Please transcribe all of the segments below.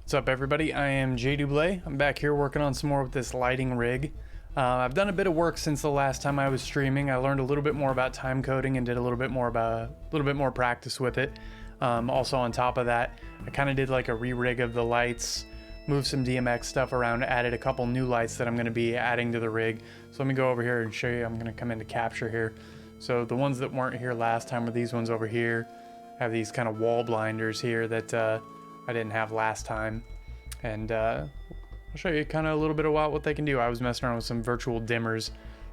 What's up, everybody? I am Jay Dublé. I'm back here working on some more with this lighting rig. I've done a bit of work since the last time I was streaming. I learned a little bit more about time coding and did a little bit more practice with it. Also on top of that, I kind of did like a re-rig of the lights, moved some DMX stuff around, added a couple new lights that I'm going to be adding to the rig. So let me go over here and show you. I'm going to come into capture here. So the ones that weren't here last time were these ones over here. I have these kind of wall blinders here that I didn't have last time, and I'll show you kind of a little bit about what they can do. I was messing around with some virtual dimmers,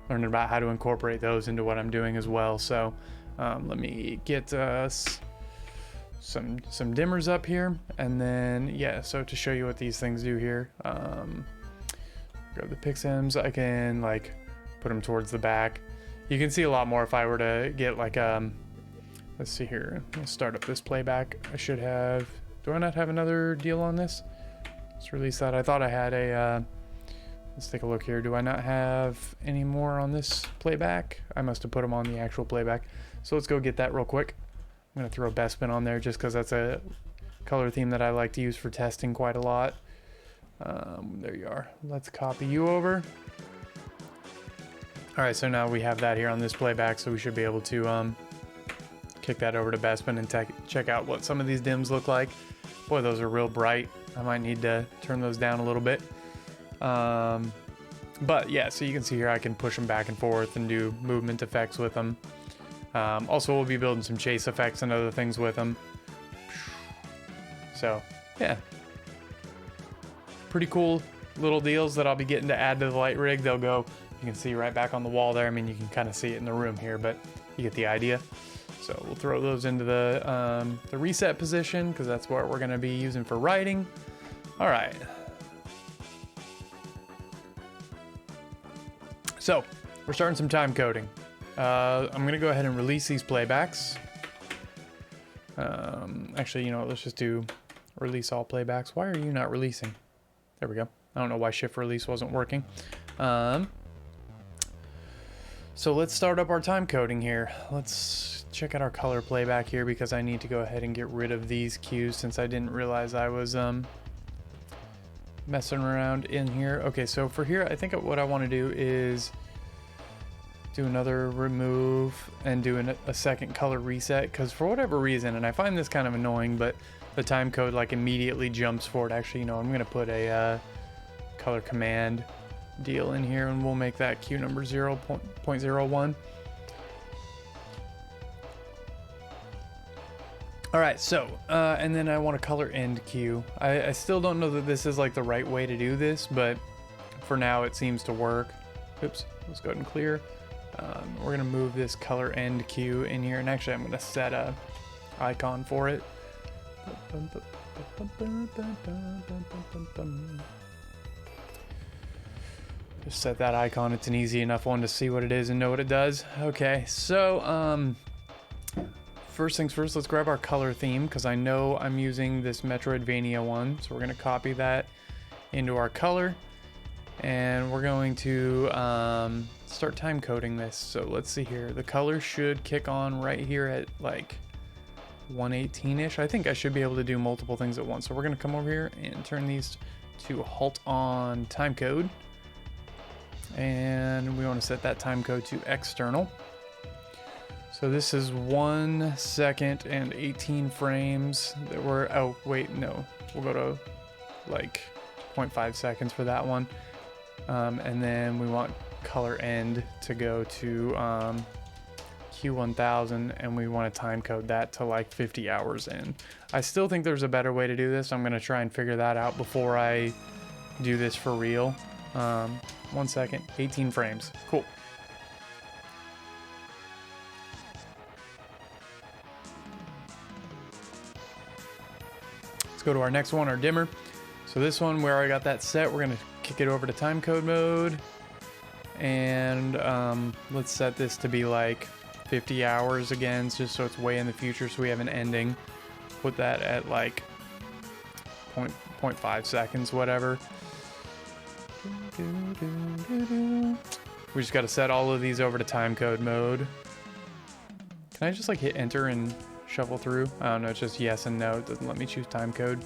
learning about how to incorporate those into what I'm doing as well. So let me get some dimmers up here, and then yeah, so to show you what these things do here, grab the pixels. I can like put them towards the back. You can see a lot more if I were to get like let's see here, let's start up this playback. I should have, do I not have another deal on this? Let's release that. I thought I had a, let's take a look here. Do I not have any more on this playback? I must have put them on the actual playback. So let's go get that real quick. I'm going to throw Bespin on there just because that's a color theme that I like to use for testing quite a lot. There you are. Let's copy you over. All right, so now we have that here on this playback, so we should be able to kick that over to Bespin and check out what some of these dims look like. Boy, those are real bright. I might need to turn those down a little bit. But yeah, so you can see here I can push them back and forth and do movement effects with them. Also, we'll be building some chase effects and other things with them. So yeah, pretty cool little deals that I'll be getting to add to the light rig. They'll go, you can see right back on the wall there. I mean, you can kind of see it in the room here, but you get the idea. So we'll throw those into the reset position because that's what we're going to be using for writing. All right. So we're starting some time coding. I'm going to go ahead and release these playbacks. Actually, you know what? Let's just do release all playbacks. Why are you not releasing? There we go. I don't know why shift release wasn't working. So let's start up our time coding here. Let's check out our color playback here because I need to go ahead and get rid of these cues since I didn't realize I was messing around in here. Okay, so for here, I think what I want to do is do another remove and do a second color reset because for whatever reason, and I find this kind of annoying, but the time code like immediately jumps forward. Actually, you know, I'm going to put a color command deal in here and we'll make that cue number 0.01. All right, so and then I want a color end cue. I still don't know that this is like the right way to do this, but for now it seems to work. Oops, let's go ahead and clear. We're gonna move this color end cue in here, and actually I'm gonna set a icon for it. Just set that icon. It's an easy enough one to see what it is and know what it does. Okay, so first things first, let's grab our color theme because I know I'm using this Metroidvania one. So we're going to copy that into our color and we're going to start time coding this. So let's see here. The color should kick on right here at like 118-ish. I think I should be able to do multiple things at once. So we're going to come over here and turn these to halt on time code. And we want to set that time code to external. So this is 1 second and 18 frames that we're, oh wait, no, we'll go to like 0.5 seconds for that one. And then we want color end to go to Q1000 and we want to time code that to like 50 hours in. I still think there's a better way to do this. I'm going to try and figure that out before I do this for real. 1 second, 18 frames, cool. Let's go to our next one, our dimmer. So this one, where I got that set, we're gonna kick it over to timecode mode. And let's set this to be like 50 hours again, just so it's way in the future so we have an ending. Put that at like 0.5 seconds, whatever. We just gotta set all of these over to timecode mode. Can I just like hit enter and shuffle through? I don't know, it's just yes and no. It doesn't let me choose time code.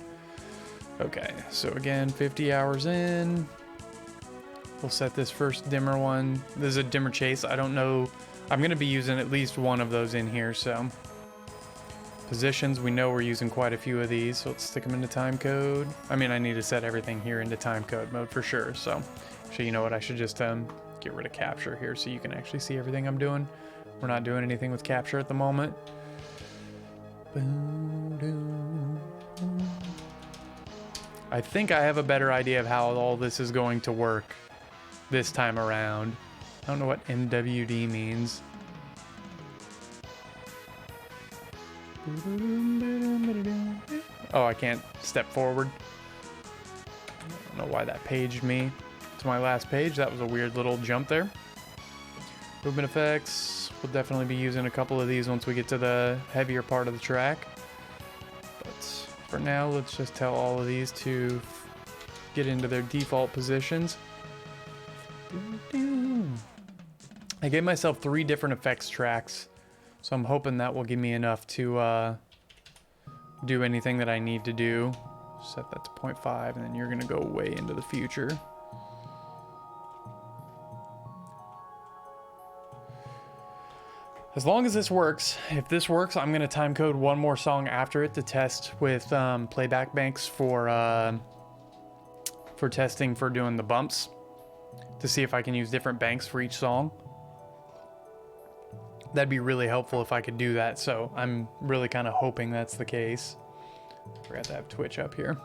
Okay, so again, 50 hours in. We'll set this first dimmer one. This is a dimmer chase. I don't know. I'm going to be using at least one of those in here, so. Positions, we know we're using quite a few of these, so let's stick them into timecode. I mean, I need to set everything here into timecode mode for sure, so. Actually, you know what? I should just get rid of capture here so you can actually see everything I'm doing. We're not doing anything with capture at the moment. I think I have a better idea of how all this is going to work this time around. I don't know what MWD means. Oh, I can't step forward. I don't know why that paged me to my last page. That was a weird little jump there. Movement effects. We'll definitely be using a couple of these once we get to the heavier part of the track. But for now, let's just tell all of these to get into their default positions. I gave myself 3 different effects tracks, so I'm hoping that will give me enough to do anything that I need to do. Set that to 0.5, and then you're gonna go way into the future. As long as this works, if this works, I'm gonna time code one more song after it to test with playback banks for testing for doing the bumps, to see if I can use different banks for each song. That'd be really helpful if I could do that, so I'm really kind of hoping that's the case. Forgot to have Twitch up here.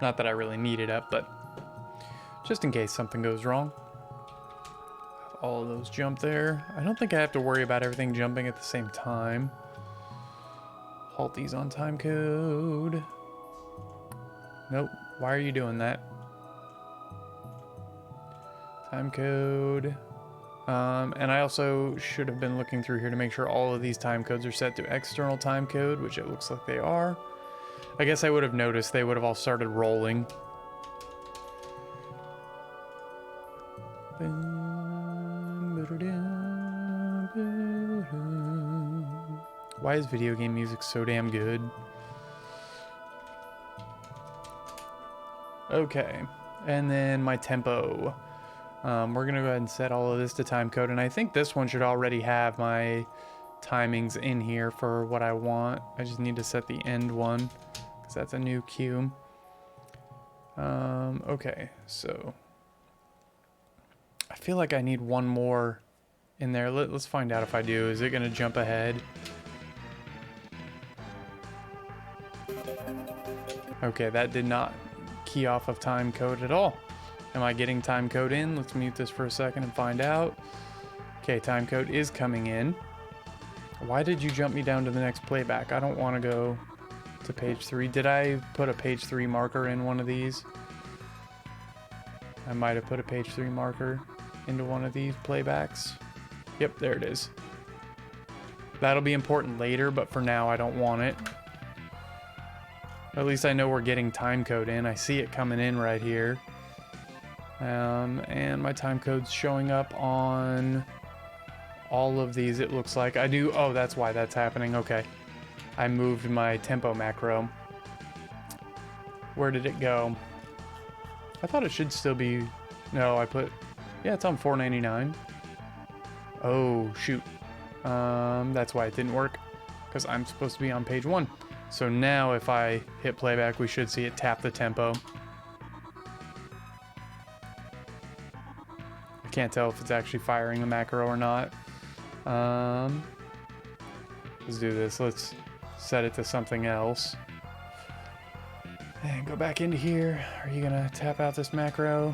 Not that I really need it up, but just in case something goes wrong. All of those jump there. I don't think I have to worry about everything jumping at the same time. Halt these on timecode. Nope. Why are you doing that? Timecode. And I also should have been looking through here to make sure all of these timecodes are set to external timecode, which it looks like they are. I guess I would have noticed they would have all started rolling. Why is video game music so damn good? Okay, and then my tempo. We're gonna go ahead and set all of this to timecode, and I think this one should already have my timings in here for what I want. I just need to set the end one, because that's a new cue. Okay, so I feel like I need one more in there. Let's find out if I do. Is it gonna jump ahead? Okay, that did not key off of timecode at all. Am I getting timecode in? Let's mute this for a second and find out. Okay, timecode is coming in. Why did you jump me down to the next playback? I don't want to go to page 3. Did I put a page 3 marker in one of these? I might have put a page 3 marker into one of these playbacks. Yep, there it is. That'll be important later, but for now I don't want it. At least I know we're getting timecode in. I see it coming in right here. And my timecode's showing up on all of these, it looks like. I do, oh, that's why that's happening, okay. I moved my tempo macro. Where did it go? I thought it should still be, no, I put, yeah, it's on 499. Oh, shoot. That's why it didn't work, because I'm supposed to be on page 1. So now if I hit playback, we should see it tap the tempo. Can't tell if it's actually firing the macro or not. Let's do this. Let's set it to something else. And go back into here. Are you gonna tap out this macro?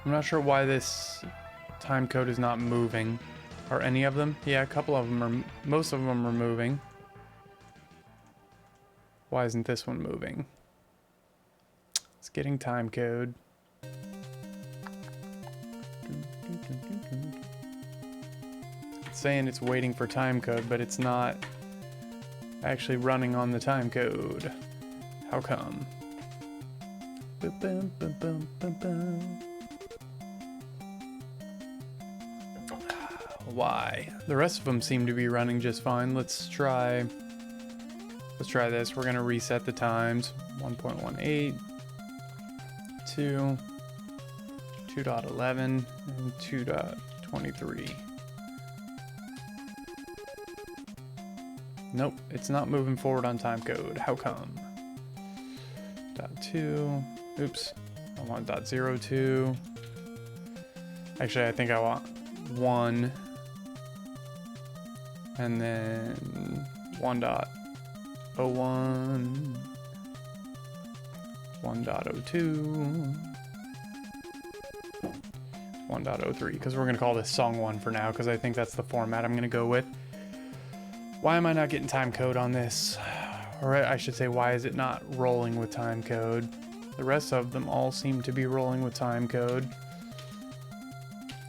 I'm not sure why this time code is not moving. Are any of them? Yeah, a couple of them are, most of them are moving. Why isn't this one moving? It's getting time code. It's saying it's waiting for time code, but it's not actually running on the time code. How come? Why? The rest of them seem to be running just fine. Let's try this. We're gonna reset the times. 1.18, 2, 2.11, and 2.23. Nope, it's not moving forward on timecode. How come? .2. Oops. I want .02. Actually, I think I want 1. And then 1.01. 1.02. 1.03, because we're going to call this song 1 for now, because I think that's the format I'm going to go with. Why am I not getting time code on this? Or I should say, why is it not rolling with time code? The rest of them all seem to be rolling with time code.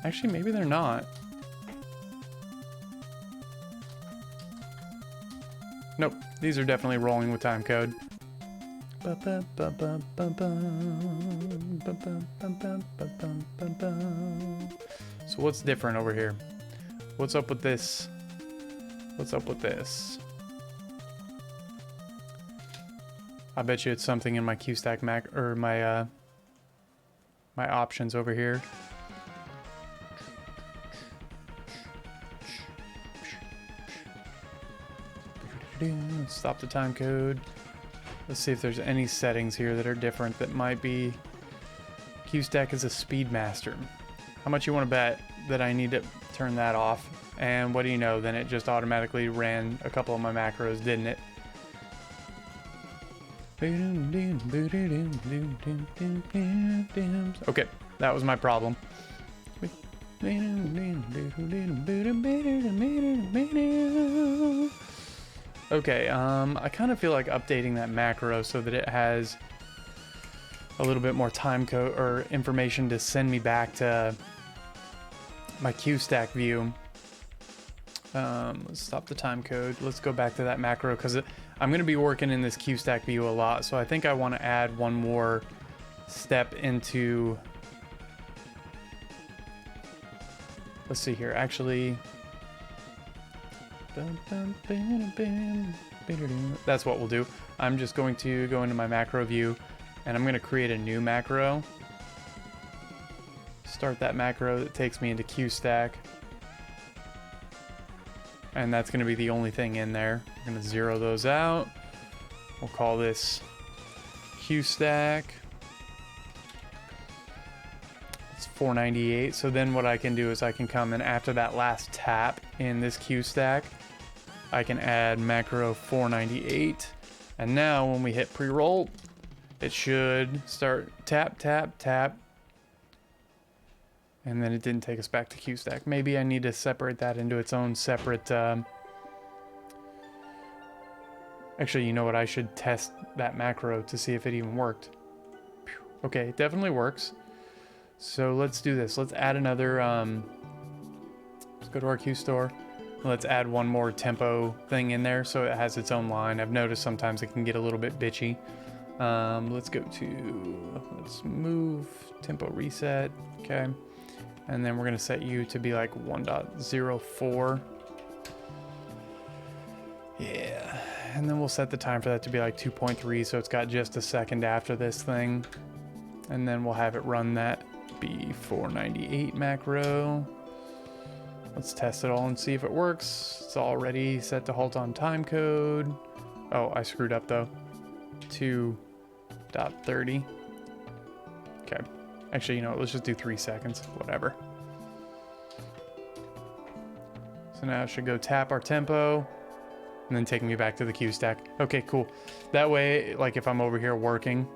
Actually, maybe they're not. Nope, these are definitely rolling with time code. So what's different over here? What's up with this? What's up with this? I bet you it's something in my QStack Mac or my my options over here. Let's stop the time code. Let's see if there's any settings here that are different that might be. QStack is a speed master. How much you want to bet that I need to turn that off? And what do you know? Then it just automatically ran a couple of my macros, didn't it? Okay, that was my problem. Okay, I kind of feel like updating that macro so that it has a little bit more time code or information to send me back to my QStack view. Let's stop the time code. Let's go back to that macro because I'm going to be working in this QStack view a lot. So I think I want to add one more step into. Let's see here. Actually, that's what we'll do. I'm just going to go into my macro view and I'm going to create a new macro. Start that macro that takes me into QStack. And that's going to be the only thing in there. I'm going to zero those out. We'll call this QStack. It's 498. So then what I can do is I can come in after that last tap in this QStack. I can add macro 498. And now when we hit pre-roll, it should start tap, tap, tap. And then it didn't take us back to QStack. Maybe I need to separate that into its own separate... Actually, you know what? I should test that macro to see if it even worked. Okay, it definitely works. So let's do this. Let's add another... let's go to our Q store. Let's add one more tempo thing in there so it has its own line. I've noticed sometimes it can get a little bit bitchy. Let's go to... Let's move tempo reset. Okay. And then we're going to set you to be like 1.04. Yeah. And then we'll set the time for that to be like 2.3. So it's got just a second after this thing. And then we'll have it run that B498 macro. Let's test it all and see if it works. It's already set to halt on time code. Oh, I screwed up though. 2.30. Okay. Actually, you know what? Let's just do 3 seconds. Whatever. So now it should go tap our tempo and then take me back to the QStack. Okay, cool. That way, like if I'm over here working,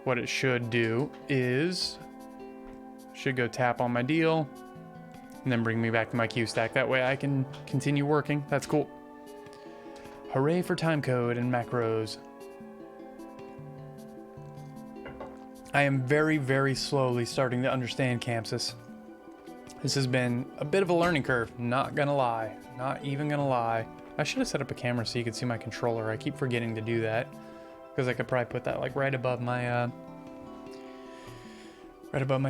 what it should do is should go tap on my deal and then bring me back to my QStack. That way I can continue working. That's cool. Hooray for timecode and macros. I am very, very slowly starting to understand Campsys. This has been a bit of a learning curve, not gonna lie. Not even gonna lie. I should have set up a camera so you could see my controller. I keep forgetting to do that. Because I could probably put that like right above my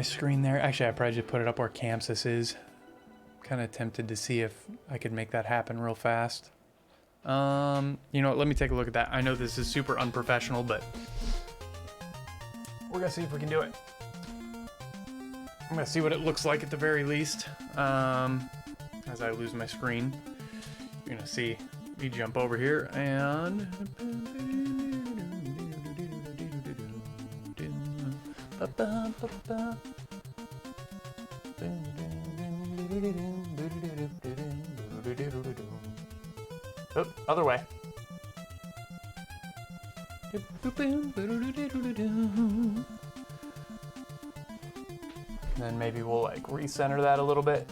screen there. Actually, I probably just put it up where Campsys is. Kind of tempted to see if I could make that happen real fast. You know what, let me take a look at that. I know this is super unprofessional, but we're gonna see if we can do it. I'm gonna see what it looks like at the very least. As I lose my screen, you're gonna see me jump over here and oh, other way. And then maybe we'll like recenter that a little bit.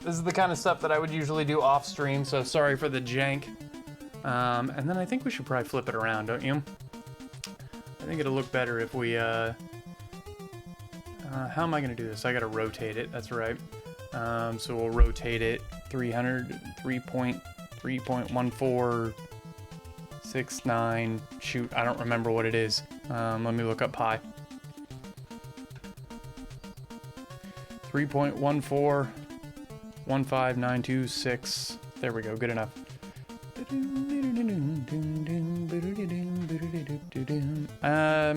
This is the kind of stuff that I would usually do off stream, so sorry for the jank. And then I think we should probably flip it around, don't you? I think it'll look better if we, how am I gonna do this? I gotta rotate it, that's right. So we'll rotate it 303.1469. Shoot, I don't remember what it is. Let me look up pi. 3.1415926. There we go, good enough.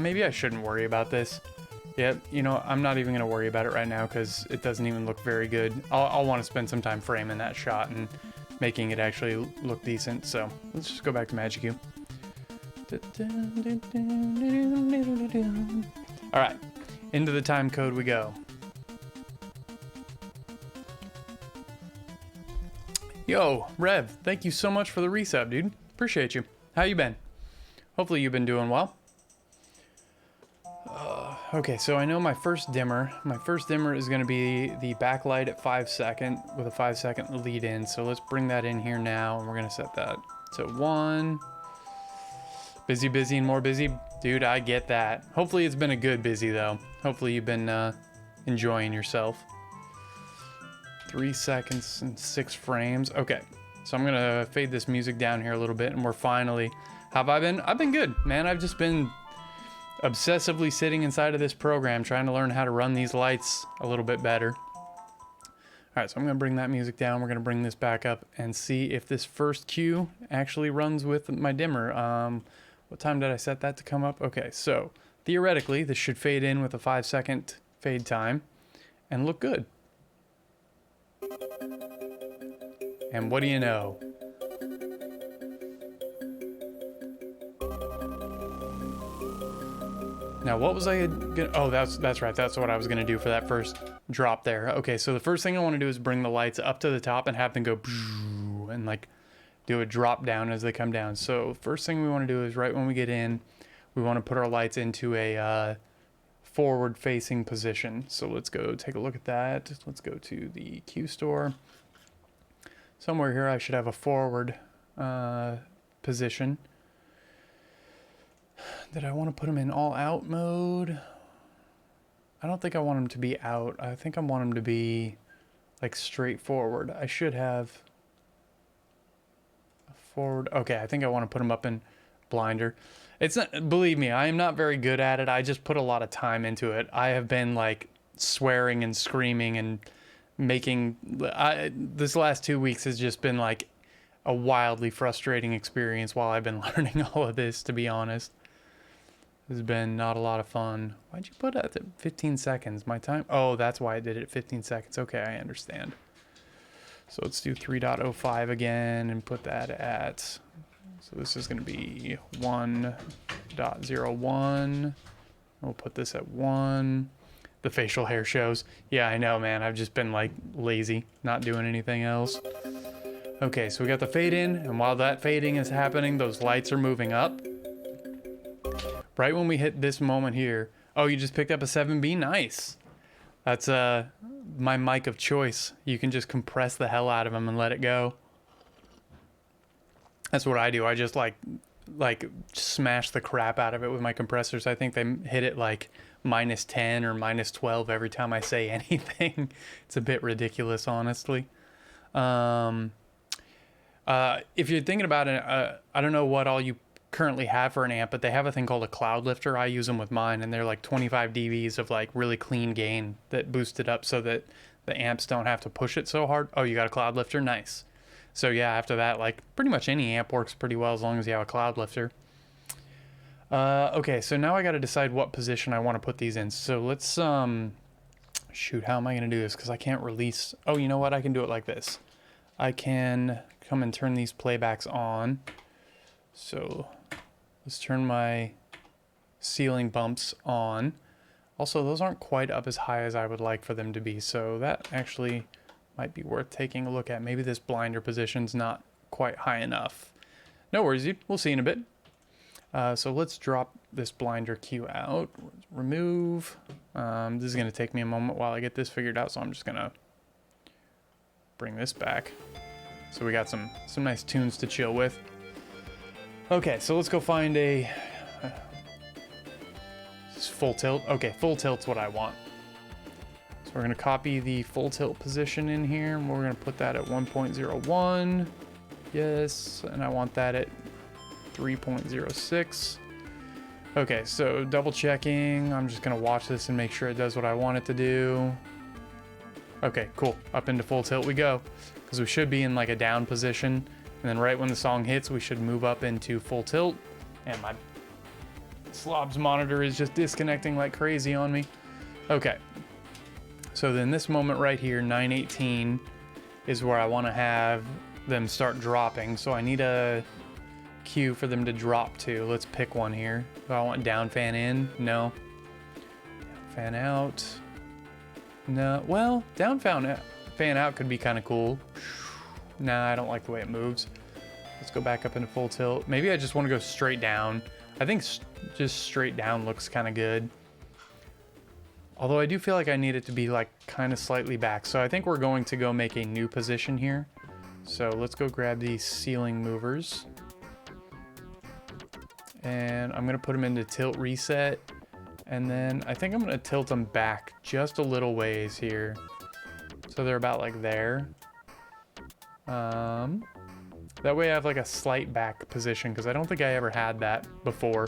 Maybe I shouldn't worry about this. Yep, you know, I'm not even gonna worry about it right now because it doesn't even look very good. I'll want to spend some time framing that shot and making it actually look decent. So let's just go back to Magic U. All right, into the time code we go. Yo, Rev, thank you so much for the resub, dude. Appreciate you. How you been? Hopefully you've been doing well. Okay, so I know my first dimmer is going to be the backlight at 5 seconds with a 5 second lead in. So let's bring that in here now, and we're going to set that to 1. Busy, busy, and more busy. Dude, I get that. Hopefully it's been a good busy, though. Hopefully you've been enjoying yourself. 3 seconds and 6 frames. Okay, so I'm going to fade this music down here a little bit, and we're finally... How have I been? I've been good, man. I've just been obsessively sitting inside of this program trying to learn how to run these lights a little bit better. All right, so I'm going to bring that music down. We're going to bring this back up and see if this first cue actually runs with my dimmer. What time did I set that to come up? Okay, so theoretically, this should fade in with a 5 second fade time and look good. And what do you know? Now, what was I gonna... Oh, that's right. That's what I was gonna do for that first drop there. Okay, so the first thing I want to do is bring the lights up to the top and have them go and like do a drop down as they come down. So first thing we want to do is right when we get in, we want to put our lights into a forward facing position. So let's go take a look at that. Let's go to the Q store. Somewhere here I should have a forward position. Did I want to put them in all out mode? I don't think I want them to be out. I think I want them to be like straightforward. I should have a forward. Okay, I think I want to put them up in blinder. It's not, believe me, I am not very good at it. I just put a lot of time into it. I have been like swearing and screaming and making, this last 2 weeks has just been like a wildly frustrating experience while I've been learning all of this, to be honest. It's been not a lot of fun. Why'd you put it at 15 seconds? My time? Oh, that's why I did it at 15 seconds. Okay, I understand. So let's do 3.05 again and put that at... So this is going to be 1.01. We'll put this at 1. The facial hair shows. Yeah, I know, man. I've just been, like, lazy, not doing anything else. Okay, so we got the fade in, and while that fading is happening, those lights are moving up. Right when we hit this moment here... Oh, you just picked up a 7B? Nice. That's my mic of choice. You can just compress the hell out of them and let it go. That's what I do. I just like smash the crap out of it with my compressors. I think they hit it like -10 or -12 every time I say anything. It's a bit ridiculous, honestly. If you're thinking about it, I don't know what all you currently have for an amp, but they have a thing called a cloud lifter. I use them with mine, and they're like 25 dBs of like really clean gain that boost it up so that the amps don't have to push it so hard. Oh, you got a cloud lifter? Nice. So yeah, after that, like pretty much any amp works pretty well as long as you have a cloud lifter. Okay, so now I got to decide what position I want to put these in. So let's, shoot, how am I going to do this? Because I can't release. Oh, you know what? I can do it like this. I can come and turn these playbacks on. So let's turn my ceiling bumps on. Also, those aren't quite up as high as I would like for them to be. So that actually might be worth taking a look at. Maybe this blinder position's not quite high enough. No worries, dude. We'll see in a bit. So let's drop this blinder cue out. Remove. This is going to take me a moment while I get this figured out, so I'm just going to bring this back. So we got some nice tunes to chill with. Okay, so let's go find a full tilt. Okay, full tilt's what I want. So we're going to copy the full tilt position in here, and we're going to put that at 1.01. Yes, and I want that at 3.06. Okay, so double checking. I'm just gonna watch this and make sure it does what I want it to do. Okay, cool. Up into full tilt we go. Because we should be in like a down position. And then right when the song hits, we should move up into full tilt. And my Slob's monitor is just disconnecting like crazy on me. Okay. So then this moment right here, 9:18, is where I want to have them start dropping. So I need a cue for them to drop to. Let's pick one here. Do I want down fan in? No. Fan out? No. Well, down fan out could be kind of cool. Nah, I don't like the way it moves. Let's go back up into full tilt. Maybe I just want to go straight down. I think just straight down looks kind of good. Although I do feel like I need it to be like kind of slightly back. So I think we're going to go make a new position here. So let's go grab these ceiling movers. And I'm going to put them into tilt reset. And then I think I'm going to tilt them back just a little ways here. So they're about like there. That way I have like a slight back position because I don't think I ever had that before.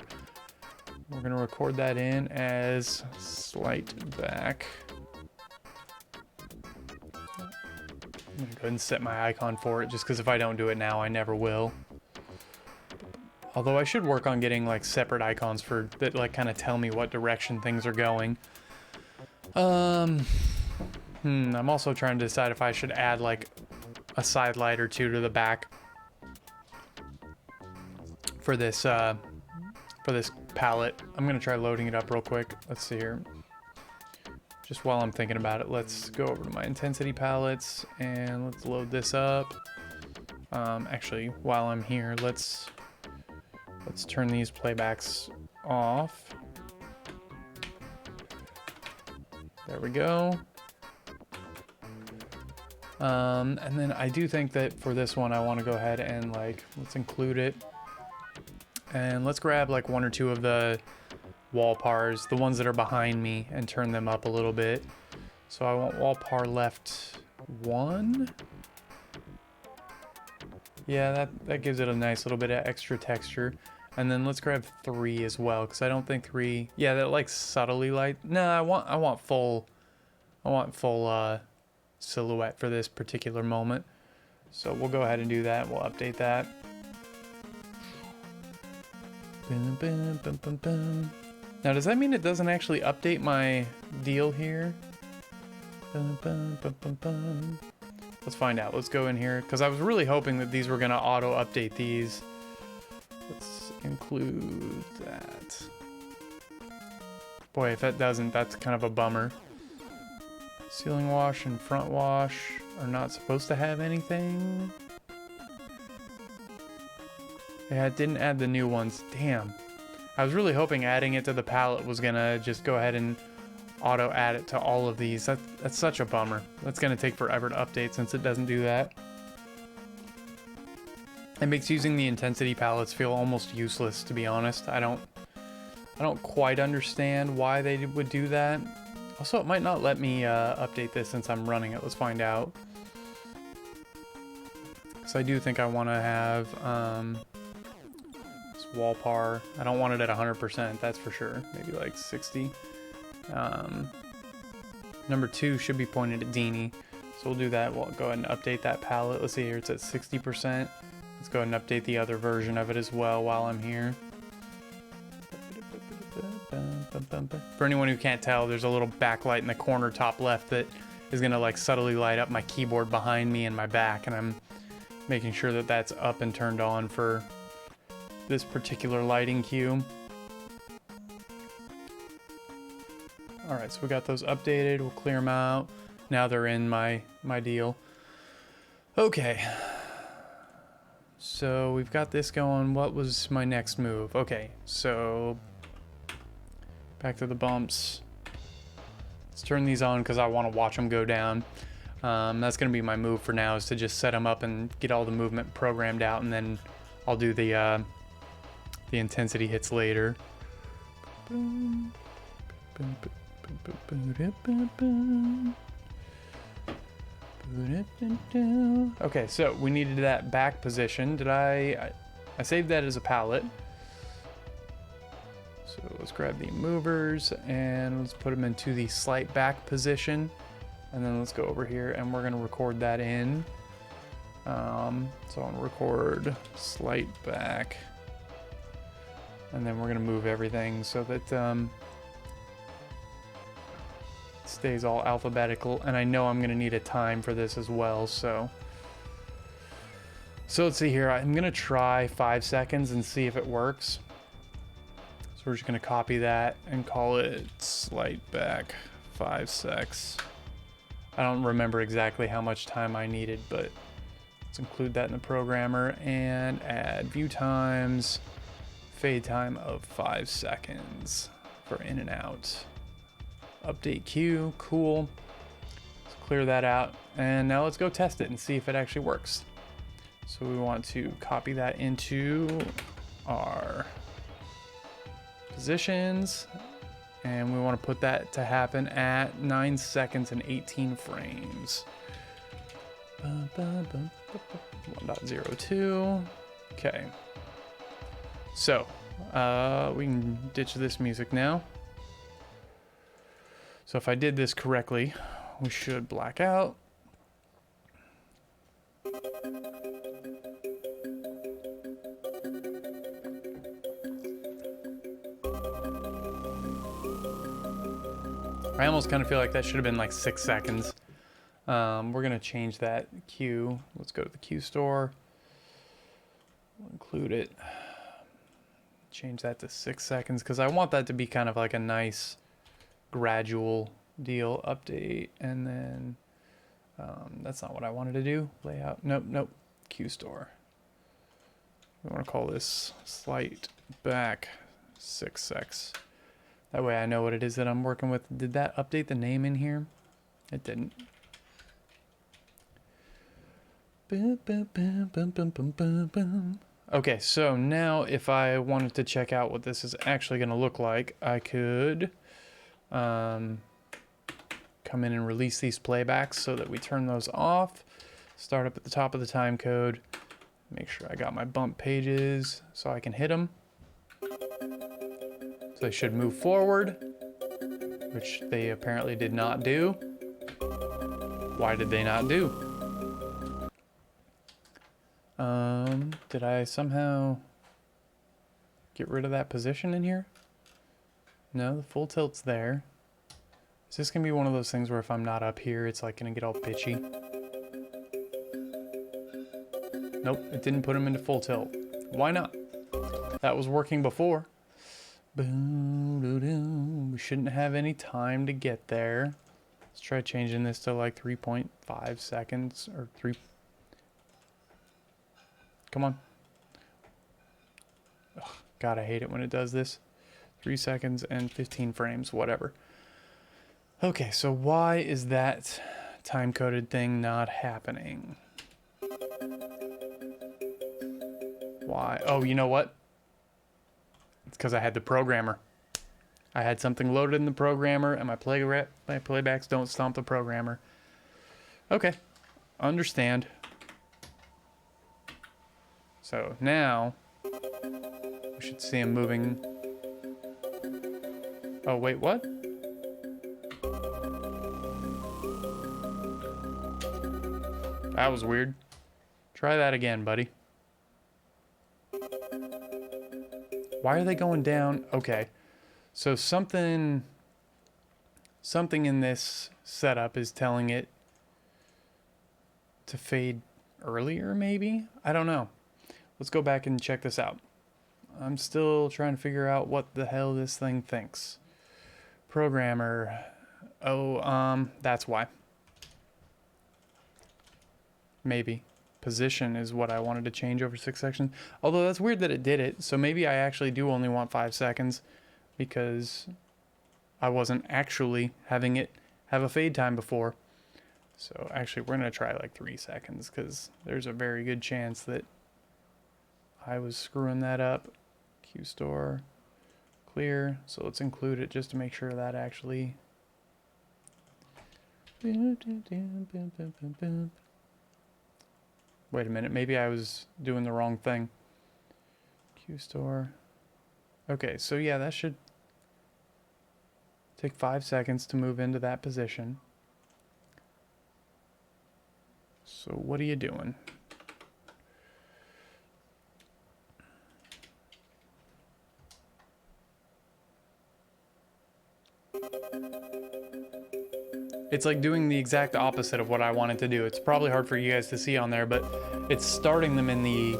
We're going to record that in as slight back. I'm going to go ahead and set my icon for it just because if I don't do it now, I never will. Although I should work on getting like separate icons for that like kind of tell me what direction things are going. I'm also trying to decide if I should add like a side light or two to the back for this palette. I'm gonna try loading it up real quick. Let's see here. Just while I'm thinking about it, let's go over to my intensity palettes and let's load this up. Actually, while I'm here, let's turn these playbacks off. There we go. And then I do think that for this one, I want to go ahead and like, let's include it. And let's grab like one or two of the wall pars, the ones that are behind me, and turn them up a little bit. So I want wall par left 1. Yeah, that gives it a nice little bit of extra texture. And then let's grab 3 as well, because I don't think 3. Yeah, that like subtly light. No, I want full silhouette for this particular moment. So we'll go ahead and do that. We'll update that. Boom, boom, boom, boom, boom. Now, does that mean it doesn't actually update my deal here? Boom, boom, boom, boom, boom. Let's find out. Let's go in here, because I was really hoping that these were going to auto-update these. Let's include that. Boy, if that doesn't, that's kind of a bummer. Ceiling wash and front wash are not supposed to have anything. Yeah, it didn't add the new ones. Damn. I was really hoping adding it to the palette was gonna just go ahead and auto add it to all of these. That's such a bummer. That's gonna take forever to update since it doesn't do that. It makes using the intensity palettes feel almost useless, to be honest. I don't quite understand why they would do that. Also, it might not let me update this since I'm running it. Let's find out. Because I do think I want to have this wall par. I don't want it at 100%, that's for sure. Maybe like 60. Number 2 should be pointed at Deanie. So we'll do that. We'll go ahead and update that palette. Let's see here, it's at 60%. Let's go ahead and update the other version of it as well while I'm here. For anyone who can't tell, there's a little backlight in the corner top left that is gonna like subtly light up my keyboard behind me and my back, and I'm making sure that that's up and turned on for this particular lighting cue. All right, so we got those updated. We'll clear them out. Now they're in my deal. Okay. So we've got this going. What was my next move? Okay, so back to the bumps. Let's turn these on because I want to watch them go down. That's going to be my move for now, is to just set them up and get all the movement programmed out, and then I'll do the intensity hits later. Okay, so we needed that back position. Did I saved that as a palette. So let's grab the movers and let's put them into the slight back position. And then let's go over here and we're gonna record that in. So I'm gonna record slight back. And then we're gonna move everything so that it stays all alphabetical. And I know I'm gonna need a time for this as well, so let's see here. I'm gonna try 5 seconds and see if it works. So we're just gonna copy that and call it slight back 5 secs. I don't remember exactly how much time I needed, but let's include that in the programmer and add view times, fade time of 5 seconds for in and out. Update queue, cool. Let's clear that out. And now let's go test it and see if it actually works. So we want to copy that into our positions. And we want to put that to happen at 9 seconds and 18 frames. 1.02. Okay. So, we can ditch this music now. So if I did this correctly, we should black out. I almost kind of feel like that should have been like 6 seconds. We're gonna change that queue. Let's go to the queue store. We'll include it. Change that to 6 seconds because I want that to be kind of like a nice gradual deal. Update, and then that's not what I wanted to do. Layout, nope. Queue store. We want to call this slight back 6 secs. That way I know what it is that I'm working with. Did that update the name in here? It didn't. Okay, so now if I wanted to check out what this is actually going to look like, I could come in and release these playbacks so that we turn those off. Start up at the top of the time code. Make sure I got my bump pages so I can hit them. So they should move forward, which they apparently did not do. Why did they not do? Did I somehow get rid of that position in here? No, the full tilt's there. Is this gonna be one of those things where if I'm not up here, it's like gonna get all pitchy? Nope, it didn't put them into full tilt. Why not? That was working before. We shouldn't have any time to get there. Let's try changing this to like 3.5 seconds or 3. Come on. Ugh, God, I hate it when it does this. 3 seconds and 15 frames, whatever. Okay, so why is that time-coded thing not happening? Why? Oh, you know what? It's because I had the programmer. I had something loaded in the programmer, and my playbacks don't stomp the programmer. Okay, understand. So now we should see him moving. Oh wait, what? That was weird. Try that again, buddy. Why are they going down? Okay. So something in this setup is telling it to fade earlier, maybe? I don't know. Let's go back and check this out. I'm still trying to figure out what the hell this thing thinks. Programmer. Oh, that's why. Maybe. Position is what I wanted to change over 6 sections. Although that's weird that it did it. So maybe I actually do only want 5 seconds because I wasn't actually having it have a fade time before. So actually we're going to try like 3 seconds because there's a very good chance that I was screwing that up. QStore, clear. So let's include it just to make sure that actually... Wait a minute, maybe I was doing the wrong thing. QStore. Okay, so yeah, that should take 5 seconds to move into that position. So what are you doing? It's like doing the exact opposite of what I wanted to do. It's probably hard for you guys to see on there, but it's starting them in the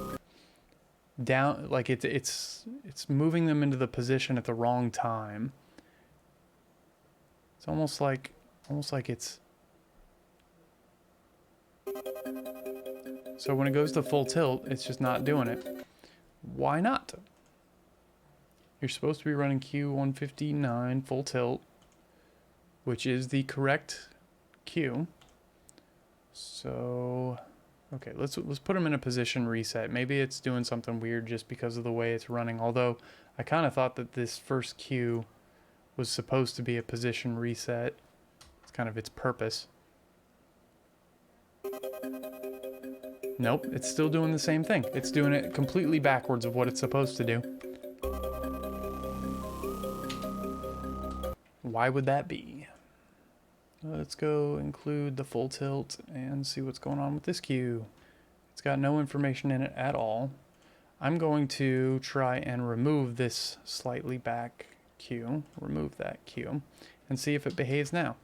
down, like it's moving them into the position at the wrong time. It's almost like it's... So when it goes to full tilt, it's just not doing it. Why not? You're supposed to be running Q159 full tilt, which is the correct Q. So, okay, let's put them in a position reset. Maybe it's doing something weird just because of the way it's running. Although I kind of thought that this first Q was supposed to be a position reset. It's kind of its purpose. Nope, it's still doing the same thing. It's doing it completely backwards of what it's supposed to do. Why would that be? Let's go include the full tilt and see what's going on with this Q. It's got no information in it at all. I'm going to try and remove this slightly back Q, remove that Q, and see if it behaves now.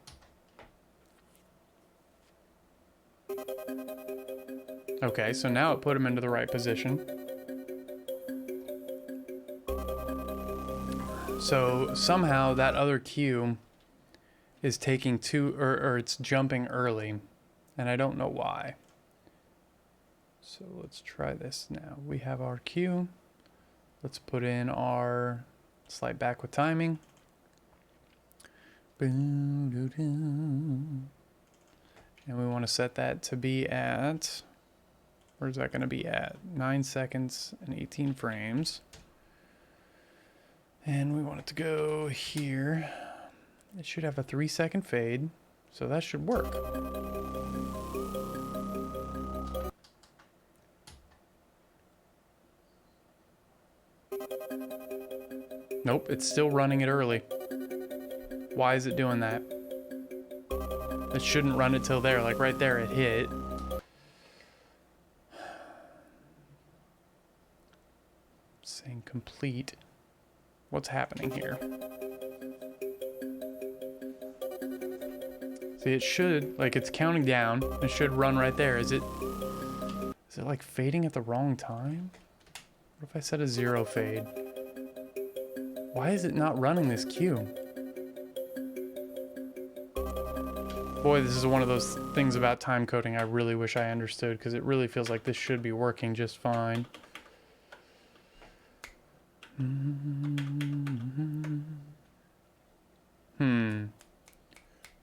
Okay, so now it put him into the right position. So somehow that other Q is taking or it's jumping early, and I don't know why. So let's try this now. We have our Q. Let's put in our slide back with timing. And we want to set that to be at, where's that going to be at? 9 seconds and 18 frames. And we want it to go here. It should have a 3-second fade, so that should work. Nope, it's still running it early. Why is it doing that? It shouldn't run it till there, like right there it hit. Saying complete. What's happening here? See, it should, like it's counting down. It should run right there. Is it like fading at the wrong time? What if I set a 0 fade? Why is it not running this Q? Boy, this is one of those things about time coding I really wish I understood, because it really feels like this should be working just fine.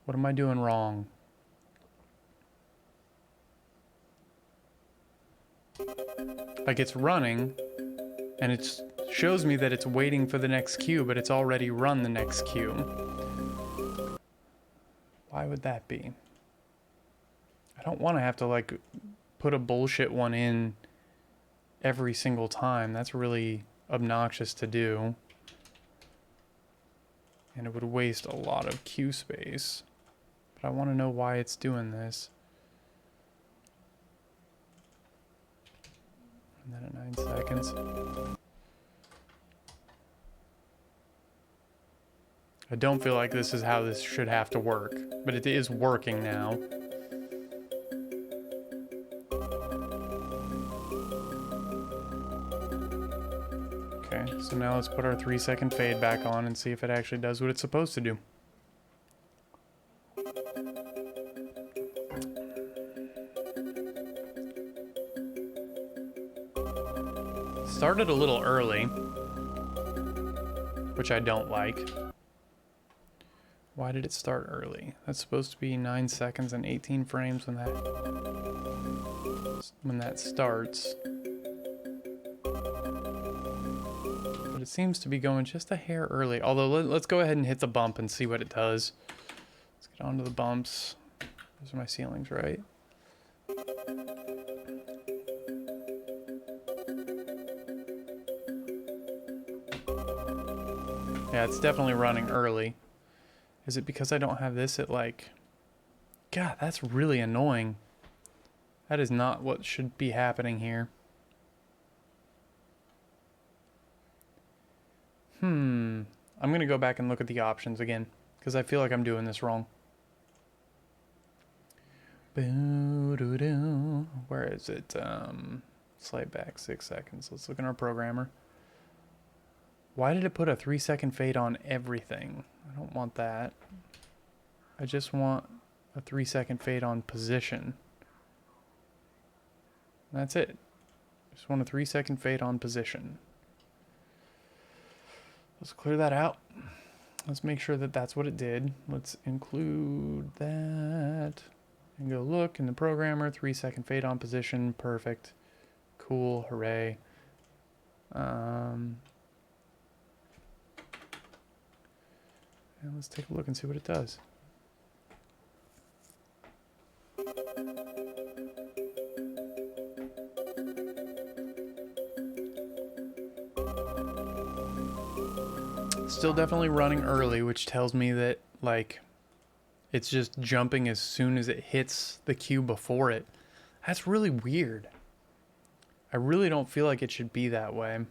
What am I doing wrong? Like it's running, and it shows me that it's waiting for the next Q, but it's already run the next Q. Why would that be? I don't want to have to like put a bullshit one in every single time. That's really obnoxious to do. And it would waste a lot of Q space. But I want to know why it's doing this. And then at 9 seconds. I don't feel like this is how this should have to work, but it is working now. Okay, so now let's put our 3-second fade back on and see if it actually does what it's supposed to do. Started a little early, which I don't like. Why did it start early? That's supposed to be 9 seconds and 18 frames when that starts. But it seems to be going just a hair early. Although let's go ahead and hit the bump and see what it does. Let's get onto the bumps. Those are my ceilings, right? Yeah, it's definitely running early. Is it because I don't have this at like... God, that's really annoying. That is not what should be happening here. I'm going to go back and look at the options again, because I feel like I'm doing this wrong. Where is it? Slide back 6 seconds. Let's look in our programmer. Why did it put a 3-second fade on everything? I don't want that. I just want a 3-second fade on position. That's it. Just want a 3-second fade on position. Let's clear that out. Let's make sure that that's what it did. Let's include that. And go look in the programmer. 3-second fade on position. Perfect. Cool. Hooray. And let's take a look and see what it does. Still definitely running early, which tells me that, like, it's just jumping as soon as it hits the cue before it. That's really weird. I really don't feel like it should be that way.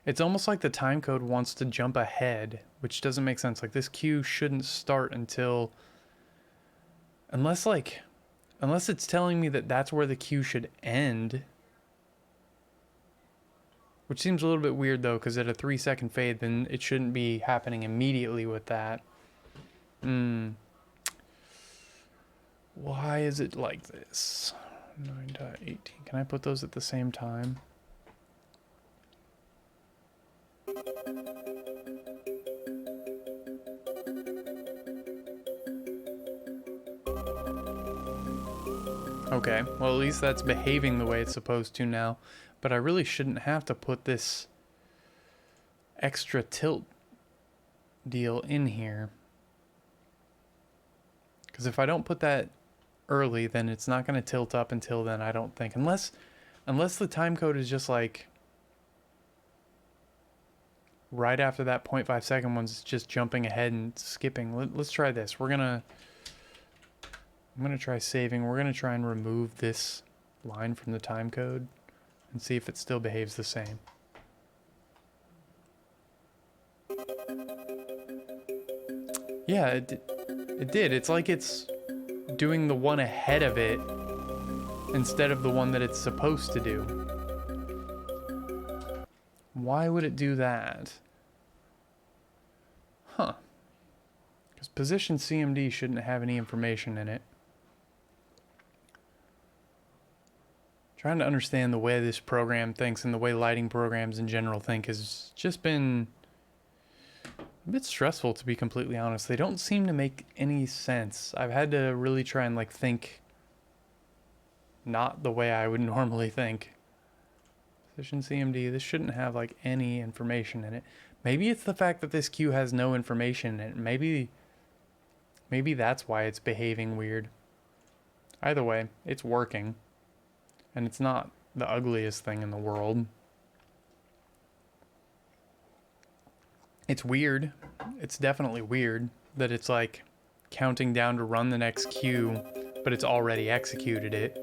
It's almost like the timecode wants to jump ahead, which doesn't make sense. Like, this cue shouldn't start until... Unless it's telling me that that's where the cue should end. Which seems a little bit weird, though, because at a 3-second fade, then it shouldn't be happening immediately with that. Why is it like this? 9.18. Can I put those at the same time? Okay, well at least that's behaving the way it's supposed to now. But I really shouldn't have to put this extra tilt deal in here. Because if I don't put that early, then it's not going to tilt up until then, I don't think. Unless the timecode is just like... right after that 0.5 second one's just jumping ahead and skipping. Let's try this. I'm going to try saving. We're going to try and remove this line from the timecode and see if it still behaves the same. Yeah, it did. It's like it's doing the one ahead of it instead of the one that it's supposed to do. Why would it do that? Huh. Because position CMD shouldn't have any information in it. Trying to understand the way this program thinks and the way lighting programs in general think has just been a bit stressful, to be completely honest. They don't seem to make any sense. I've had to really try and like think not the way I would normally think. Position CMD, this shouldn't have like any information in it. Maybe it's the fact that this queue has no information in it. Maybe that's why it's behaving weird. Either way, it's working. And it's not the ugliest thing in the world. It's weird. It's definitely weird that it's like counting down to run the next queue, but it's already executed it.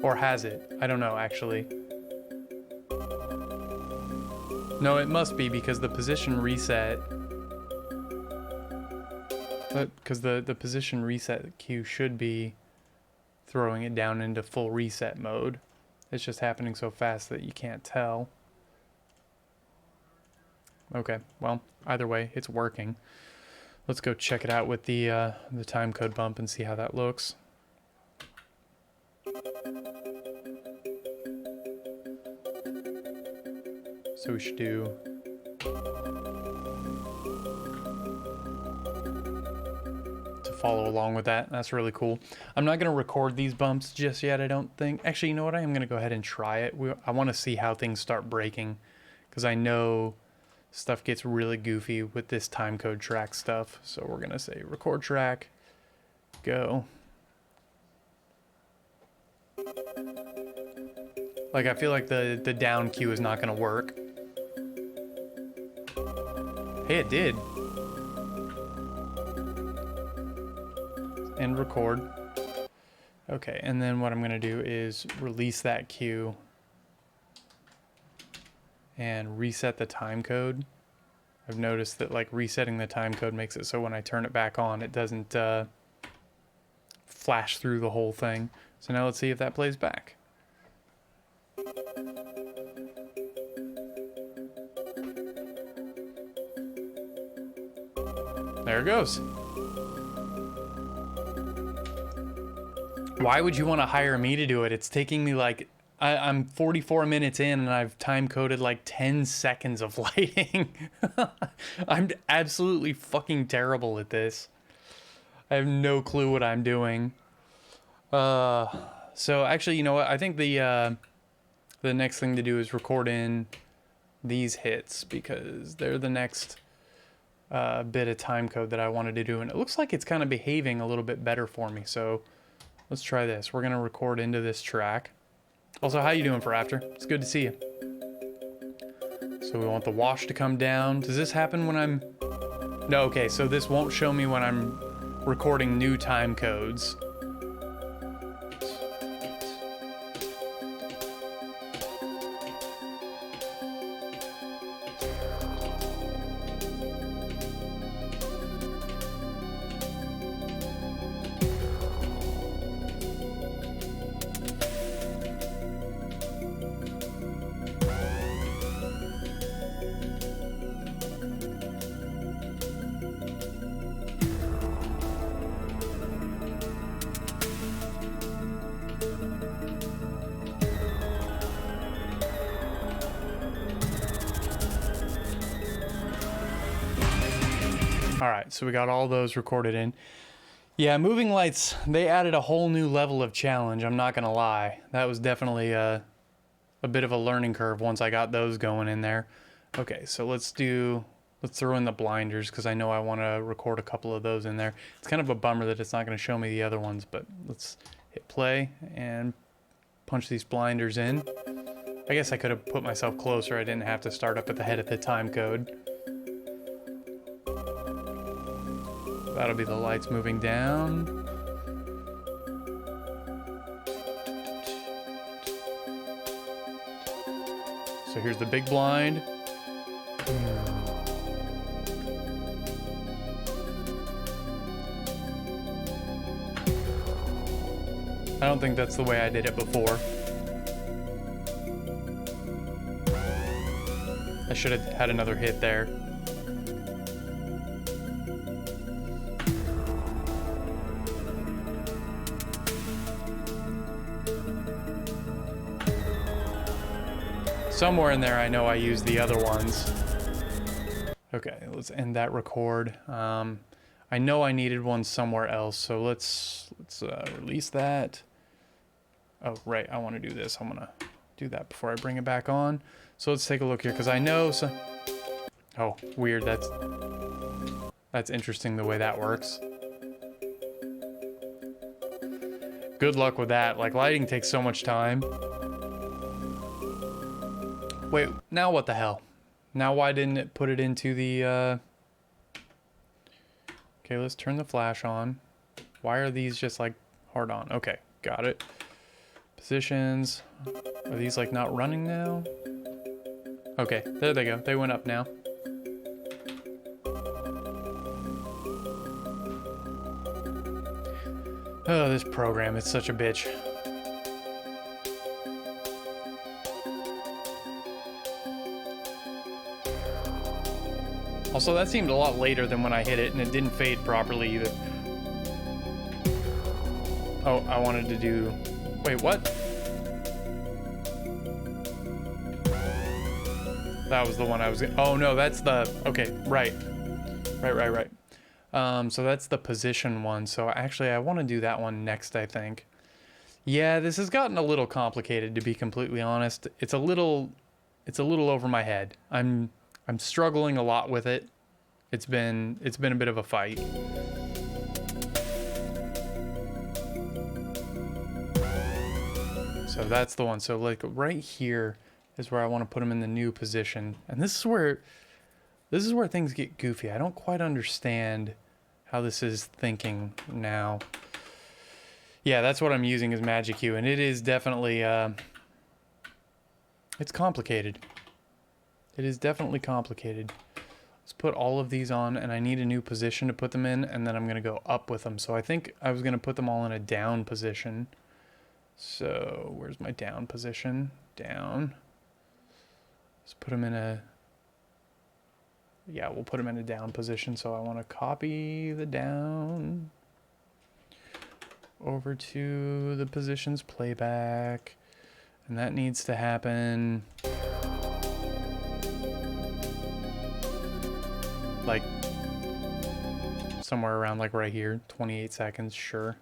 Or has it? I don't know, actually. No, it must be because the position reset. Because the position reset cue should be throwing it down into full reset mode. It's just happening so fast that you can't tell. Okay, well, either way, it's working. Let's go check it out with the time code bump and see how that looks. So we should do to follow along with that. That's really cool. I'm not going to record these bumps just yet, I don't think. Actually, you know what? I am going to go ahead and try it. I want to see how things start breaking, because I know stuff gets really goofy with this timecode track stuff. So we're going to say record track, go. Like, I feel like the down cue is not going to work. Hey, it did. And record. Okay, and then what I'm going to do is release that cue and reset the time code. I've noticed that like resetting the time code makes it so when I turn it back on, it doesn't flash through the whole thing. So now let's see if that plays back. There it goes. Why would you want to hire me to do it? It's taking me like, I'm 44 minutes in and I've time coded like 10 seconds of lighting. I'm absolutely fucking terrible at this. I have no clue what I'm doing. So actually, you know what? I think the next thing to do is record in these hits, because they're the next bit of time code that I wanted to do, and it looks like it's kind of behaving a little bit better for me. So let's try this. We're gonna record into this track. Also, how you doing for after? It's good to see you. So we want the wash to come down. Does this happen when I'm... No, okay, so this won't show me when I'm recording new time codes. All right, so we got all those recorded in. Yeah, moving lights, they added a whole new level of challenge, I'm not gonna lie. That was definitely a bit of a learning curve once I got those going in there. Okay, so let's throw in the blinders, because I know I want to record a couple of those in there. It's kind of a bummer that it's not going to show me the other ones, but let's hit play and punch these blinders in. I guess I could have put myself closer. I didn't have to start up at the head of the time code. That'll be the lights moving down. So here's the big blind. I don't think that's the way I did it before. I should have had another hit there. Somewhere in there I know I used the other ones. Okay, let's end that record. I know I needed one somewhere else, so let's release that. Oh, right, I want to do this. I'm gonna do that before I bring it back on. So let's take a look here, because I know so... Oh, weird, that's interesting the way that works. Good luck with that. Like, lighting takes so much time. Wait, now what the hell? Now why didn't it put it into the, Okay, let's turn the flash on. Why are these just like hard on? Okay, got it. Positions. Are these like not running now? Okay, there they go. They went up now. Oh, this program is such a bitch. Also, that seemed a lot later than when I hit it, and it didn't fade properly either. Oh, I wanted to do... Wait, what? That was the one I was... Oh, no, that's the... Okay, right. Right. So that's the position one. So actually, I want to do that one next, I think. Yeah, this has gotten a little complicated, to be completely honest. It's a little over my head. I'm struggling a lot with it. It's been a bit of a fight. So that's the one. So like right here is where I want to put them in the new position. And this is where things get goofy. I don't quite understand how this is thinking now. Yeah, that's what I'm using as Magic Q, and it is definitely it's complicated. It is definitely complicated. Let's put all of these on, and I need a new position to put them in, and then I'm gonna go up with them. So I think I was gonna put them all in a down position. So where's my down position? Down. Let's put them in a... Yeah, we'll put them in a down position. So I want to copy the down over to the positions playback, and that needs to happen like somewhere around like right here, 28 seconds, sure.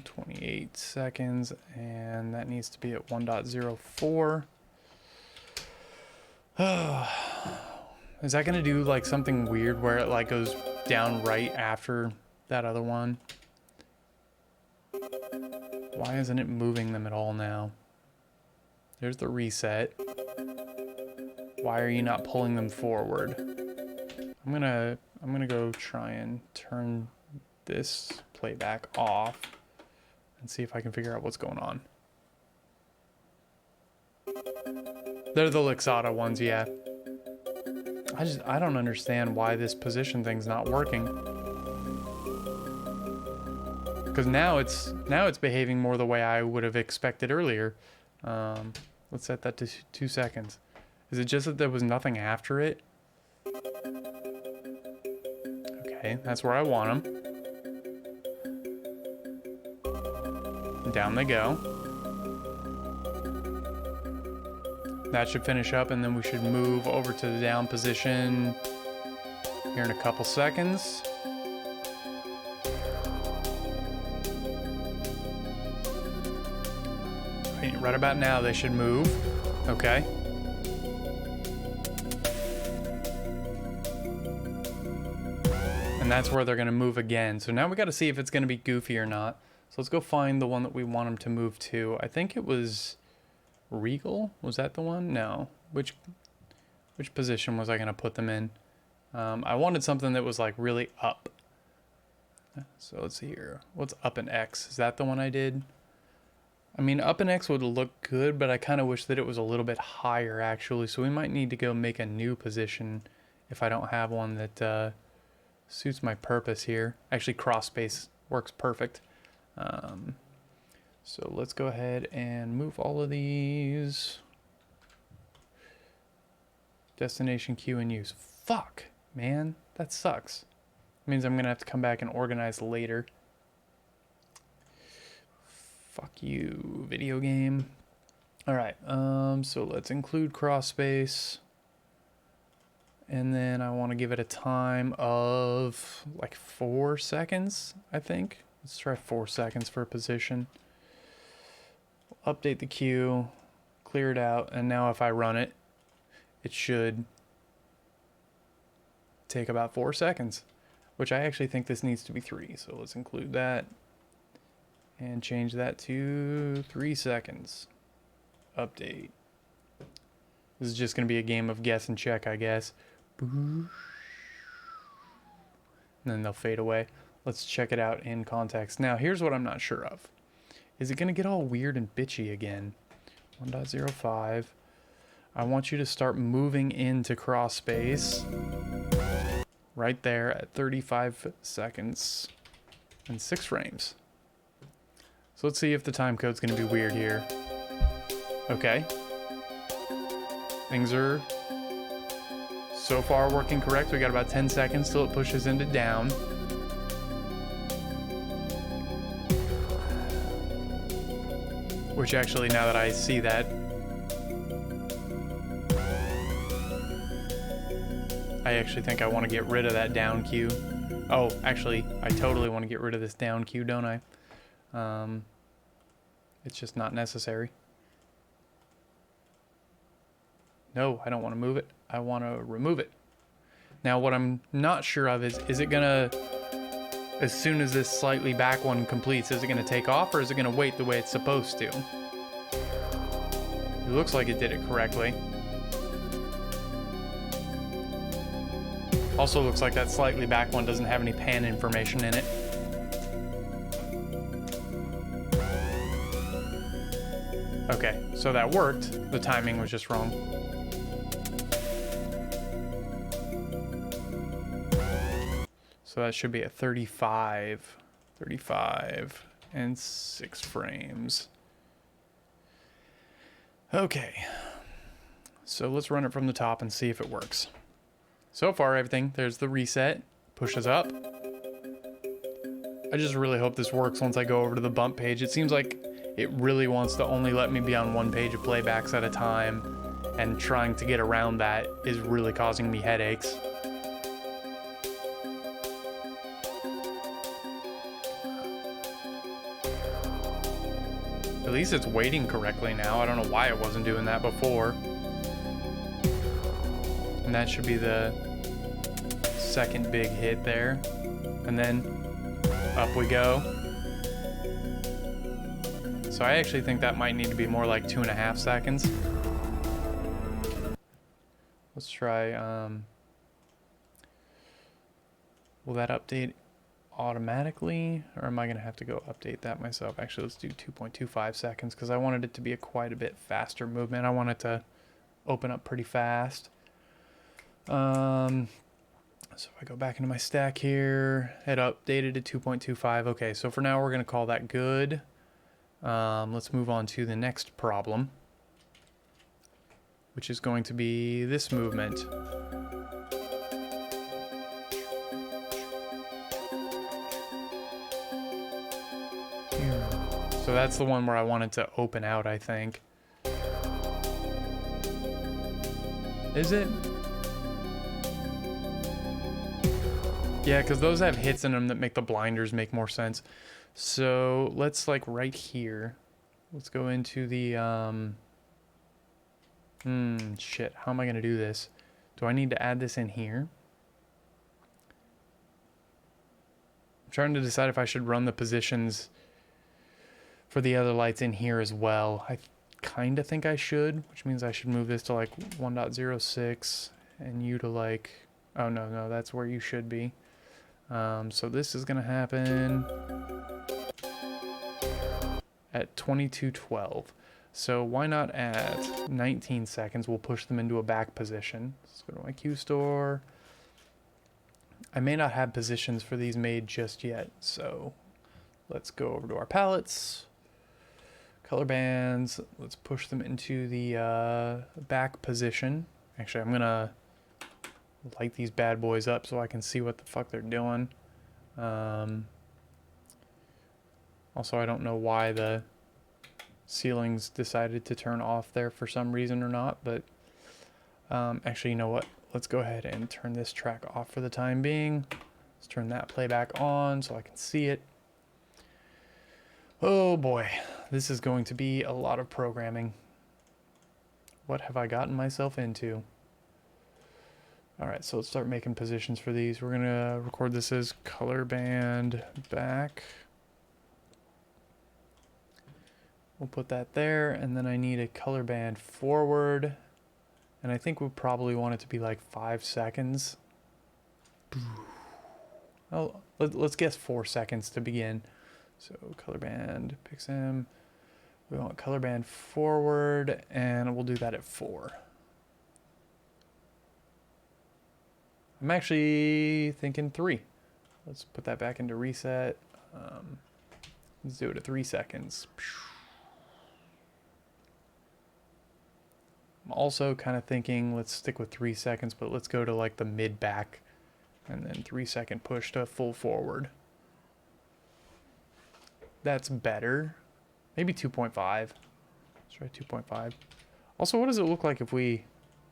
28 seconds, and that needs to be at 1.04. Is that gonna do like something weird where it like goes down right after that other one? Why isn't it moving them at all now? There's the reset. Why are you not pulling them forward? I'm gonna go try and turn this playback off and see if I can figure out what's going on. They're the Lixada ones, yeah. I don't understand why this position thing's not working. Because now it's behaving more the way I would have expected earlier. Let's set that to 2 seconds. Is it just that there was nothing after it? Okay, that's where I want them. Down they go. That should finish up, and then we should move over to the down position here in a couple seconds. Right about now, they should move. Okay. And that's where they're going to move again. So now we got to see if it's going to be goofy or not. So let's go find the one that we want them to move to. I think it was Regal. Was that the one? No. Which position was I going to put them in? I wanted something that was like really up. So let's see here. What's up in X? Is that the one I did? I mean, up in X would look good, but I kind of wish that it was a little bit higher, actually. So we might need to go make a new position if I don't have one that suits my purpose here. Actually, cross space works perfect. So let's go ahead and move all of these. Destination queue and use. Fuck, man, that sucks. It means I'm going to have to come back and organize later. Fuck you, video game. All right, so let's include cross space. And then I want to give it a time of like 4 seconds, I think. Let's try 4 seconds for a position. Update the queue, clear it out, and now if I run it, it should take about 4 seconds, which I actually think this needs to be 3. So let's include that. And change that to 3 seconds. Update. This is just going to be a game of guess and check, I guess. And then they'll fade away. Let's check it out in context. Now, here's what I'm not sure of. Is it going to get all weird and bitchy again? 1.05. I want you to start moving into cross space. Right there at 35 seconds and 6 frames. So let's see if the time code's going to be weird here. Okay. Things are so far working correct. We got about 10 seconds till it pushes into down. Which actually, now that I see that, I actually think I want to get rid of that down cue. Oh, actually, I totally want to get rid of this down cue, don't I? It's just not necessary. No, I don't want to move it. I want to remove it. Now, what I'm not sure of is it gonna, as soon as this slightly back one completes, is it gonna take off or is it gonna wait the way it's supposed to? It looks like it did it correctly. Also looks like that slightly back one doesn't have any pan information in it. Okay, so that worked. The timing was just wrong. So that should be at 35 and 6 frames. Okay, so let's run it from the top and see if it works. So far, everything, there's the reset, pushes up. I just really hope this works once I go over to the bump page. It seems like it really wants to only let me be on one page of playbacks at a time, and trying to get around that is really causing me headaches. At least it's waiting correctly now. I don't know why it wasn't doing that before. And that should be the second big hit there. And then up we go. So I actually think that might need to be more like 2.5 seconds. Let's try, will that update automatically, or am I going to have to go update that myself? Actually, let's do 2.25 seconds because I wanted it to be a quite a bit faster movement. I want it to open up pretty fast. So if I go back into my stack here, it updated to 2.25. Okay, so for now we're going to call that good. Let's move on to the next problem, which is going to be this movement. So that's the one where I wanted to open out, I think. Is it? Yeah, because those have hits in them that make the blinders make more sense. So let's, like, right here. Let's go into the, shit. How am I going to do this? Do I need to add this in here? I'm trying to decide if I should run the positions for the other lights in here as well. I kind of think I should, which means I should move this to like 1.06 and you to like, oh no, that's where you should be. So this is gonna happen at 22:12. So why not at 19 seconds? We'll push them into a back position. Let's go to my Q store. I may not have positions for these made just yet, so let's go over to our palettes. Color bands, let's push them into the back position. Actually, I'm gonna light these bad boys up so I can see what the fuck they're doing. Also, I don't know why the ceilings decided to turn off there for some reason or not, but actually, you know what? Let's go ahead and turn this track off for the time being. Let's turn that playback on so I can see it. Oh boy, this is going to be a lot of programming. What have I gotten myself into? Alright, so let's start making positions for these. We're gonna record this as color band back. We'll put that there, and then I need a color band forward. And I think we probably want it to be like 5 seconds. Oh, let's guess 4 seconds to begin. So color band picks him. We want color band forward, and we'll do that at 4. I'm actually thinking 3. Let's put that back into reset. Let's do it at 3 seconds. I'm also kind of thinking let's stick with 3 seconds, but let's go to like the mid back and then 3-second push to full forward. That's better. Maybe 2.5. Let's try 2.5. Also, what does it look like if we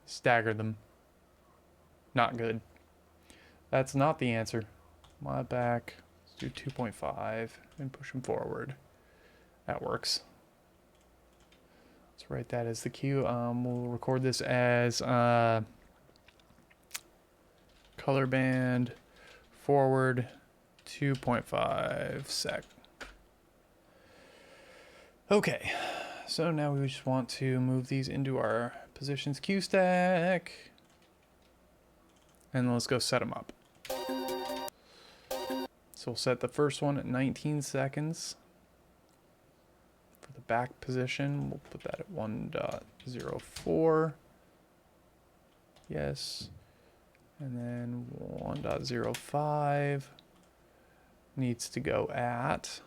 stagger them? Not good. That's not the answer. Mod back. Let's do 2.5 and push them forward. That works. Let's write that as the cue. We'll record this as color band forward 2.5 sec. Okay, so now we just want to move these into our positions queue stack. And let's go set them up. So we'll set the first one at 19 seconds. For the back position, we'll put that at 1.04. Yes. And then 1.05 needs to go at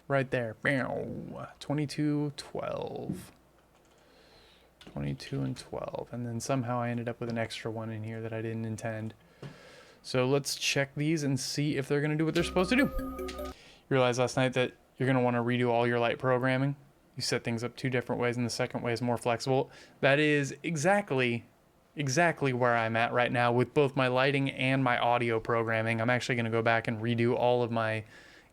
right there. 22.12. 22 and 12. And then somehow I ended up with an extra one in here that I didn't intend. So let's check these and see if they're going to do what they're supposed to do. You realized last night that you're going to want to redo all your light programming. You set things up 2 different ways, and the second way is more flexible. That is exactly where I'm at right now with both my lighting and my audio programming. I'm actually going to go back and redo all of my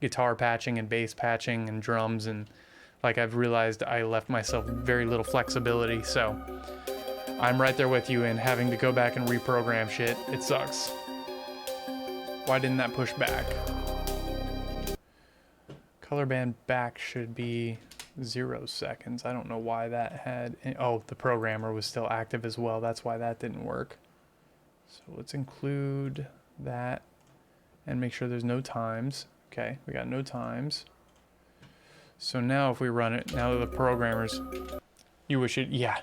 guitar patching and bass patching and drums, and like I've realized I left myself very little flexibility. So I'm right there with you in having to go back and reprogram shit. It sucks. Why didn't that push back? Color band back should be 0 seconds. I don't know why that had... Oh, the programmer was still active as well. That's why that didn't work. So let's include that and make sure there's no times. Okay, we got no times. So now if we run it, now that the programmers... You wish it... Yeah.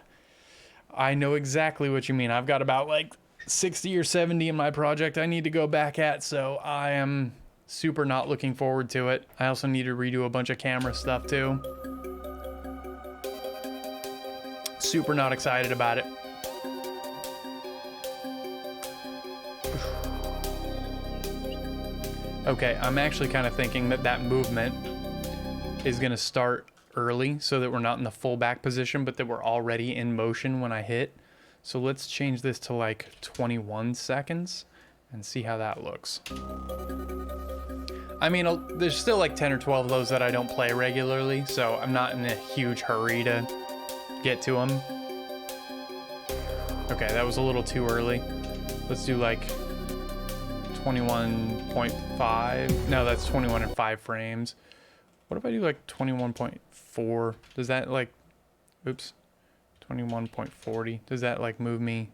I know exactly what you mean. I've got about like 60 or 70 in my project I need to go back at, so I am super not looking forward to it. I also need to redo a bunch of camera stuff too. Super not excited about it. Okay, I'm actually kind of thinking that that movement is going to start early so that we're not in the full back position, but that we're already in motion when I hit. So let's change this to like 21 seconds and see how that looks. I mean, there's still like 10 or 12 of those that I don't play regularly, so I'm not in a huge hurry to get to them. Okay, that was a little too early. Let's do like 21.5. No, that's 21 and 5 frames. What if I do like 21.4? Does that like, oops, 21.40. Does that like move me?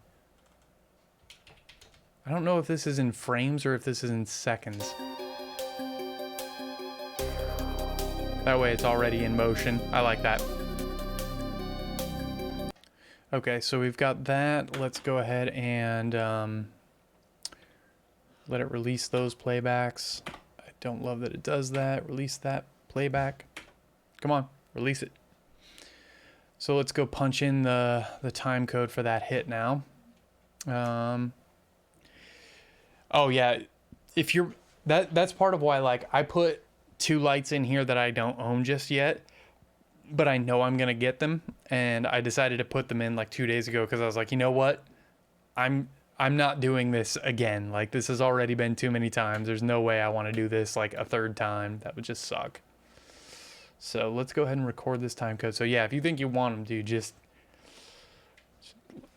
I don't know if this is in frames or if this is in seconds. That way it's already in motion. I like that. Okay, so we've got that. Let's go ahead and let it release those playbacks. I don't love that it does that. Release that playback. Come on, release it. So let's go punch in the time code for that hit now. Oh yeah, if you're that's part of why like I put 2 lights in here that I don't own just yet, but I know I'm gonna get them, and I decided to put them in like 2 days ago because I was like, you know what, I'm not doing this again. Like this has already been too many times. There's no way I want to do this like a 3rd time. That would just suck. So let's go ahead and record this time code. So yeah, if you think you want them to, just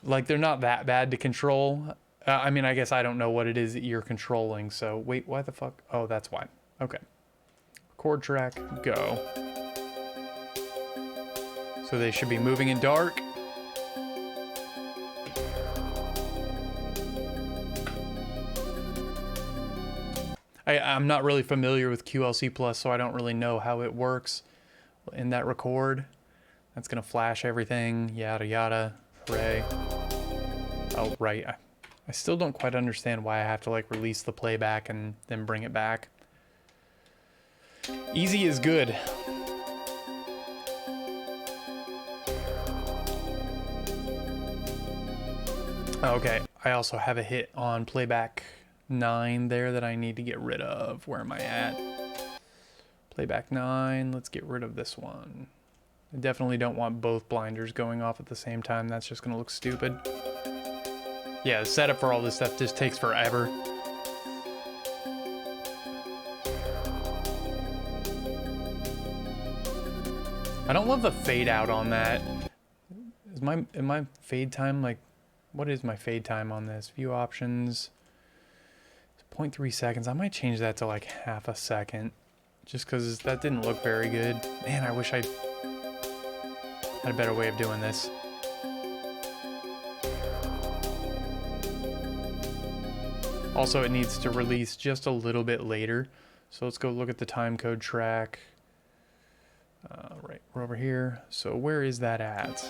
like they're not that bad to control. I mean, I guess I don't know what it is that you're controlling. So wait, why the fuck? Oh, that's why. Okay. Record track, go. So they should be moving in dark. I'm not really familiar with QLC Plus, so I don't really know how it works in that record. That's gonna flash everything, yada yada, hooray. Oh, right. I still don't quite understand why I have to like release the playback and then bring it back. Easy is good. Okay, I also have a hit on playback 9 there that I need to get rid of. Where am I at? Playback 9, let's get rid of this one. I definitely don't want both blinders going off at the same time. That's just gonna look stupid. Yeah, the setup for all this stuff just takes forever. I don't love the fade out on that. Is my fade time like, what is my fade time on this? View options, 0.3 seconds. I might change that to like half a second, just because that didn't look very good. Man, I wish I had a better way of doing this. Also, it needs to release just a little bit later. So let's go look at the timecode track. Right, we're over here. So where is that at?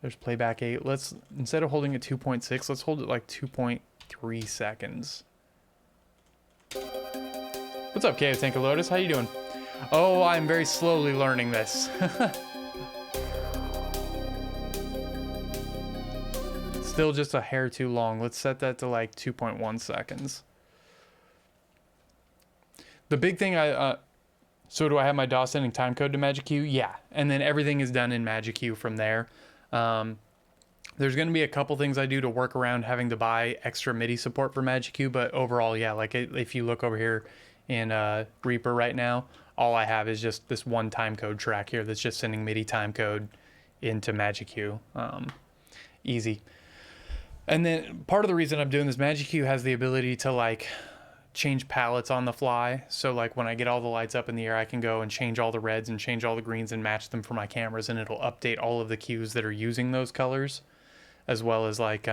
There's playback 8. Let's, instead of holding it 2.6, let's hold it like 2.3 seconds. What's up, Cave Tinker Lotus? How you doing? Oh, I'm very slowly learning this. Still just a hair too long. Let's set that to like 2.1 seconds. The big thing so do I have my DOS sending timecode to Magic Q? Yeah, and then everything is done in Magic Q from there. There's going to be a couple things I do to work around having to buy extra MIDI support for Magic Q, but overall, yeah, like if you look over here in Reaper right now, all I have is just this one timecode track here that's just sending MIDI timecode into Magic Q. Easy. And then part of the reason I'm doing this, Magic Q has the ability to like change palettes on the fly. So like when I get all the lights up in the air, I can go and change all the reds and change all the greens and match them for my cameras, and it'll update all of the cues that are using those colors, as well as like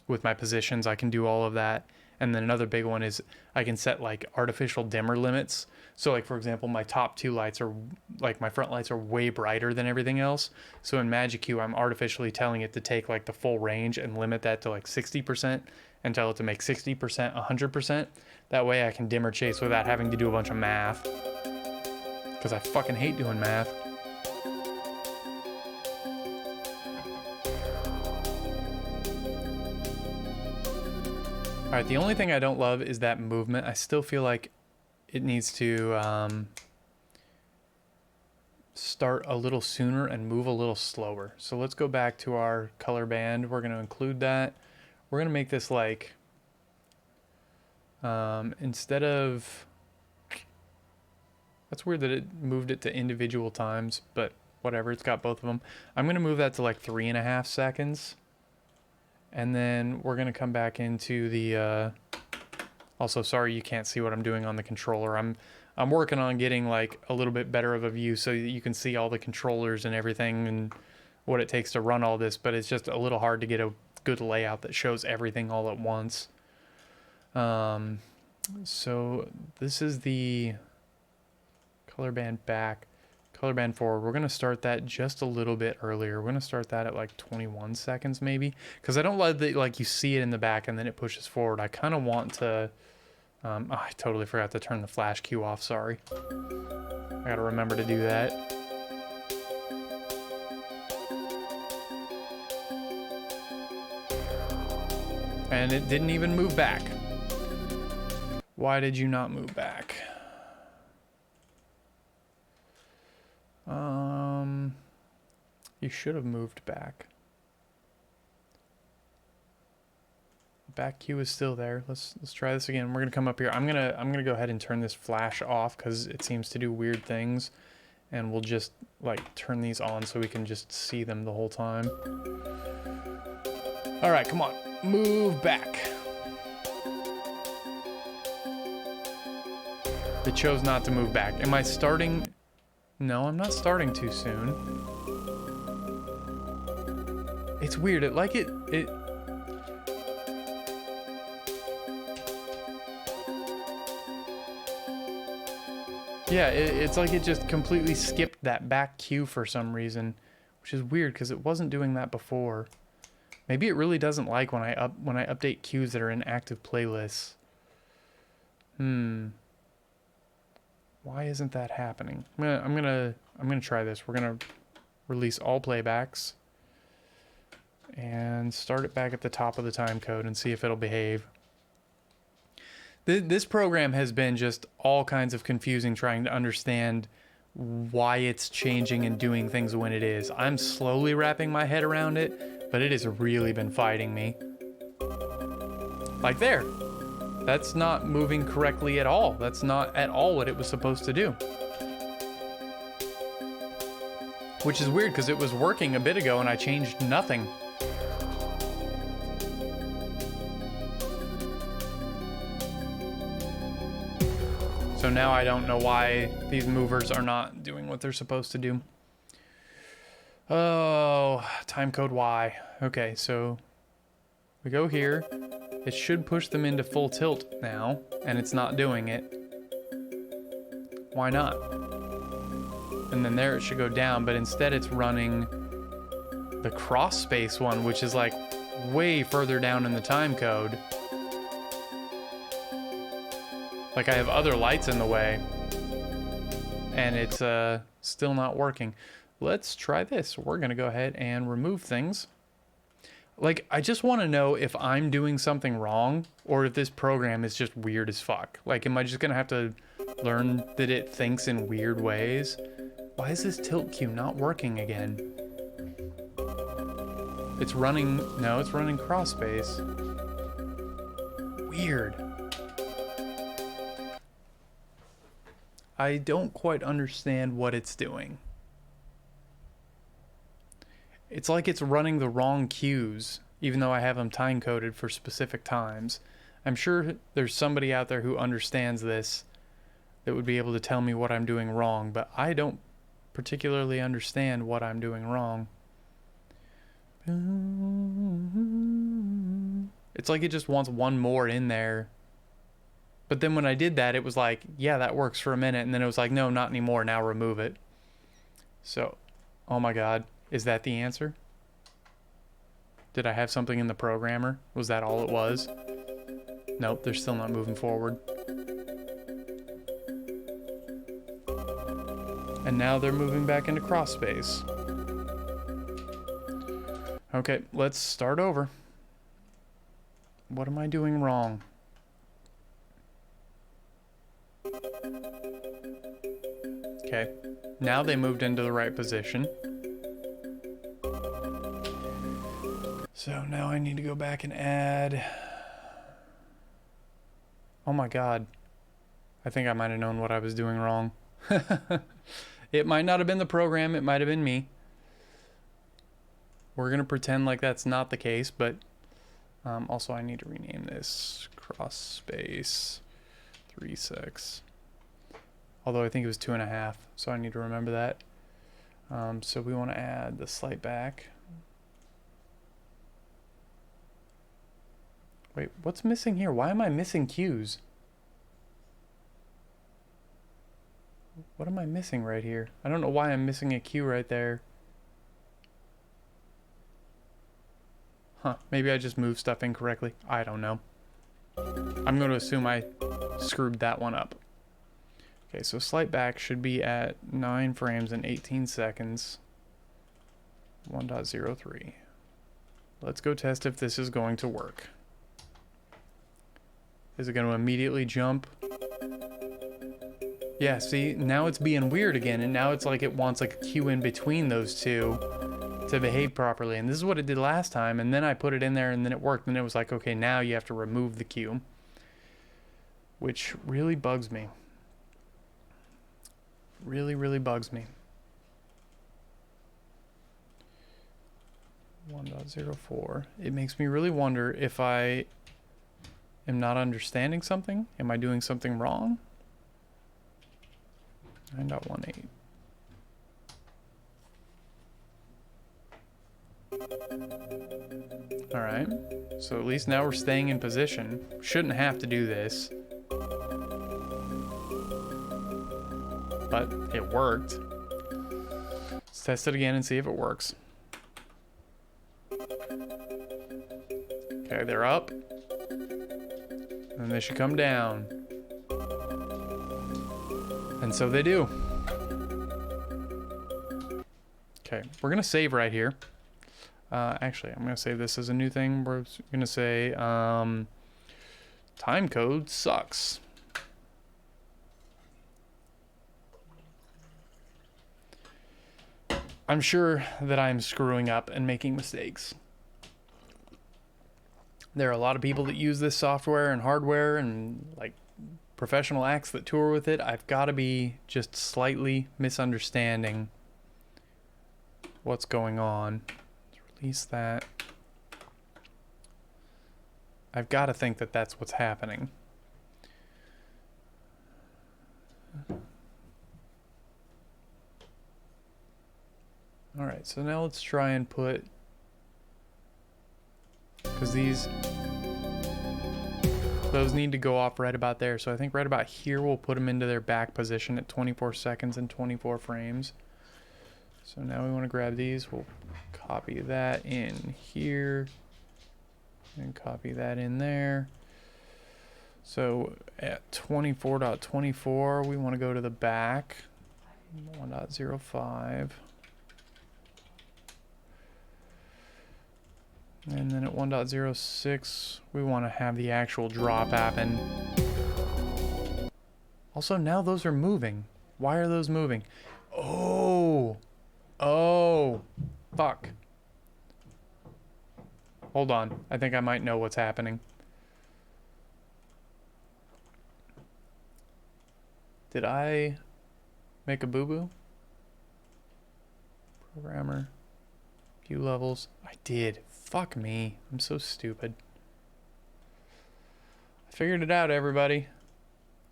with my positions, I can do all of that. And then another big one is I can set like artificial dimmer limits. So like, for example, my top 2 lights are like, my front lights are way brighter than everything else. So in Magic Q, I'm artificially telling it to take like the full range and limit that to like 60% and tell it to make 60% 100%. That way I can dimmer chase without having to do a bunch of math, because I fucking hate doing math. All right, the only thing I don't love is that movement. I still feel like it needs to start a little sooner and move a little slower. So let's go back to our color band. We're going to include that. We're going to make this like, instead of, that's weird that it moved it to individual times, but whatever, it's got both of them. I'm going to move that to like 3.5 seconds. And then we're going to come back into the, also, sorry you can't see what I'm doing on the controller. I'm working on getting like a little bit better of a view so that you can see all the controllers and everything and what it takes to run all this, but it's just a little hard to get a good layout that shows everything all at once. So this is the color band back, color band forward. We're going to start that just a little bit earlier. We're going to start that at like 21 seconds maybe, because I don't like that, like you see it in the back and then it pushes forward. I kind of want to, oh, I totally forgot to turn the flash cue off. Sorry. I got to remember to do that. And it didn't even move back. Why did you not move back? You should have moved back. Back cue is still there. Let's try this again. We're gonna come up here. I'm gonna go ahead and turn this flash off because it seems to do weird things, and we'll just like turn these on so we can just see them the whole time. All right, come on, move back. It chose not to move back. Am I starting? No, I'm not starting too soon. It's weird. Yeah, it's like it just completely skipped that back queue for some reason, which is weird because it wasn't doing that before. Maybe it really doesn't like when I update queues that are in active playlists. Why isn't that happening? I'm gonna try this. We're gonna release all playbacks and start it back at the top of the time code and see if it'll behave. This program has been just all kinds of confusing trying to understand why it's changing and doing things when it is. I'm slowly wrapping my head around it, but it has really been fighting me. Like there. That's not moving correctly at all. That's not at all what it was supposed to do. Which is weird because it was working a bit ago and I changed nothing. So now I don't know why these movers are not doing what they're supposed to do. Oh, timecode Y. Okay, so we go here. It should push them into full tilt now, and it's not doing it. Why not? And then there it should go down, but instead it's running the cross space one, which is like way further down in the timecode. Like I have other lights in the way, and it's still not working. Let's try this. We're gonna go ahead and remove things. Like, I just want to know if I'm doing something wrong or if this program is just weird as fuck. Like, am I just gonna have to learn that it thinks in weird ways? Why is this tilt queue not working again? It's running, no, it's running cross space. Weird. I don't quite understand what it's doing. It's like it's running the wrong queues, even though I have them time coded for specific times. I'm sure there's somebody out there who understands this that would be able to tell me what I'm doing wrong, but I don't particularly understand what I'm doing wrong. It's like it just wants one more in there. But then when I did that, it was like, yeah, that works for a minute. And then it was like, no, not anymore. Now remove it. So, oh my God. Is that the answer? Did I have something in the programmer? Was that all it was? Nope, they're still not moving forward. And now they're moving back into cross space. Okay, let's start over. What am I doing wrong? Okay, now they moved into the right position. So now I need to go back and add... Oh my God. I think I might have known what I was doing wrong. It might not have been the program, it might have been me. We're gonna pretend like that's not the case, but also I need to rename this cross space 3.6. Although I think it was 2.5, so I need to remember that. So we want to add the slight back. Wait, what's missing here? Why am I missing cues? What am I missing right here? I don't know why I'm missing a cue right there. Huh, maybe I just moved stuff incorrectly. I don't know. I'm going to assume I screwed that one up. Okay, so slight back should be at 9 frames and 18 seconds. 1.03. Let's go test if this is going to work. Is it going to immediately jump? Yeah, see, now it's being weird again, and now it's like it wants like a cue in between those two to behave properly. And this is what it did last time, and then I put it in there and then it worked, and it was like, okay, now you have to remove the cue. Which really bugs me. Really, really bugs me. 1.04. It makes me really wonder if I am not understanding something. Am I doing something wrong? 9.18. Alright. So at least now we're staying in position. Shouldn't have to do this. but it worked. Let's test it again and see if it works. Okay, they're up. And they should come down. And so they do. Okay, we're gonna save right here. Actually, I'm gonna save this as a new thing. We're gonna say, time code sucks. I'm sure that I'm screwing up and making mistakes. There are a lot of people that use this software and hardware and like professional acts that tour with it. I've got to be just slightly misunderstanding what's going on. Let's release that. I've got to think that that's what's happening. All right, so now let's try and put, because those need to go off right about there. So I think right about here we'll put them into their back position at 24 seconds and 24 frames. So now we want to grab these. We'll copy that in here and copy that in there. So at 24.24 we want to go to the back 1.05. And then at 1.06, we want to have the actual drop happen. Also, now those are moving. Why are those moving? Oh, fuck. Hold on. I think I might know what's happening. Did I make a boo-boo? Programmer. View levels. I did. Fuck me. I'm so stupid. I figured it out, everybody.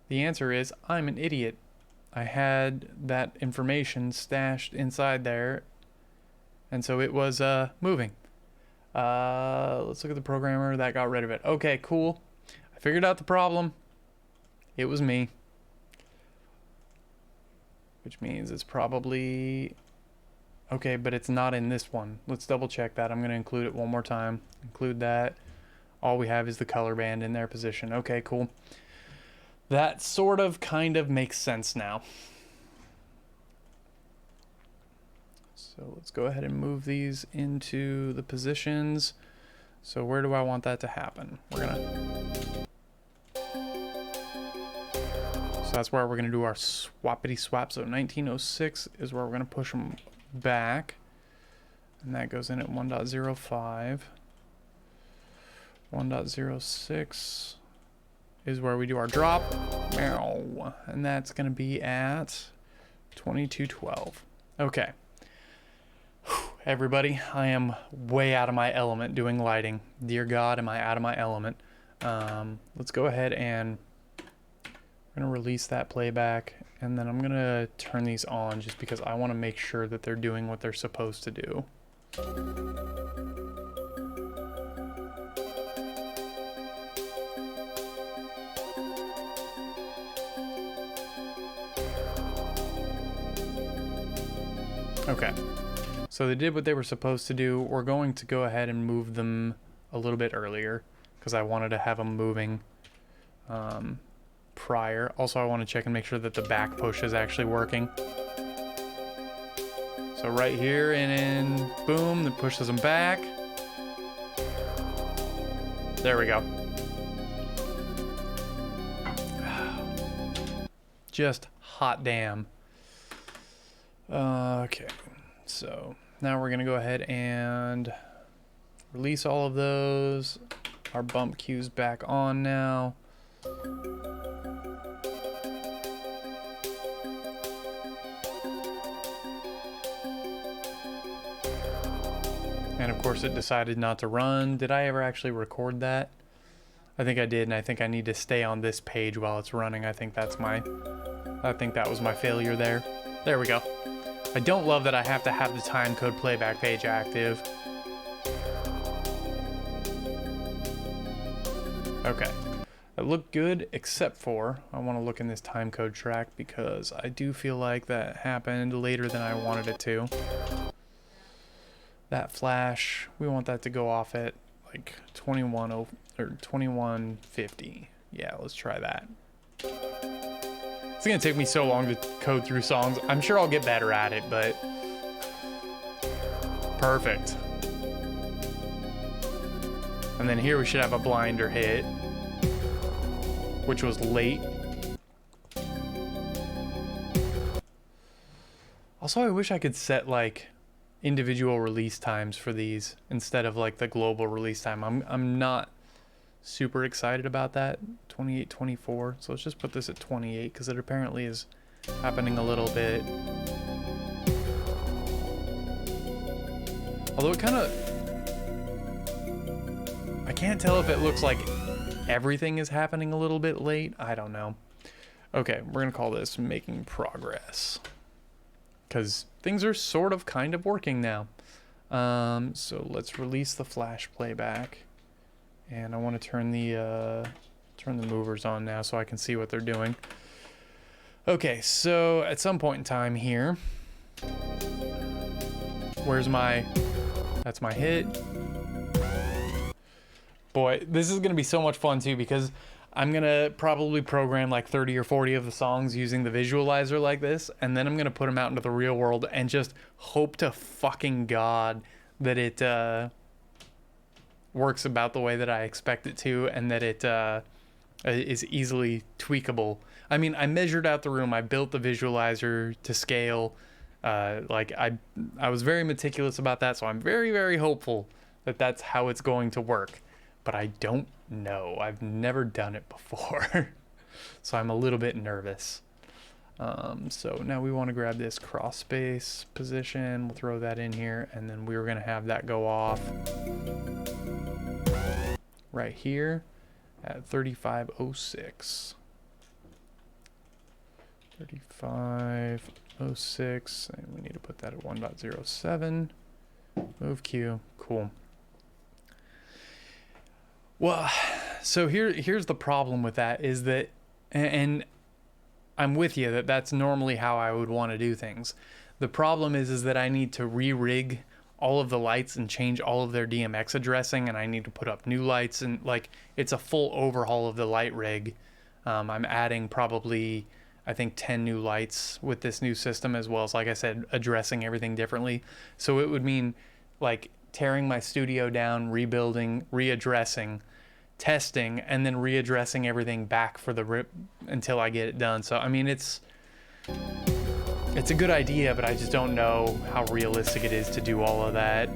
The answer is I'm an idiot. I had that information stashed inside there, and so it was moving. Let's look at the programmer. That got rid of it. Okay, cool. I figured out the problem. It was me. Which means it's probably... Okay, but it's not in this one. Let's double check that. I'm going to include it one more time. Include that. All we have is the color band in their position. Okay, cool. That sort of kind of makes sense now. So let's go ahead and move these into the positions. So where do I want that to happen? We're going to... So that's where we're going to do our swappity swap. So 1906 is where we're going to push them back, and that goes in at 1.05. 1.06 is where we do our drop, and that's going to be at 2212. Okay. Everybody, I am way out of my element doing lighting. Dear God, am I out of my element. Let's go ahead and we're going to release that playback, and then I'm going to turn these on just because I want to make sure that they're doing what they're supposed to do. Okay, so they did what they were supposed to do. We're going to go ahead and move them a little bit earlier because I wanted to have them moving prior. Also, I want to check and make sure that the back push is actually working. So right here, and then boom, that pushes them back. There we go. Just hot damn. Okay, so now we're gonna go ahead and release all of those. Our bump cue's back on now. And of course it decided not to run. Did I ever actually record that? I think I did, and I think I need to stay on this page while it's running. I think that was my failure there. There we go. I don't love that I have to have the timecode playback page active. Okay. It looked good, except for I want to look in this timecode track because I do feel like that happened later than I wanted it to. That flash, we want that to go off at like 2150. Yeah, let's try that. It's gonna take me so long to code through songs. I'm sure I'll get better at it, but perfect. And then here we should have a blinder hit, which was late. Also, I wish I could set like individual release times for these instead of like the global release time. I'm not super excited about that. 28, 24. So let's just put this at 28 because it apparently is happening a little bit. Although it kind of, I can't tell if it looks like everything is happening a little bit late. I don't know. Okay, we're gonna call this making progress because things are sort of kind of working now. So let's release the flash playback, and I want to turn the movers on now so I can see what they're doing. Okay, so at some point in time here, where's my, that's my hit. Boy, this is gonna be so much fun too because I'm gonna probably program like 30 or 40 of the songs using the visualizer like this, and then I'm gonna put them out into the real world and just hope to fucking God that it works about the way that I expect it to, and that it is easily tweakable. I mean, I measured out the room, I built the visualizer to scale. Like I was very meticulous about that, so I'm very, very hopeful that that's how it's going to work. But I don't know. I've never done it before. So I'm a little bit nervous. So now we want to grab this cross space position. We'll throw that in here, and then we were going to have that go off right here at 3506. 3506, and we need to put that at 1.07. Move Q. Cool. Well, so here's the problem with that is that, and I'm with you that that's normally how I would want to do things. The problem is that I need to re-rig all of the lights and change all of their DMX addressing, and I need to put up new lights, and like it's a full overhaul of the light rig. I'm adding probably, I think, 10 new lights with this new system, as well as, like I said, addressing everything differently. So it would mean like tearing my studio down, rebuilding, readdressing, testing, and then readdressing everything back for the rip until I get it done. So I mean, it's a good idea, but I just don't know how realistic it is to do all of that.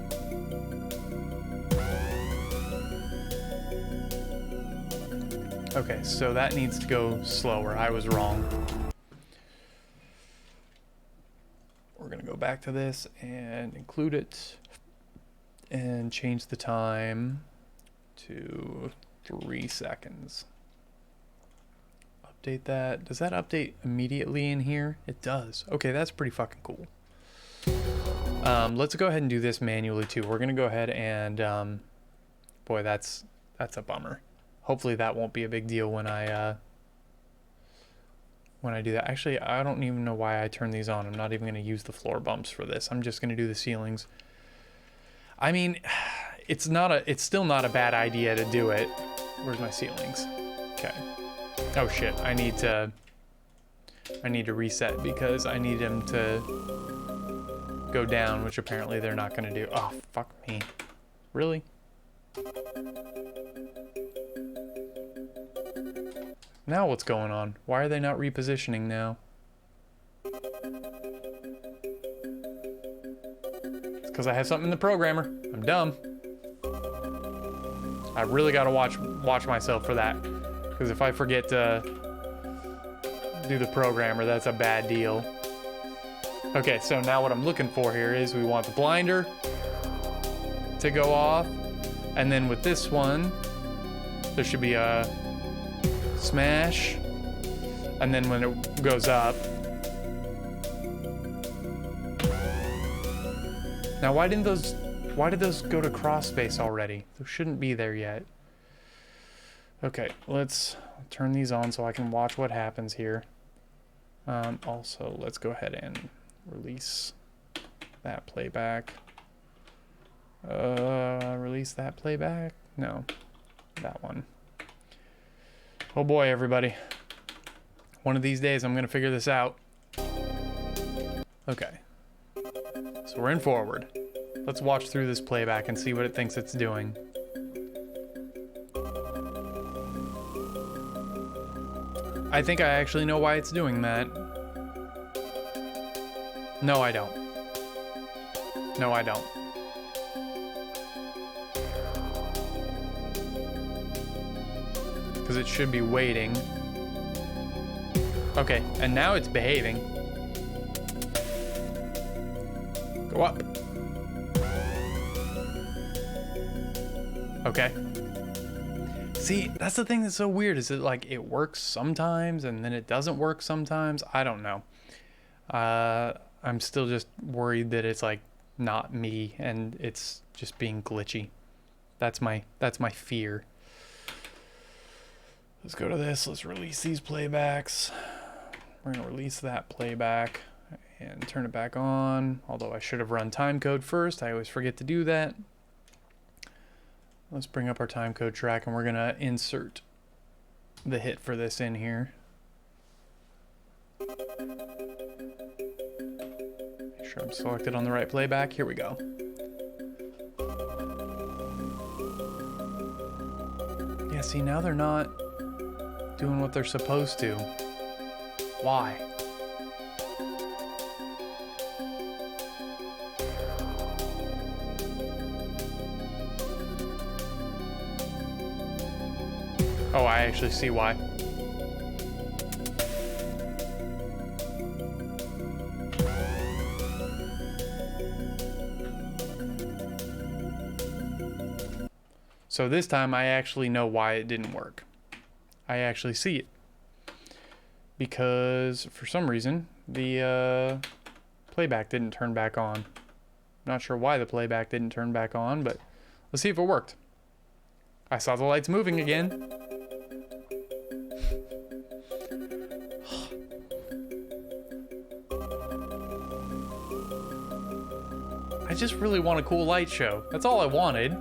Okay, so that needs to go slower. I was wrong. We're gonna go back to this and include it and change the time to 3 seconds. Update that. Does that update immediately in here? It does. Okay, that's pretty fucking cool. Let's go ahead and do this manually too. We're gonna go ahead and boy, that's a bummer. Hopefully that won't be a big deal when I do that. Actually, I don't even know why I turned these on. I'm not even gonna use the floor bumps for this. I'm just gonna do the ceilings. I mean, it's still not a bad idea to do it. Where's my ceilings? Okay. Oh shit, I need to reset because I need them to go down, which apparently they're not gonna do. Oh, fuck me. Really? Now what's going on? Why are they not repositioning now? It's because I have something in the programmer. I'm dumb. I really gotta watch myself for that. Because if I forget to do the programmer, that's a bad deal. Okay, so now what I'm looking for here is we want the blinder to go off. And then with this one, there should be a smash. And then when it goes up. Now why did those go to cross space already? Those shouldn't be there yet. Okay, let's turn these on so I can watch what happens here. Also, let's go ahead and release that playback. Release that playback? No, that one. Oh boy, everybody. One of these days I'm gonna figure this out. Okay. So we're in forward. Let's watch through this playback and see what it thinks it's doing. I think I actually know why it's doing that. No, I don't. No, I don't. Because it should be waiting. Okay, and now it's behaving. Go up. Okay. See, that's the thing that's so weird, is it like it works sometimes and then it doesn't work sometimes? I don't know. I'm still just worried that it's like not me and it's just being glitchy. That's my fear. Let's go to this. Let's release these playbacks. We're gonna release that playback and turn it back on. Although I should have run timecode first. I always forget to do that. Let's bring up our timecode track and we're gonna insert the hit for this in here. Make sure I'm selected on the right playback. Here we go. Yeah, see, now they're not doing what they're supposed to. Why? Oh, I actually see why. So this time I actually know why it didn't work. I actually see it. Because for some reason the playback didn't turn back on. Not sure why the playback didn't turn back on, but let's see if it worked. I saw the lights moving again. I just really want a cool light show. That's all I wanted.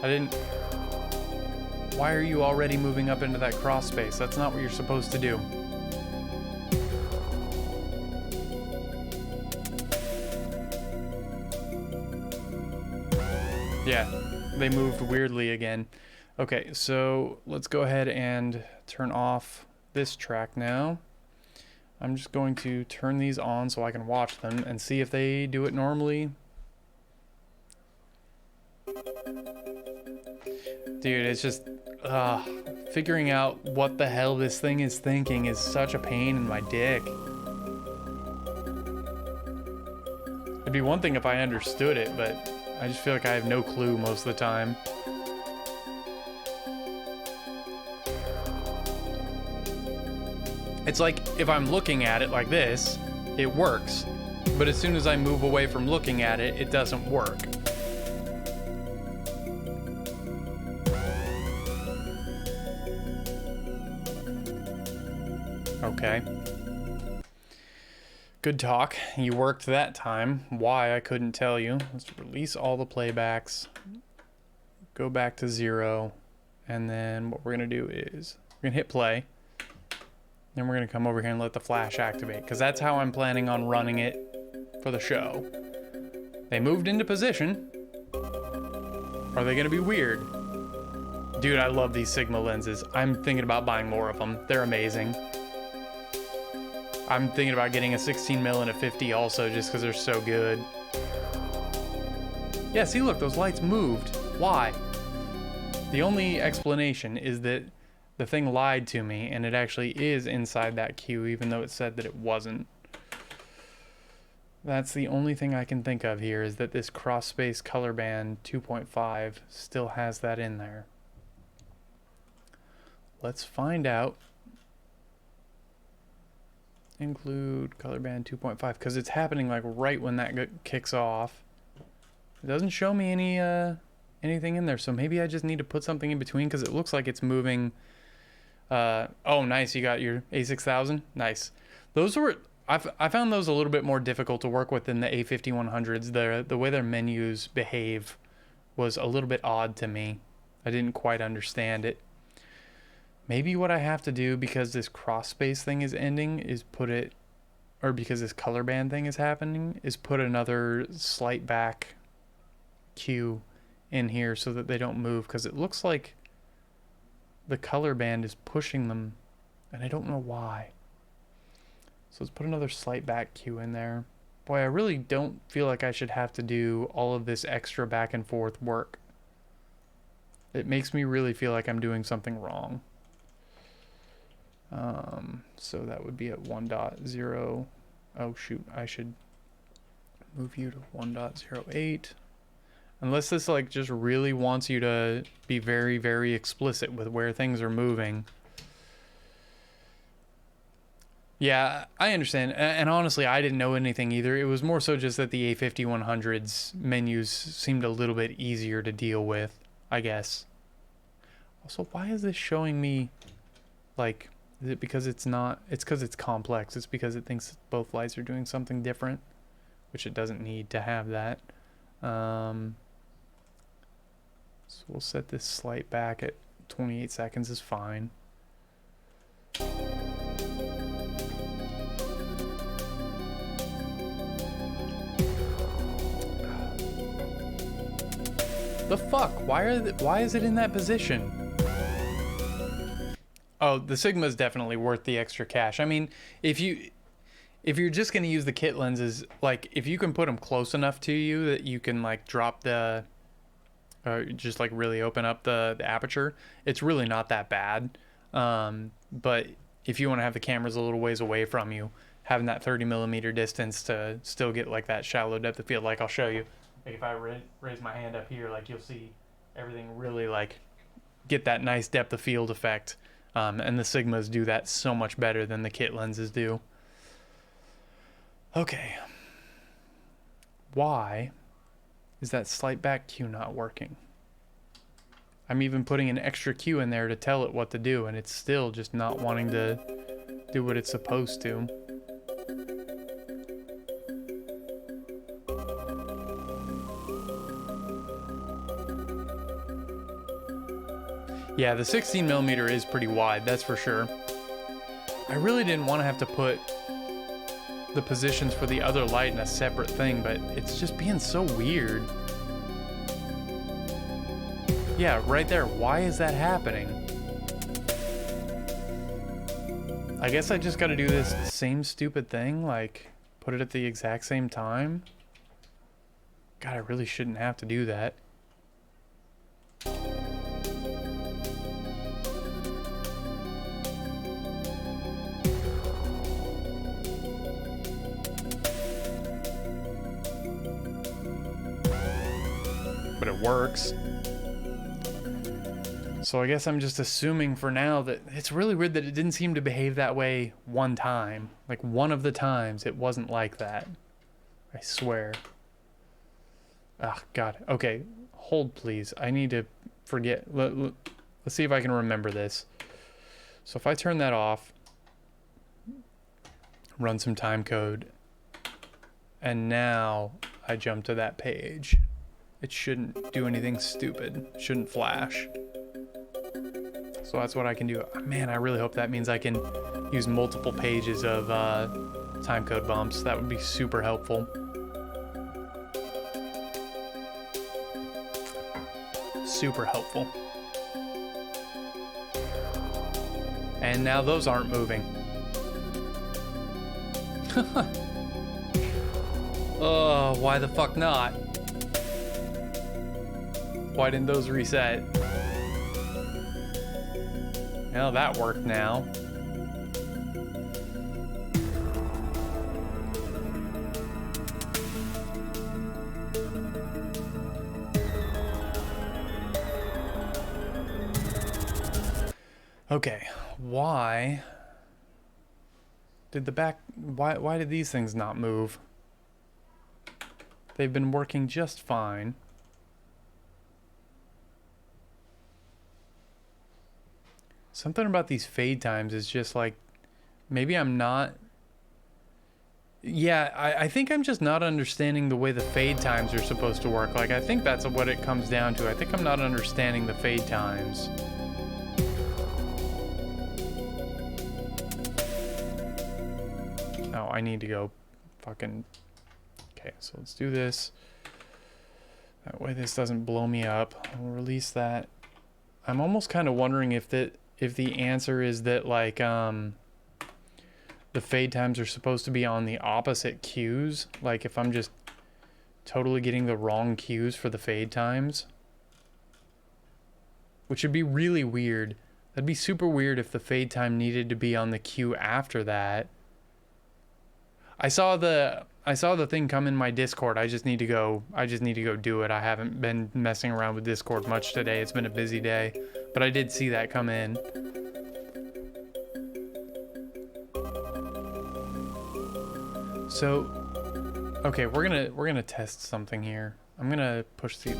I didn't... Why are you already moving up into that cross space? That's not what you're supposed to do. Yeah, they moved weirdly again. Okay, so let's go ahead and turn off this track now. I'm just going to turn these on so I can watch them and see if they do it normally. Dude, it's just figuring out what the hell this thing is thinking is such a pain in my dick. It'd be one thing if I understood it, but I just feel like I have no clue most of the time. It's like if I'm looking at it like this, it works. But as soon as I move away from looking at it, it doesn't work. Okay. Good talk. You worked that time. Why, I couldn't tell you. Let's release all the playbacks. Go back to 0. And then what we're going to do is we're going to hit play. Then we're going to come over here and let the flash activate, because that's how I'm planning on running it for the show. They moved into position. Are they going to be weird? Dude, I love these Sigma lenses. I'm thinking about buying more of them. They're amazing. I'm thinking about getting a 16mm and a 50 also, just because they're so good. Yeah, see, look, those lights moved. Why? The only explanation is that the thing lied to me, and it actually is inside that queue, even though it said that it wasn't. That's the only thing I can think of here, is that this cross space color band 2.5 still has that in there. Let's find out. Include color band 2.5, because it's happening like right when that kicks off. It doesn't show me any anything in there, so maybe I just need to put something in between because it looks like it's moving. Oh, nice. You got your A6000. Nice. Those were I found those a little bit more difficult to work with than the A5100s. The way their menus behave was a little bit odd to me. I didn't quite understand it. Maybe what I have to do, because this cross space thing is ending, is put it, or because this color band thing is happening, is put another slight back cue in here so that they don't move, because it looks like the color band is pushing them and I don't know why. So let's put another slight back cue in there. Boy, I really don't feel like I should have to do all of this extra back and forth work. It makes me really feel like I'm doing something wrong. So that would be at 1.0. Oh shoot, I should move you to 1.08. Unless this like just really wants you to be very, very explicit with where things are moving. Yeah, I understand. And honestly, I didn't know anything either. It was more so just that the A5100's menus seemed a little bit easier to deal with, I guess. Also, why is this showing me, like, is it because it's not, it's because it's complex. It's because it thinks both lights are doing something different, which it doesn't need to have that. So we'll set this slight back at 28 seconds is fine. The fuck? Why is it in that position? Oh, the Sigma is definitely worth the extra cash. I mean, if you're just gonna use the kit lenses, like if you can put them close enough to you that you can like drop the, just like really open up the aperture, it's really not that bad. But if you want to have the cameras a little ways away from you, having that 30mm distance to still get like that shallow depth of field, like I'll show you. Like if I raise my hand up here, like you'll see everything really like get that nice depth of field effect. And the Sigmas do that so much better than the kit lenses do. Okay. Why is that slight back cue not working? I'm even putting an extra cue in there to tell it what to do, and it's still just not wanting to do what it's supposed to. Yeah, the 16mm is pretty wide, that's for sure. I really didn't want to have to put the positions for the other light in a separate thing, but it's just being so weird. Yeah, right there. Why is that happening? I guess I just gotta do this same stupid thing, like put it at the exact same time. God, I really shouldn't have to do that. But it works. So I guess I'm just assuming for now that it's really weird that it didn't seem to behave that way one time. Like one of the times it wasn't like that. I swear. Ah, God. Okay, hold please. I need to forget. Let's see if I can remember this. So if I turn that off, run some time code, and now I jump to that page. It shouldn't do anything stupid. It shouldn't flash. So that's what I can do. Man, I really hope that means I can use multiple pages of timecode bumps. That would be super helpful. Super helpful. And now those aren't moving. Oh, why the fuck not? Why didn't those reset? Well, that worked now. Okay, why did the back, why did these things not move? they've been working just fine. Something about these fade times is just like, maybe I'm not... Yeah, I think I'm just not understanding the way the fade times are supposed to work. Like, I think that's what it comes down to. I think I'm not understanding the fade times. Oh, I need to go fucking... Okay, so let's do this. That way this doesn't blow me up. I'll release that. I'm almost kind of wondering if the answer is that, like, the fade times are supposed to be on the opposite cues. Like, if I'm just totally getting the wrong cues for the fade times. Which would be really weird. That'd be super weird if the fade time needed to be on the cue after that. I saw the thing come in my Discord. I just need to go do it. I haven't been messing around with Discord much today. It's been a busy day. But I did see that come in. So, okay, we're gonna test something here. I'm gonna push the...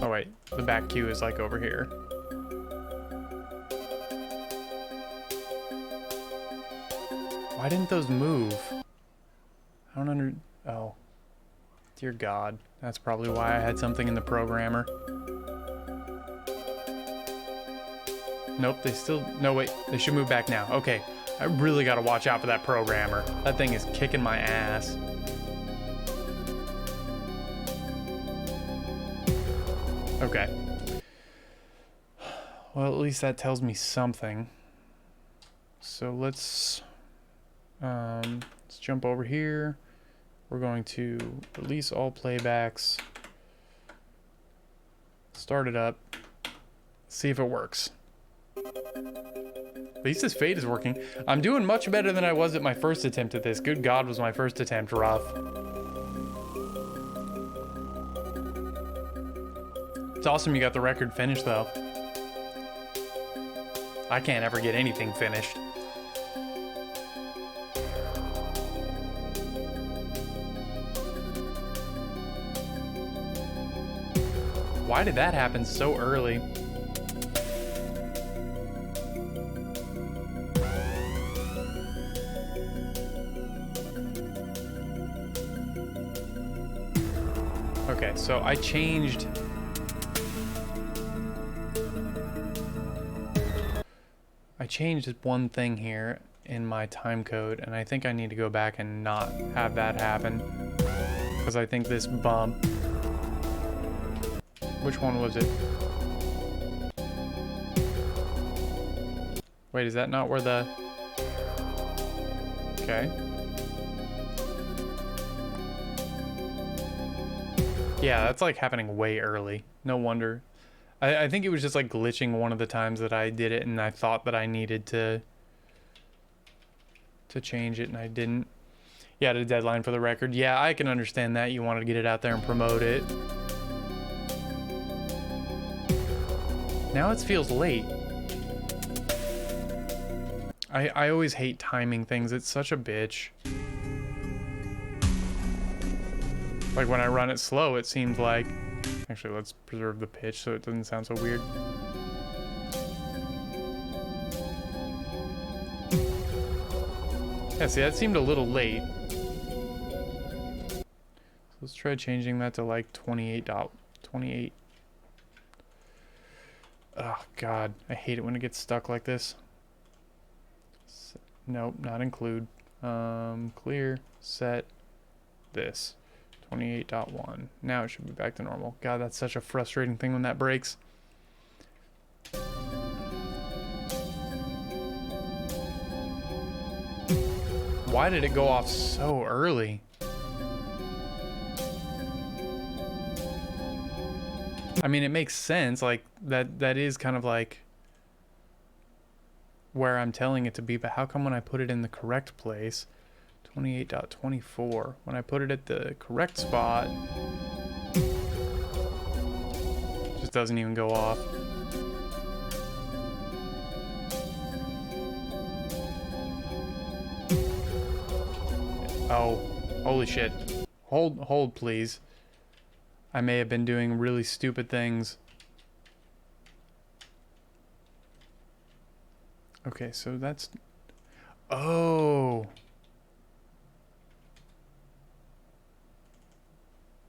Oh wait, the back cue is like over here. Why didn't those move? I don't oh. Dear God, that's probably why I had something in the programmer. Nope, they still... No, wait. They should move back now. Okay. I really gotta watch out for that programmer. That thing is kicking my ass. Okay. Well, at least that tells me something. So let's jump over here. We're going to release all playbacks. Start it up. See if it works. At least this fade is working. I'm doing much better than I was at my first attempt at this. Good God, was my first attempt rough. It's awesome you got the record finished, though. I can't ever get anything finished. Why did that happen so early? Okay, so I changed one thing here in my time code, and I think I need to go back and not have that happen, because I think this bump... Which one was it? Wait, is that not where the... Okay. Yeah, that's like happening way early. No wonder. I think it was just like glitching one of the times that I did it, and I thought that I needed to change it, and I didn't. Yeah, the deadline for the record. Yeah, I can understand that. You wanted to get it out there and promote it. Now it feels late. I always hate timing things. It's such a bitch. Like when I run it slow, it seems like... Actually, let's preserve the pitch so it doesn't sound so weird. Yeah, see, that seemed a little late. So let's try changing that to like 28. Oh, God. I hate it when it gets stuck like this. Nope, not include. Clear, set, this. 28.1. Now it should be back to normal. God, that's such a frustrating thing when that breaks. Why did it go off so early? I mean, it makes sense. Like, that is kind of like where I'm telling it to be, but how come when I put it in the correct place, 28.24, when I put it at the correct spot, it just doesn't even go off. Oh, holy shit. Hold, please. I may have been doing really stupid things. Okay, so that's... Oh.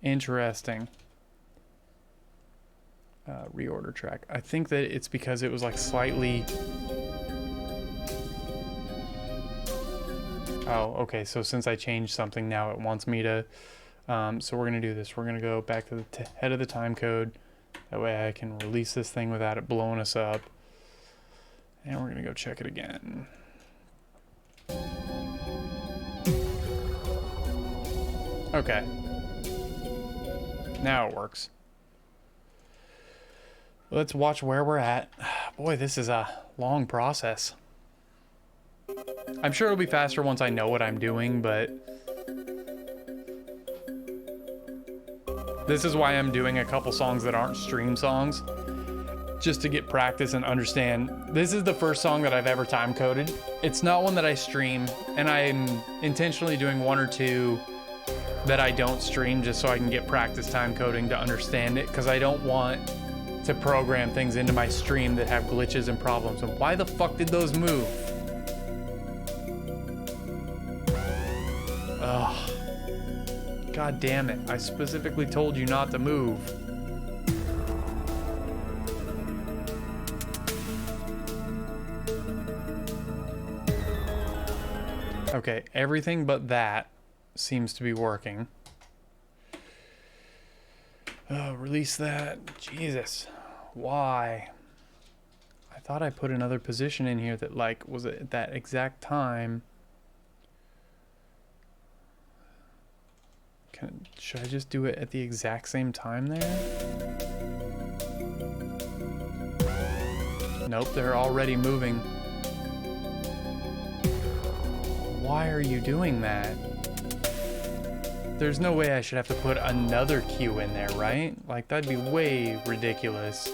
Interesting. Reorder track. I think that it's because it was like slightly... Oh, okay, so since I changed something now it wants me to... so we're going to do this. We're going to go back to the head of the time code. That way I can release this thing without it blowing us up. And we're going to go check it again. Okay. Now it works. Let's watch where we're at. Boy, this is a long process. I'm sure it'll be faster once I know what I'm doing, but... This is why I'm doing a couple songs that aren't stream songs. Just to get practice and understand. This is the first song that I've ever time coded. It's not one that I stream, and I'm intentionally doing one or two that I don't stream just so I can get practice time coding to understand it, because I don't want to program things into my stream that have glitches and problems. And why the fuck did those move? Ugh. God damn it. I specifically told you not to move. Okay, everything but that seems to be working. Release that. Jesus. Why? I thought I put another position in here that, like, was at that exact time. Should I just do it at the exact same time there? Nope, they're already moving. Why are you doing that? There's no way I should have to put another cue in there, right? Like, that'd be way ridiculous.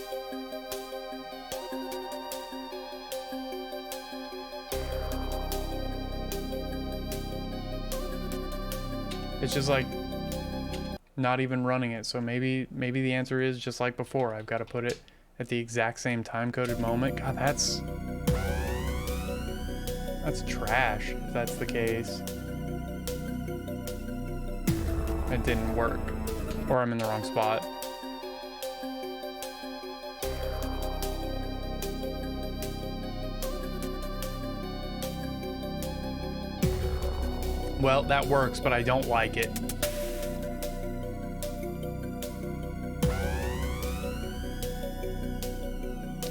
It's just like not even running it. So maybe the answer is just like before. I've got to put it at the exact same time coded moment. God, that's trash if that's the case. It didn't work, or I'm in the wrong spot. Well, that works, but I don't like it.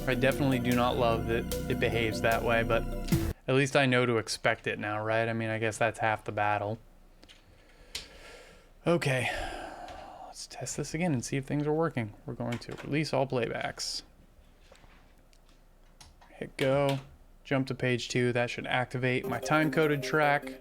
I definitely do not love that it behaves that way, but at least I know to expect it now, right? I mean, I guess that's half the battle. Okay, let's test this again and see if things are working. We're going to release all playbacks. Hit go, jump to page 2. That should activate my time-coded track.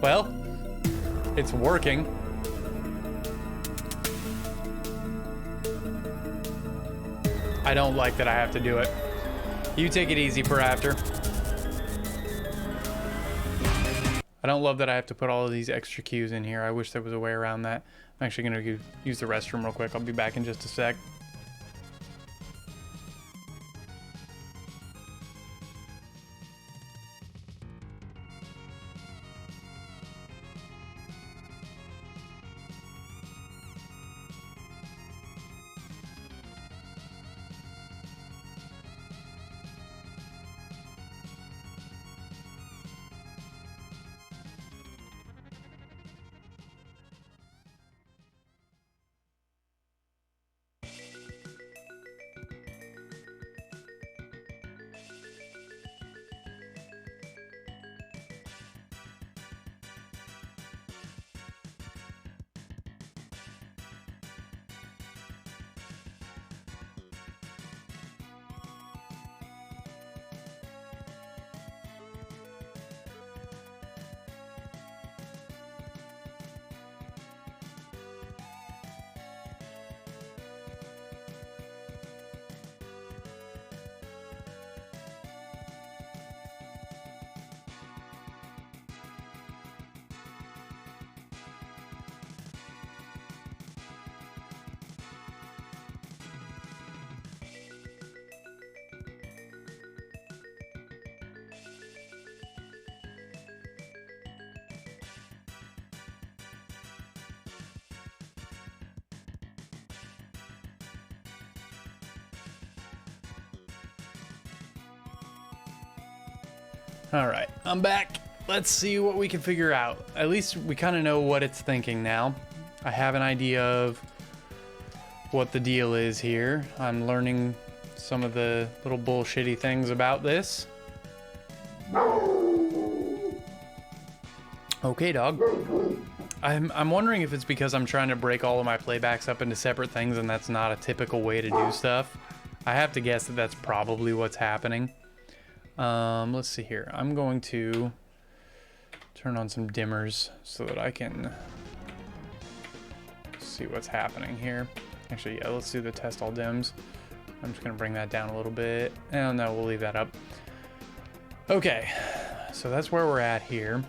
Well, it's working. I don't like that I have to do it. You take it easy for after. I don't love that I have to put all of these extra cues in here. I wish there was a way around that. I'm actually going to use the restroom real quick. I'll be back in just a sec. All right, I'm back. Let's see what we can figure out. At least we kind of know what it's thinking now. I have an idea of what the deal is here. I'm learning some of the little bullshitty things about this. Okay, dog. I'm wondering if it's because I'm trying to break all of my playbacks up into separate things and that's not a typical way to do stuff. I have to guess that that's probably what's happening. Let's see here. I'm going to turn on some dimmers so that I can see what's happening here. Actually, yeah, let's do the test all dims. I'm just gonna bring that down a little bit. Oh no, we'll leave that up. Okay, so that's where we're at here.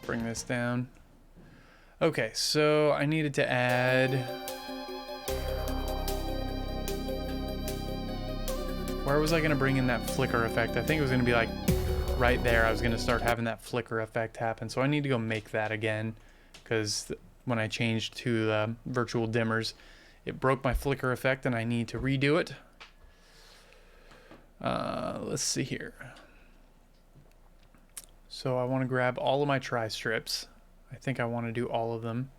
Bring this down. Okay, so I needed to add... Where was I gonna bring in that flicker effect? I think it was gonna be like right there. I was gonna start having that flicker effect happen. So I need to go make that again, because when I changed to virtual dimmers, it broke my flicker effect and I need to redo it. Let's see here. So I want to grab all of my tri-strips. I think I want to do all of them.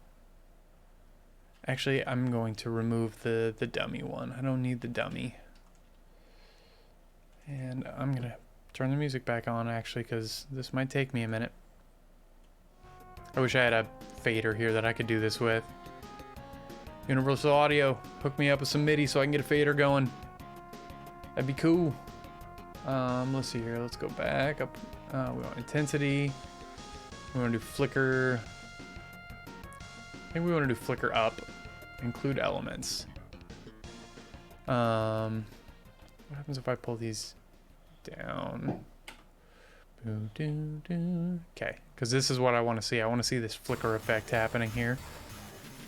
Actually, I'm going to remove the dummy one. I don't need the dummy. And I'm going to turn the music back on, actually, because this might take me a minute. I wish I had a fader here that I could do this with. Universal Audio, hook me up with some MIDI so I can get a fader going. That'd be cool. Let's see here. Let's go back up. We want intensity. We want to do flicker. I think we want to do flicker up. Include elements. What happens if I pull these down? Okay, because this is what I want to see. I want to see this flicker effect happening here.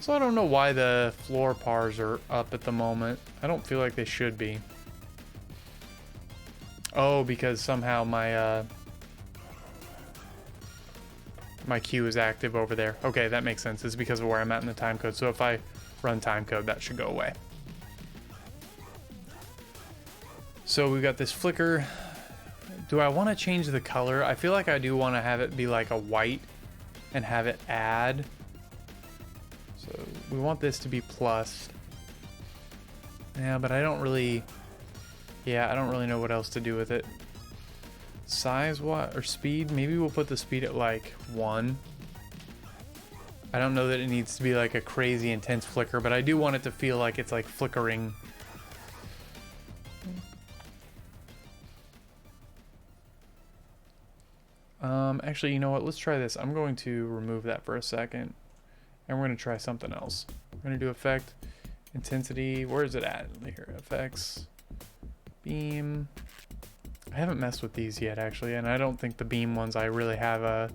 So I don't know why the floor pars are up at the moment. I don't feel like they should be. Oh, because somehow my my queue is active over there. Okay, that makes sense. It's because of where I'm at in the timecode. So if I run timecode, that should go away. So we've got this flicker. Do I want to change the color? I feel like I do want to have it be like a white and have it add. So we want this to be plus. Yeah, but I don't really... Yeah, I don't really know what else to do with it. Size what? Or speed? Maybe we'll put the speed at like 1. I don't know that it needs to be like a crazy intense flicker, but I do want it to feel like it's like flickering. Actually, you know what? Let's try this. I'm going to remove that for a second. And we're going to try something else. I'm going to do effect, intensity. Where is it at? Here, effects, beam. I haven't messed with these yet, actually. And I don't think the beam ones I really have a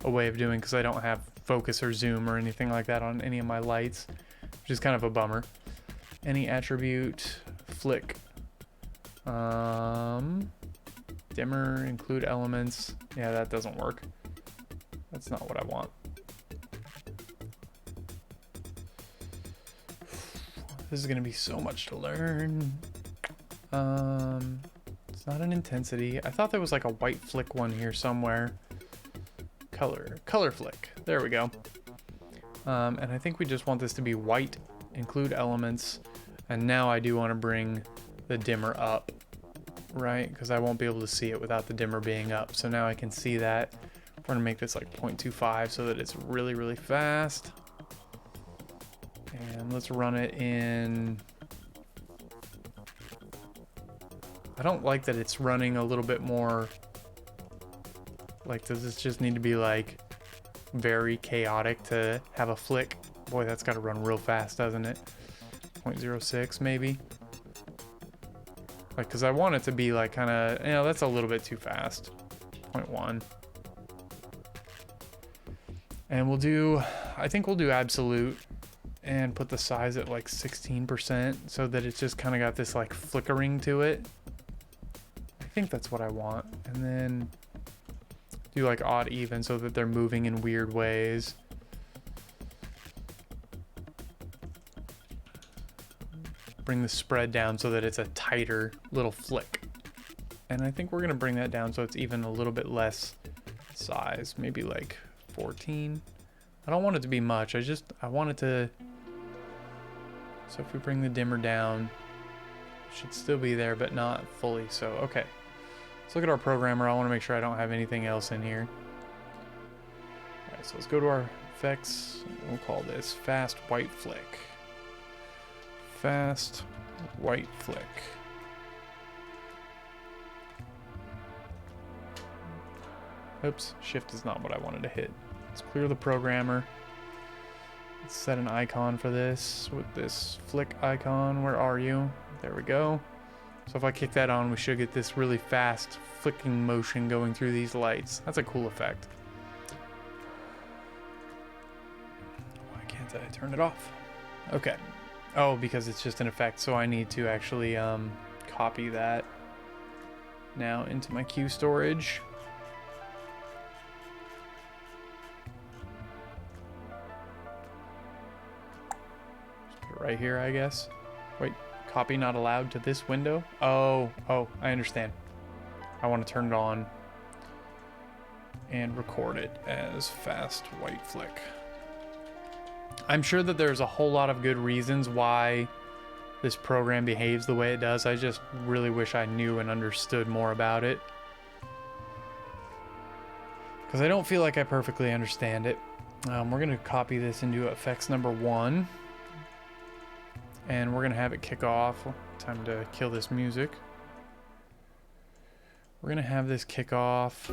way of doing because I don't have focus or zoom or anything like that on any of my lights, which is kind of a bummer. Any attribute, flick. Dimmer, include elements. Yeah, that doesn't work. That's not what I want. This is gonna be so much to learn. It's not an intensity. I thought there was like a white flick one here somewhere. Color flick. There we go. And I think we just want this to be white, include elements. And now I do want to bring the dimmer up, right? Because I won't be able to see it without the dimmer being up. So now I can see that. We're going to make this like 0.25 so that it's really, really fast. And let's run it in... I don't like that it's running a little bit more... Like, does this just need to be like very chaotic to have a flick? Boy, that's got to run real fast, doesn't it? 0.06 maybe. Like, because I want it to be like kind of, you know, that's a little bit too fast. 0.1. And we'll do, I think we'll do absolute and put the size at like 16% so that it's just kind of got this like flickering to it. I think that's what I want. And then do like odd even so that they're moving in weird ways. bring the spread down so that it's a tighter little flick. And I think we're gonna bring that down so it's even a little bit less size, maybe like 14. I don't want it to be much, I want it to, so if we bring the dimmer down, it should still be there, but not fully so. Okay, let's look at our programmer. I wanna make sure I don't have anything else in here. All right, so let's go to our effects. We'll call this fast white flick. Fast white flick. Oops, shift is not what I wanted to hit. Let's clear the programmer. Let's set an icon for this with this flick icon. Where are you? There we go. So if I kick that on, we should get this really fast flicking motion going through these lights. That's a cool effect. Why can't I turn it off? Okay. Oh, because it's just an effect, so I need to actually copy that now into my queue storage. Right here, I guess. Wait, copy not allowed to this window? Oh, I understand. I want to turn it on and record it as fast white flick. I'm sure that there's a whole lot of good reasons why this program behaves the way it does. I just really wish I knew and understood more about it, because I don't feel like I perfectly understand it. We're going to copy this into effects number 1. And we're gonna have it kick off. Time to kill this music. We're gonna have this kick off.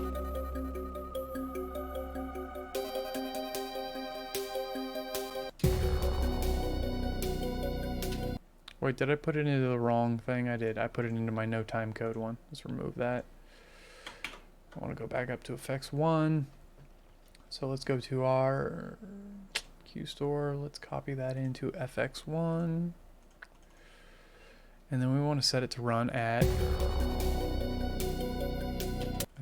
Wait, did I put it into the wrong thing? I did. I put it into my no time code one. Let's remove that. I wanna go back up to effects 1. So let's go to our Q store. Let's copy that into FX1. And then we want to set it to run at, I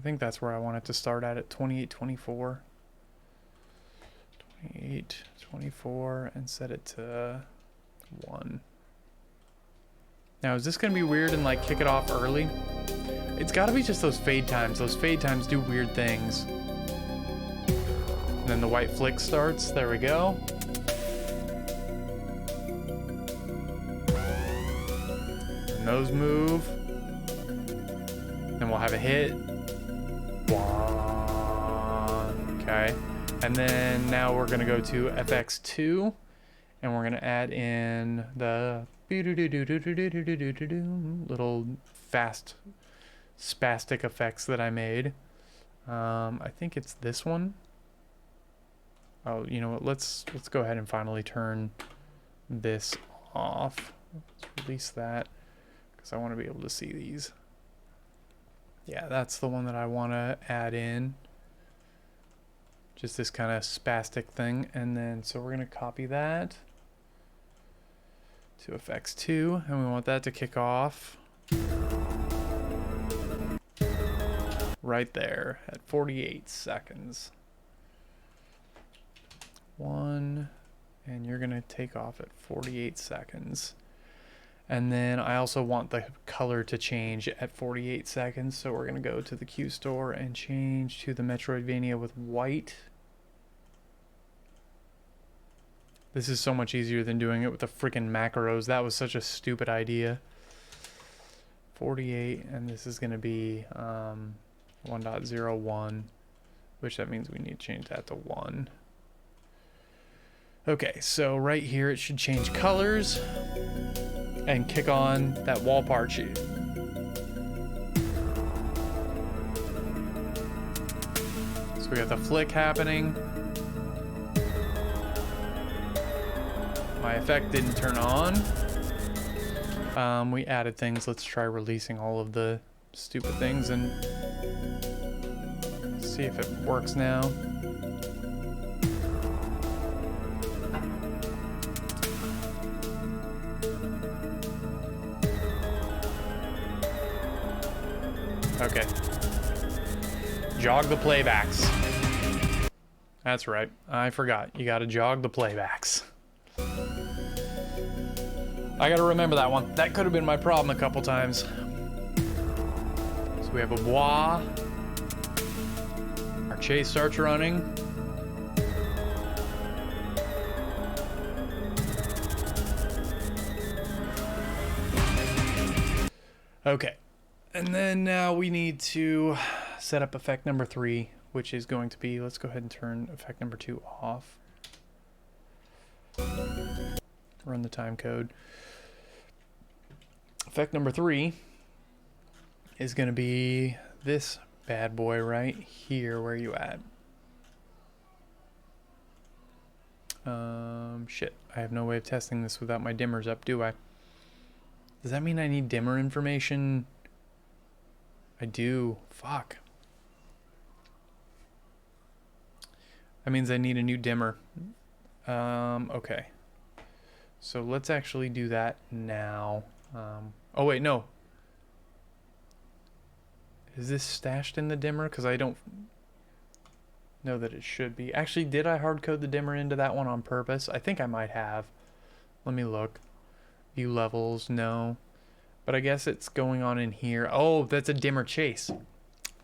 think that's where I want it to start at 2824. 2824 and set it to 1. Now is this going to be weird and like kick it off early? It's got to be just those fade times. Those fade times do weird things. And then the white flick starts. There we go. And those move. Then we'll have a hit. 1. Okay. And then now we're going to go to FX2. And we're going to add in the little fast spastic effects that I made. I think it's this one. Oh, you know what? Let's go ahead and finally turn this off. Let's release that because I want to be able to see these. Yeah, that's the one that I want to add in. Just this kind of spastic thing. And then, so we're going to copy that to FX2, and we want that to kick off right there at 48 seconds. 1, and you're gonna take off at 48 seconds. And then I also want the color to change at 48 seconds, so we're gonna go to the Q store and change to the Metroidvania with white. This is so much easier than doing it with the freaking macros. That was such a stupid idea. 48, and this is gonna be 1.01, which that means we need to change that to 1. Okay, so right here it should change colors and kick on that wall part sheet. So we got the flick happening. My effect didn't turn on. We added things. Let's try releasing all of the stupid things and see if it works now. Okay. Jog the playbacks. That's right. I forgot. You gotta jog the playbacks. I gotta remember that one. That could have been my problem a couple times. So we have a bois. Our chase starts running. Okay. And then now we need to set up effect number 3, which is going to be, let's go ahead and turn effect number 2 off. Run the time code. Effect number 3 is going to be this bad boy right here. Where are you at? Shit. I have no way of testing this without my dimmers up, do I? Does that mean I need dimmer information? I do. Fuck. That means I need a new dimmer. Okay. So let's actually do that now. Oh wait, no. Is this stashed in the dimmer? Because I don't know that it should be. Actually, did I hard code the dimmer into that one on purpose? I think I might have. Let me look. View levels, no. But I guess it's going on in here. Oh, that's a dimmer chase.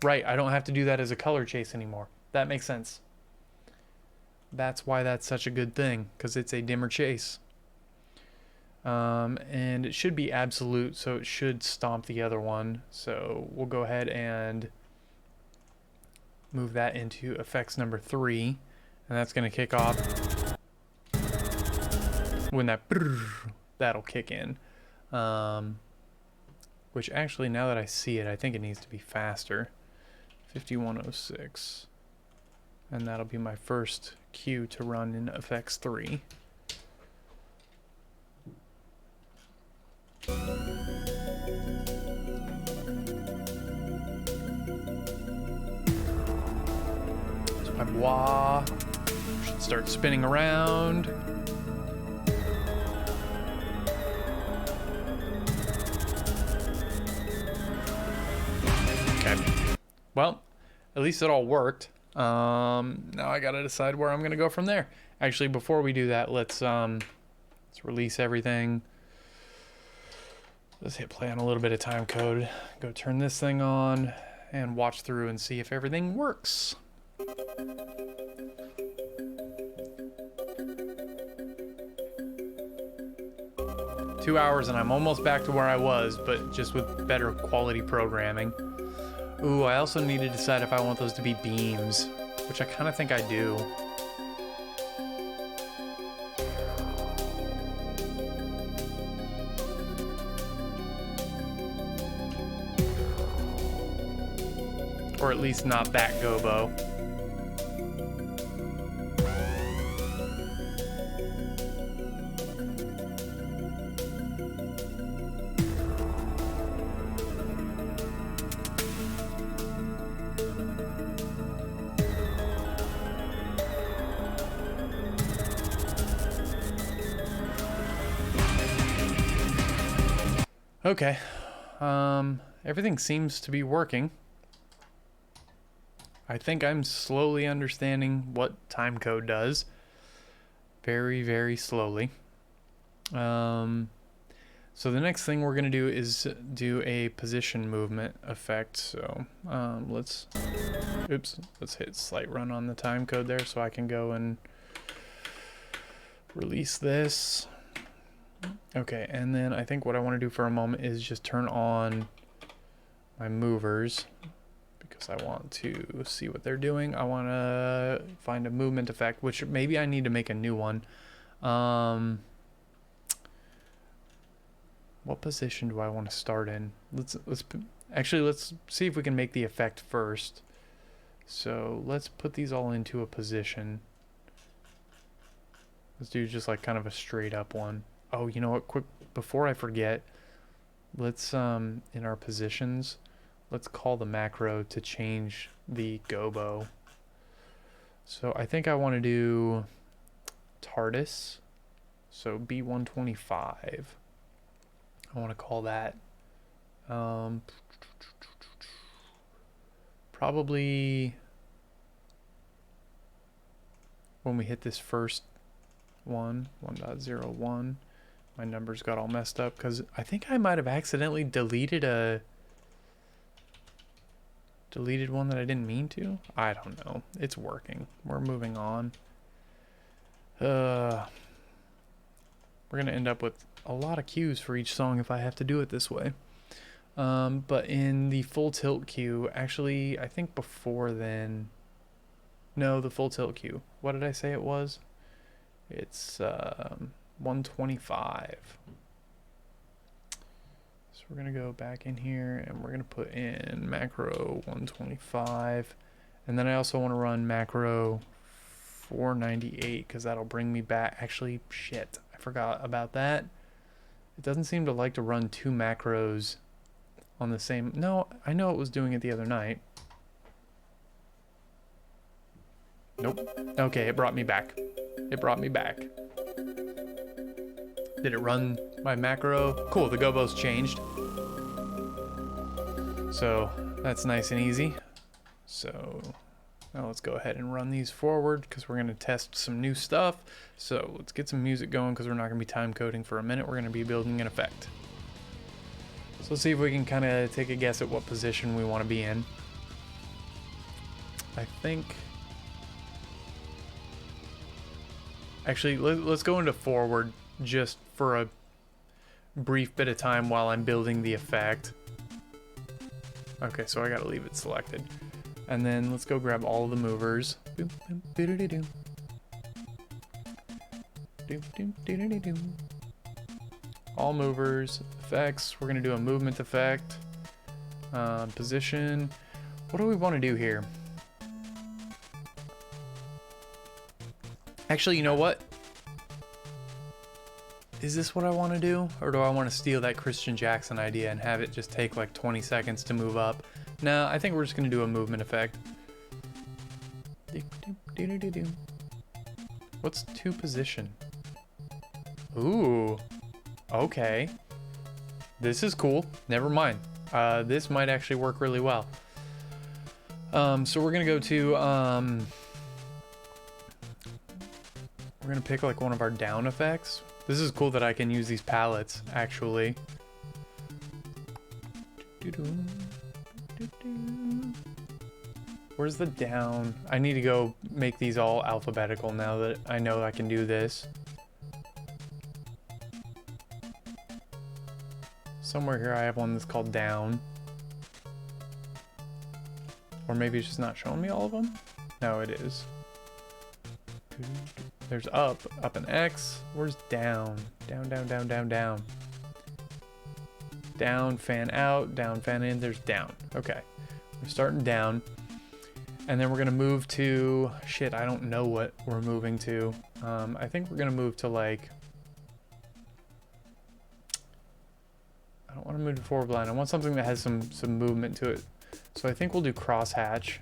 Right, I don't have to do that as a color chase anymore. That makes sense. That's why that's such a good thing, because it's a dimmer chase. And it should be absolute, so it should stomp the other one. So we'll go ahead and move that into effects number 3, and that's going to kick off when that'll kick in. Which actually, now that I see it, I think it needs to be faster. 5106, and that'll be my first cue to run in effects 3. So my bois should start spinning around. Okay. Well, at least it all worked. Now I gotta decide where I'm gonna go from there. Actually, before we do that, let's release everything. Let's hit play on a little bit of time code. Go turn this thing on and watch through and see if everything works. 2 hours and I'm almost back to where I was, but just with better quality programming. Ooh, I also need to decide if I want those to be beams, which I kind of think I do. Or at least not that gobo. Okay, everything seems to be working. I think I'm slowly understanding what timecode does. Very, very slowly. So the next thing we're gonna do is do a position movement effect. So let's hit slight run on the timecode there so I can go and release this. Okay, and then I think what I want to do for a moment is just turn on my movers because I want to see what they're doing. I want to find a movement effect, which maybe I need to make a new one. What position do I want to start in? Let's see if we can make the effect first. So let's put these all into a position. Let's do just like kind of a straight up one. Oh, you know what, quick, before I forget, let's, in our positions, let's call the macro to change the gobo. So I think I want to do TARDIS, so B125. I want to call that, probably when we hit this first one, 1.01, My numbers got all messed up because I think I might have accidentally deleted one that I didn't mean to. I don't know. It's working. We're moving on. We're gonna end up with a lot of cues for each song if I have to do it this way. But in the full tilt cue, actually, I think before then, no, the full tilt cue. What did I say it was? It's 125. So we're gonna go back in here and we're gonna put in macro 125, and then I also want to run macro 498 because that'll bring me back. Actually, shit, I forgot about that. It doesn't seem to like to run two macros on the same. No, I know it was doing it the other night. Nope. Okay, it brought me back. It brought me back. Did it run my macro? Cool, the gobos changed. So that's nice and easy. So now let's go ahead and run these forward because we're going to test some new stuff. So let's get some music going because we're not going to be time coding for a minute. We're going to be building an effect. So let's see if we can kind of take a guess at what position we want to be in. I think... Actually, let's go into forward just for a brief bit of time while I'm building the effect. Okay, so I gotta leave it selected. And then let's go grab all of the movers. All movers, effects. We're gonna do a movement effect. Position. What do we want to do here? Actually, you know what? Is this what I want to do? Or do I want to steal that Christian Jackson idea and have it just take like 20 seconds to move up? No, I think we're just going to do a movement effect. What's to position? Ooh. Okay. This is cool. Never mind. This might actually work really well. So we're going to go to... we're going to pick like one of our down effects. This is cool that I can use these palettes, actually. Where's the down? I need to go make these all alphabetical now that I know I can do this. Somewhere here I have one that's called down. Or maybe it's just not showing me all of them? No, it is. There's up and X. Where's down? Down, down, down, down, down. Down, fan out, down, fan in. There's down. Okay. We're starting down. And then we're going to move to... Shit, I don't know what we're moving to. I think we're going to move to like... I don't want to move to forward blind. I want something that has some movement to it. So I think we'll do crosshatch.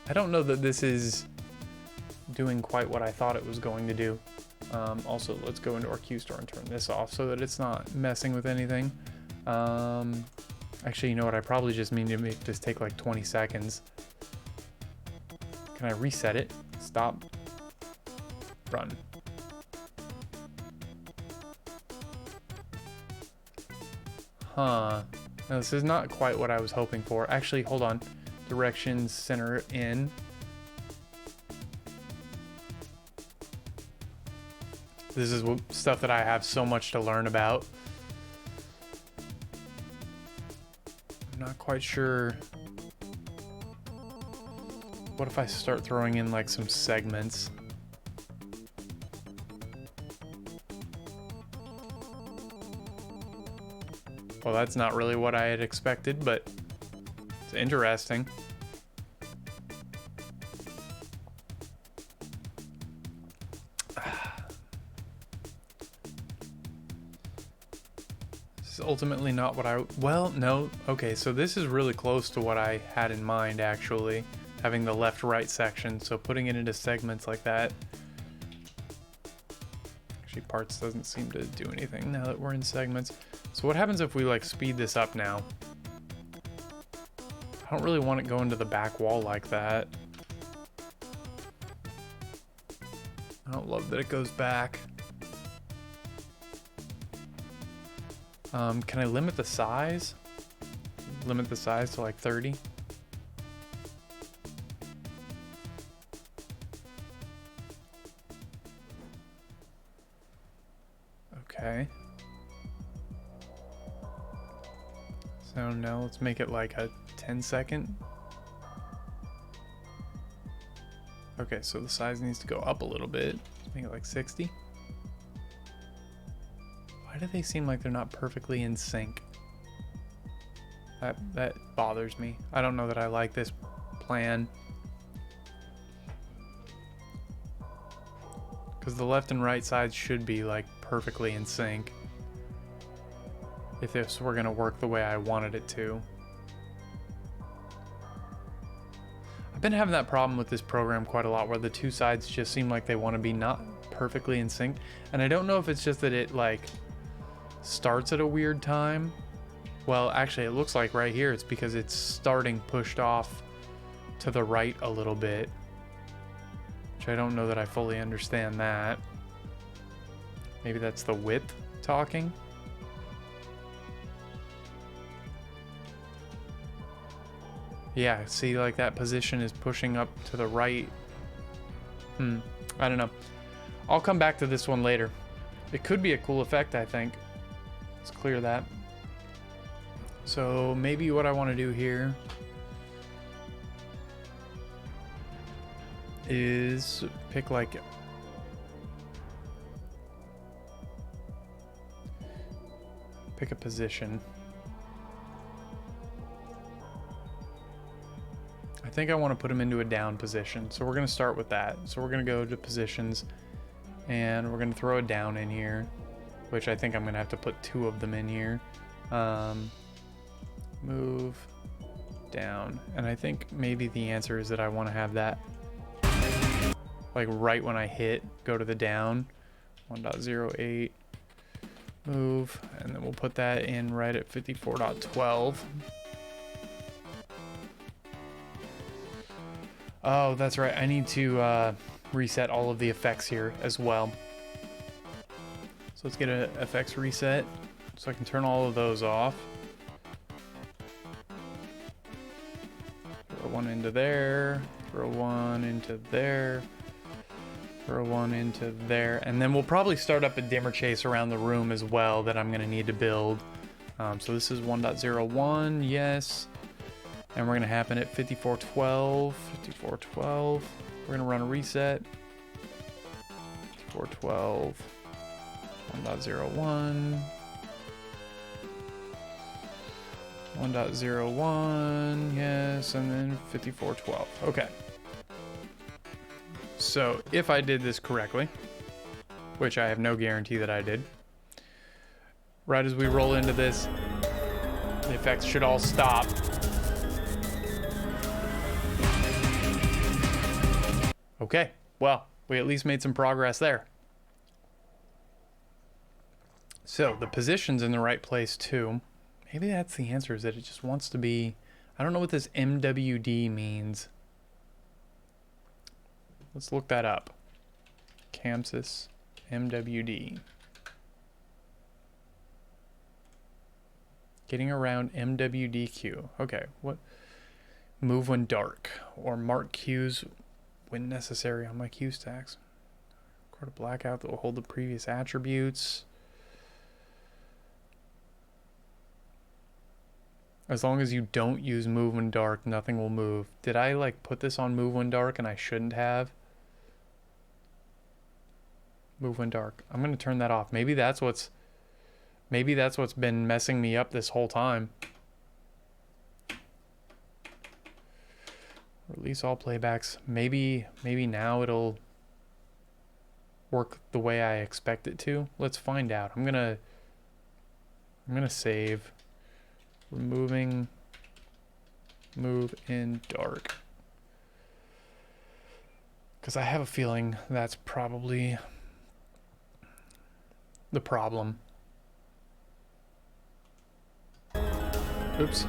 I don't know that this is doing quite what I thought it was going to do. Also, let's go into our cue store and turn this off so that it's not messing with anything. Actually, you know what? I probably just mean to make this take like 20 seconds. Can I reset it? Stop. Run. Huh. Now, this is not quite what I was hoping for. Actually, hold on. Directions, center, in. This is stuff that I have so much to learn about. I'm not quite sure. What if I start throwing in like some segments? Well, that's not really what I had expected, but it's interesting. This is ultimately not what I... Well, no. Okay, so this is really close to what I had in mind, actually. Having the left-right section, so putting it into segments like that. Actually, parts doesn't seem to do anything now that we're in segments. So what happens if we like speed this up now? I don't really want it going to the back wall like that. I don't love that it goes back. Can I limit the size? Limit the size to like 30? Okay. So now let's make it like a 10-second. Okay, so the size needs to go up a little bit. Let's make it like 60. Why do they seem like they're not perfectly in sync? That bothers me. I don't know that I like this plan. Because the left and right sides should be like perfectly in sync. If this were going to work the way I wanted it to. I've been having that problem with this program quite a lot where the two sides just seem like they want to be not perfectly in sync. And I don't know if it's just that it like starts at a weird time. Well, actually it looks like right here it's because it's starting pushed off to the right a little bit. Which I don't know that I fully understand that. Maybe that's the width talking. Yeah, see, like that position is pushing up to the right. I don't know. I'll come back to this one later. It could be a cool effect, I think. Let's clear that. So maybe what I want to do here is pick like a position. I think I want to put them into a down position. So we're going to start with that. So we're going to go to positions and we're going to throw a down in here, which I think I'm going to have to put 2 of them in here. Move down. And I think maybe the answer is that I want to have that like right when I hit, go to the down. 1.08 move, and then we'll put that in right at 54.12. Oh, that's right. I need to reset all of the effects here as well. So let's get an effects reset so I can turn all of those off. Throw one into there, throw one into there, throw one into there, and then we'll probably start up a dimmer chase around the room as well that I'm going to need to build. So this is 1.01, yes. And we're going to happen at 54.12, 54.12. We're going to run a reset. 54.12, 1.01, 1.01, yes, and then 54.12. Okay. So if I did this correctly, which I have no guarantee that I did, right as we roll into this, the effects should all stop. Okay, well, we at least made some progress there. So the position's in the right place too. Maybe that's the answer, is that it just wants to be, I don't know what this MWD means. Let's look that up. Camsys MWD. Getting around MWDQ. Okay, what? Move when dark, or mark cues when necessary on my cue stacks. Record a blackout that will hold the previous attributes. As long as you don't use move when dark, nothing will move. Did I like put this on move when dark and I shouldn't have? Move when dark. I'm gonna turn that off. Maybe that's what's been messing me up this whole time. Release all playbacks. Maybe now it'll work the way I expect it to. Let's find out. I'm gonna save. Removing move in dark. Because I have a feeling that's probably the problem. Oops.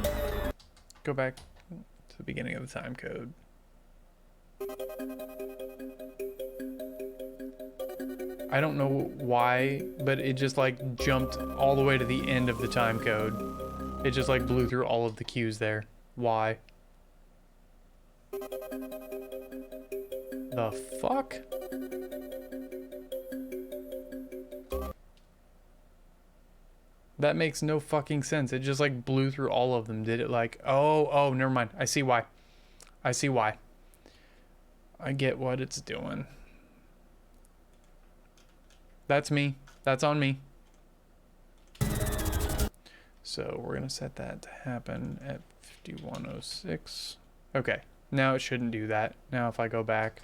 Go back to the beginning of the time code. I don't know why, but it just like jumped all the way to the end of the time code. It just like blew through all of the cues there. Why? The fuck? That makes no fucking sense. It just like blew through all of them. Did it like, oh, never mind. I see why. I see why. I get what it's doing. That's me. That's on me. So we're gonna set that to happen at 5106. Okay, now it shouldn't do that. Now if I go back,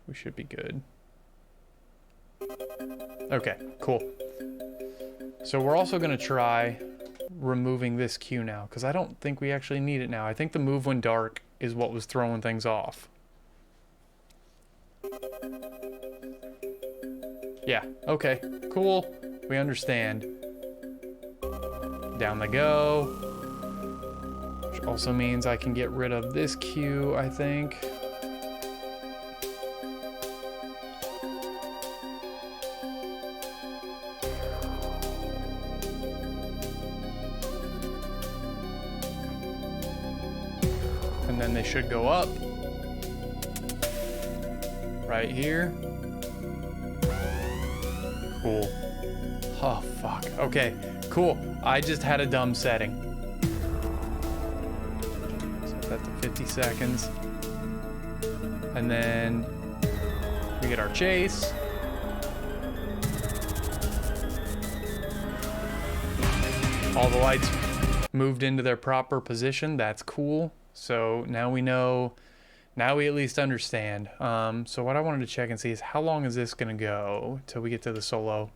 we should be good. Okay, cool. So we're also gonna try removing this cue now, because I don't think we actually need it now. I think the move when dark is what was throwing things off. Yeah, okay, cool. We understand. Down they go. Which also means I can get rid of this cue, I think. And then they should go up. Right here. Cool. Oh, fuck. Okay, cool. I just had a dumb setting. Set that to 50 seconds. And then we get our chase. All the lights moved into their proper position. That's cool. So now we know, now we at least understand. So what I wanted to check and see is how long is this gonna go till we get to the solo?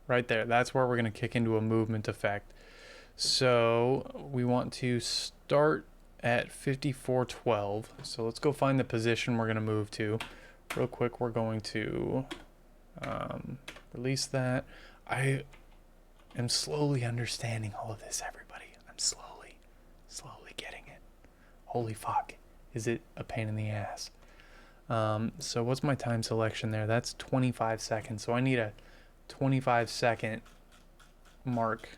Right there, that's where we're gonna kick into a movement effect. So we want to start at 5412. So let's go find the position we're gonna move to. Real quick, we're going to release that. I am slowly understanding all of this, everybody. I'm slowly getting it. Holy fuck, is it a pain in the ass? So what's my time selection there? That's 25 seconds. So I need a 25-second mark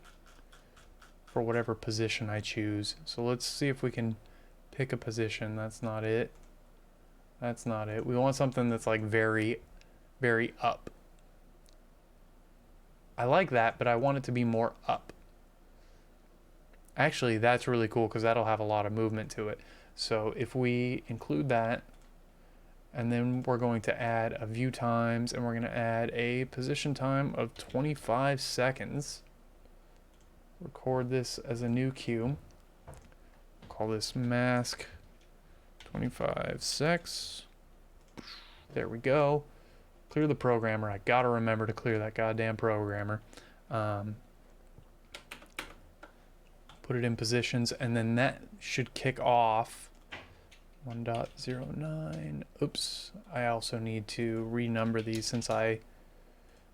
for whatever position I choose. So let's see if we can pick a position. That's not it. That's not it. We want something that's like very, very up. I like that, but I want it to be more up. Actually, that's really cool because that'll have a lot of movement to it. So if we include that, and then we're going to add a view times, and we're going to add a position time of 25 seconds. Record this as a new cue. Call this mask 25 secs. There we go. Clear the programmer. I gotta remember to clear that goddamn programmer. Put it in positions, and then that should kick off 1.09. Oops, I also need to renumber these since I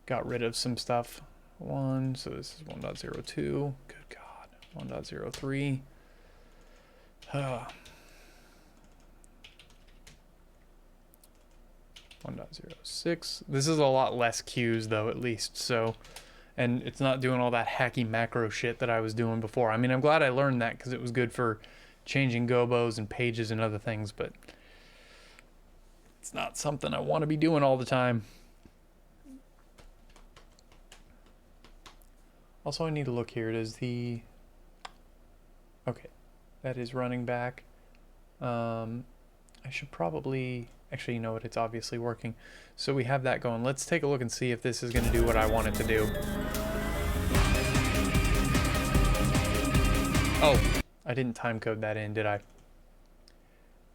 got rid of some stuff. So this is 1.02. Good God. 1.03. 1.06. This is a lot less cues though, at least. So, and it's not doing all that hacky macro shit that I was doing before. I mean, I'm glad I learned that because it was good for changing gobos and pages and other things, but it's not something I want to be doing all the time. Also, I need to look here. It is the... Okay, that is running back. I should probably... Actually, you know what? It's obviously working. So we have that going. Let's take a look and see if this is going to do what I want it to do. Oh, I didn't time code that in, did I?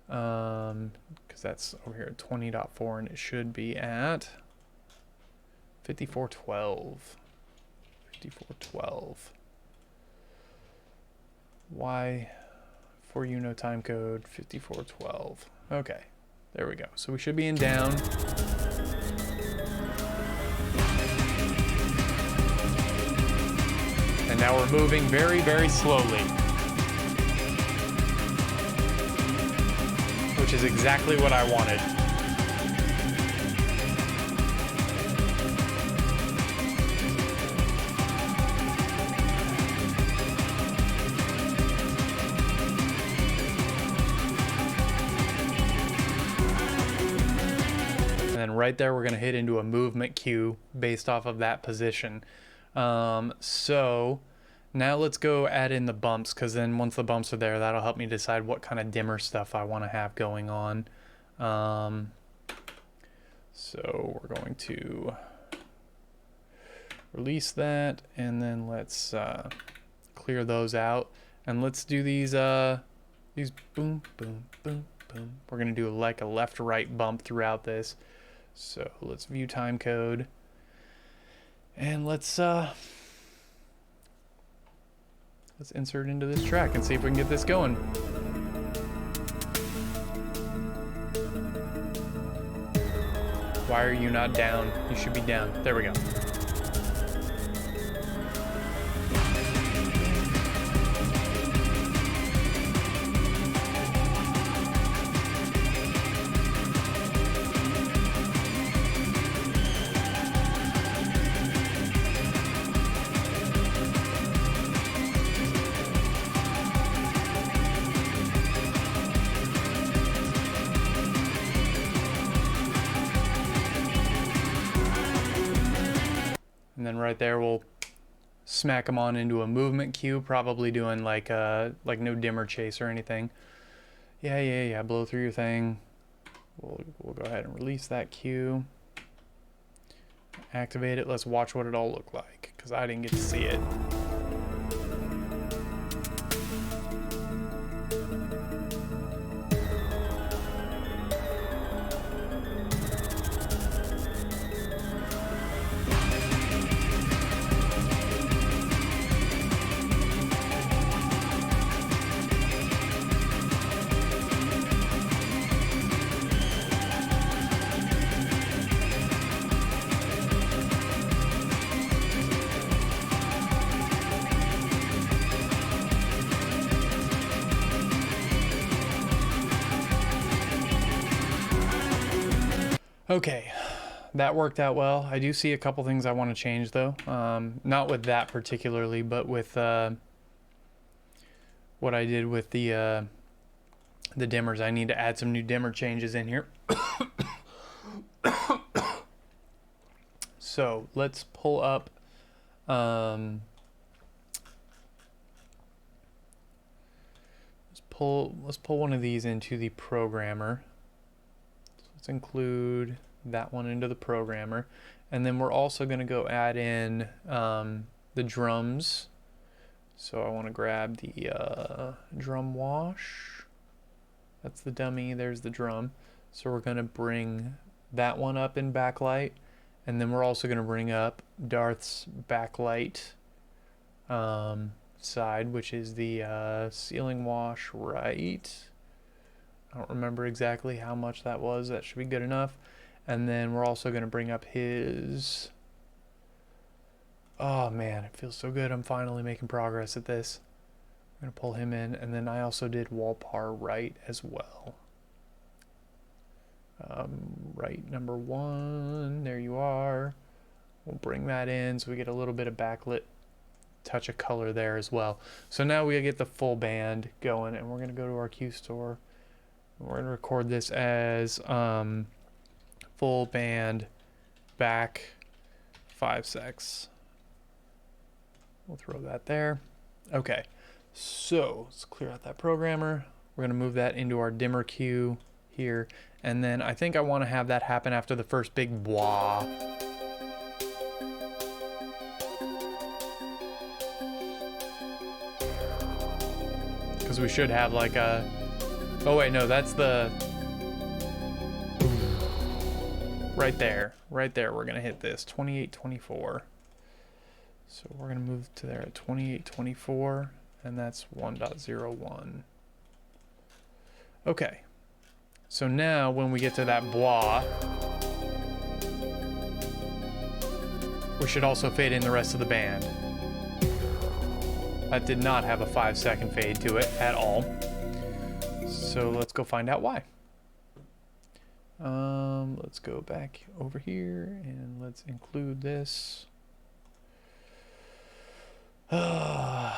Because that's over here at 20.4, and it should be at 5412. 5412. Why for you no time code 5412. Okay, there we go. So we should be in down. And now we're moving very, very slowly. Which is exactly what I wanted. And then right there, we're going to hit into a movement cue based off of that position. So now let's go add in the bumps, because then once the bumps are there, that'll help me decide what kind of dimmer stuff I want to have going on. So we're going to release that, and then let's clear those out, and let's do these boom, boom, boom, boom. We're going to do like a left-right bump throughout this. So let's view timecode, and let's insert into this track and see if we can get this going. Why are you not down? You should be down. There we go. And then right there, we'll smack them on into a movement cue, probably doing like no dimmer chase or anything. Yeah, blow through your thing. We'll go ahead and release that cue. Activate it. Let's watch what it all looked like, because I didn't get to see it. Okay, that worked out well. I do see a couple things I want to change though. Not with that particularly, but with what I did with the dimmers. I need to add some new dimmer changes in here. So let's pull up let's pull one of these into the programmer. Let's include that one into the programmer, and then we're also going to go add in the drums. So I want to grab the drum wash. That's the dummy, there's the drum. So we're going to bring that one up in backlight, and then we're also going to bring up Darth's backlight side, which is the ceiling wash, right? I don't remember exactly how much that was. That should be good enough. And then we're also going to bring up his... Oh man, it feels so good. I'm finally making progress at this. I'm going to pull him in. And then I also did wall par right as well. Right number 1. There you are. We'll bring that in so we get a little bit of backlit touch of color there as well. So now we get the full band going, and we're going to go to our Q store. We're going to record this as full band back 5 secs. We'll throw that there. Okay, so let's clear out that programmer. We're going to move that into our dimmer cue here. And then I think I want to have that happen after the first big blah. Because we should have like a... Oh wait, no, that's the... Right there, we're gonna hit this, 2824. So we're gonna move to there at 2824, and that's 1.01. Okay, so now when we get to that blah, we should also fade in the rest of the band. That did not have a 5-second fade to it at all. So let's go find out why. Let's go back over here and let's include this. I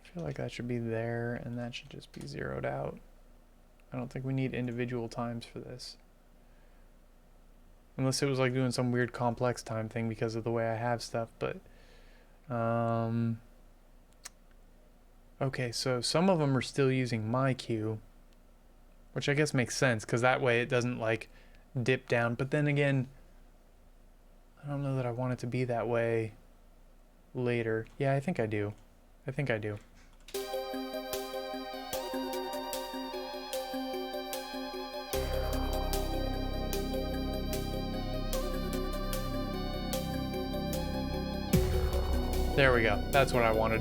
feel like that should be there and that should just be zeroed out. I don't think we need individual times for this. Unless it was like doing some weird complex time thing because of the way I have stuff, but okay, so some of them are still using my queue, which I guess makes sense because that way it doesn't like dip down. But then again, I don't know that I want it to be that way later. Yeah, I think I do. I think I do. There we go. That's what I wanted.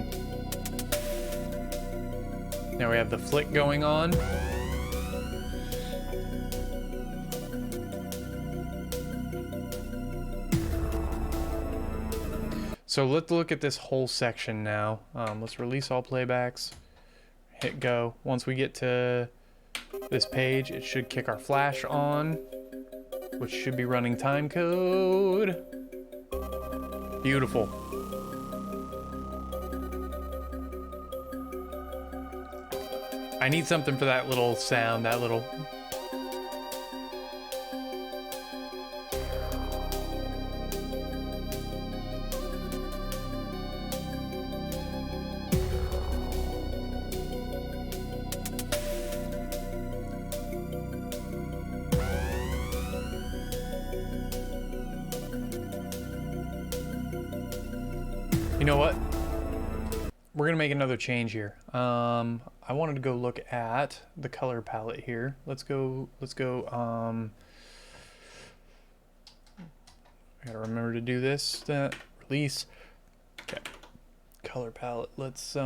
Now we have the flick going on. So let's look at this whole section now. Let's release all playbacks. Hit go. Once we get to this page, it should kick our flash on, which should be running timecode. Beautiful. I need something for that little sound, that little... You know what? We're gonna make another change here. I wanted to go look at the color palette here. Let's go, I gotta remember to do this, release. Okay, color palette, let's,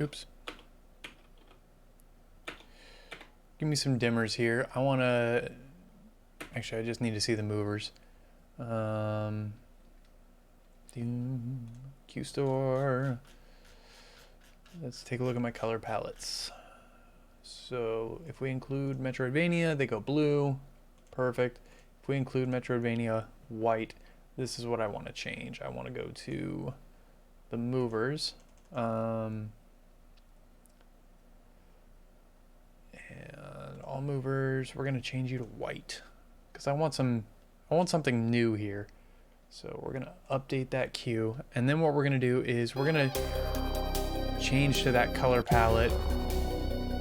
oops. Give me some dimmers here. I wanna, actually I just need to see the movers. QStore. Let's take a look at my color palettes. So if we include Metroidvania, they go blue. Perfect. If we include Metroidvania white, this is what I want to change. I want to go to the movers. And all movers, we're going to change you to white because I want something new here. So we're gonna update that queue, and then what we're gonna do is we're gonna change to that color palette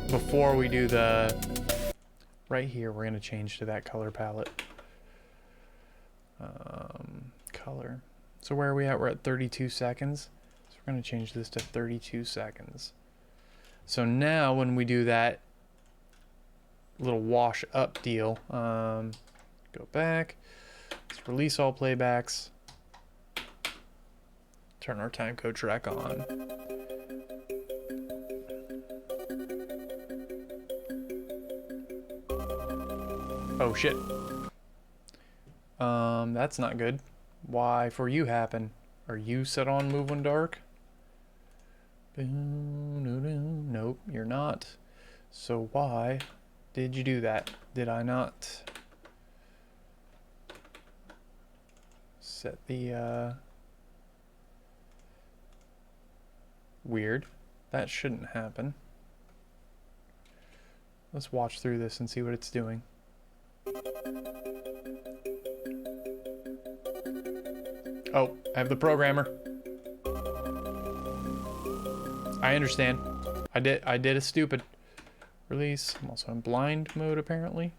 before we do the, right here, we're gonna change to that color palette. Color. So where are we at? We're at 32 seconds. So we're gonna change this to 32 seconds. So now when we do that little wash up deal, go back. Let's release all playbacks. Turn our timecode track on. Oh shit. That's not good. Why for you happen? Are you set on move when dark? Nope, you're not. So why did you do that? Did I not set the weird? That shouldn't happen. Let's watch through this and see what it's doing. Oh, I have the programmer. I understand. I did a stupid release. I'm also in blind mode apparently.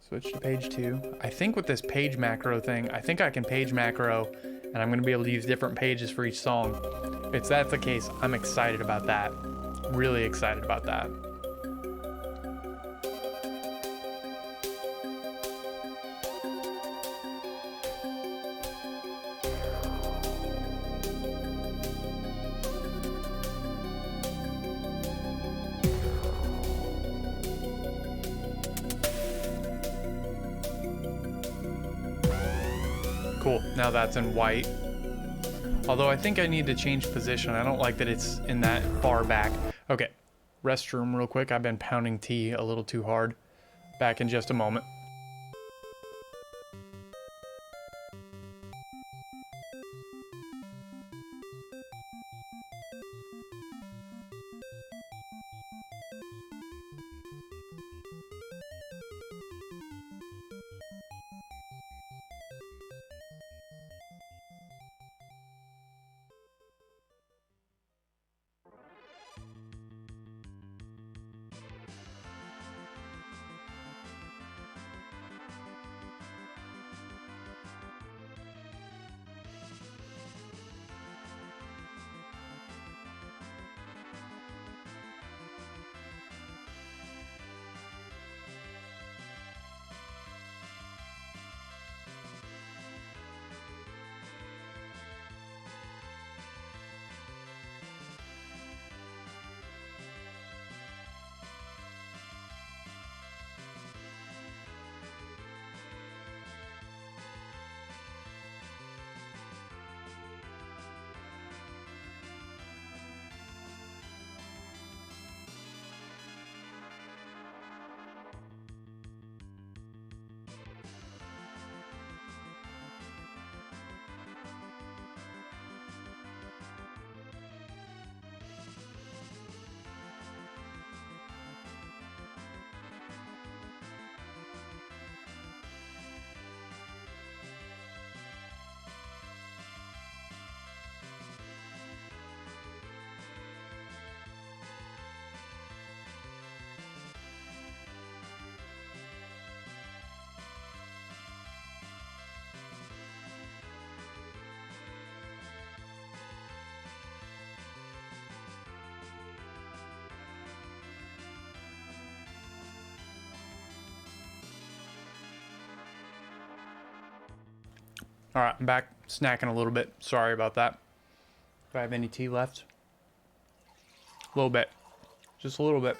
Switch to page 2. I think with this page macro thing, I think I can page macro and I'm going to be able to use different pages for each song. If that's the case, I'm excited about that. Really excited about that. Cool, now that's in white. Although I think I need to change position. I don't like that it's in that far back. Okay, restroom real quick. I've been pounding tea a little too hard. Back in just a moment. All right, I'm back snacking a little bit. Sorry about that. Do I have any tea left? A little bit. Just a little bit.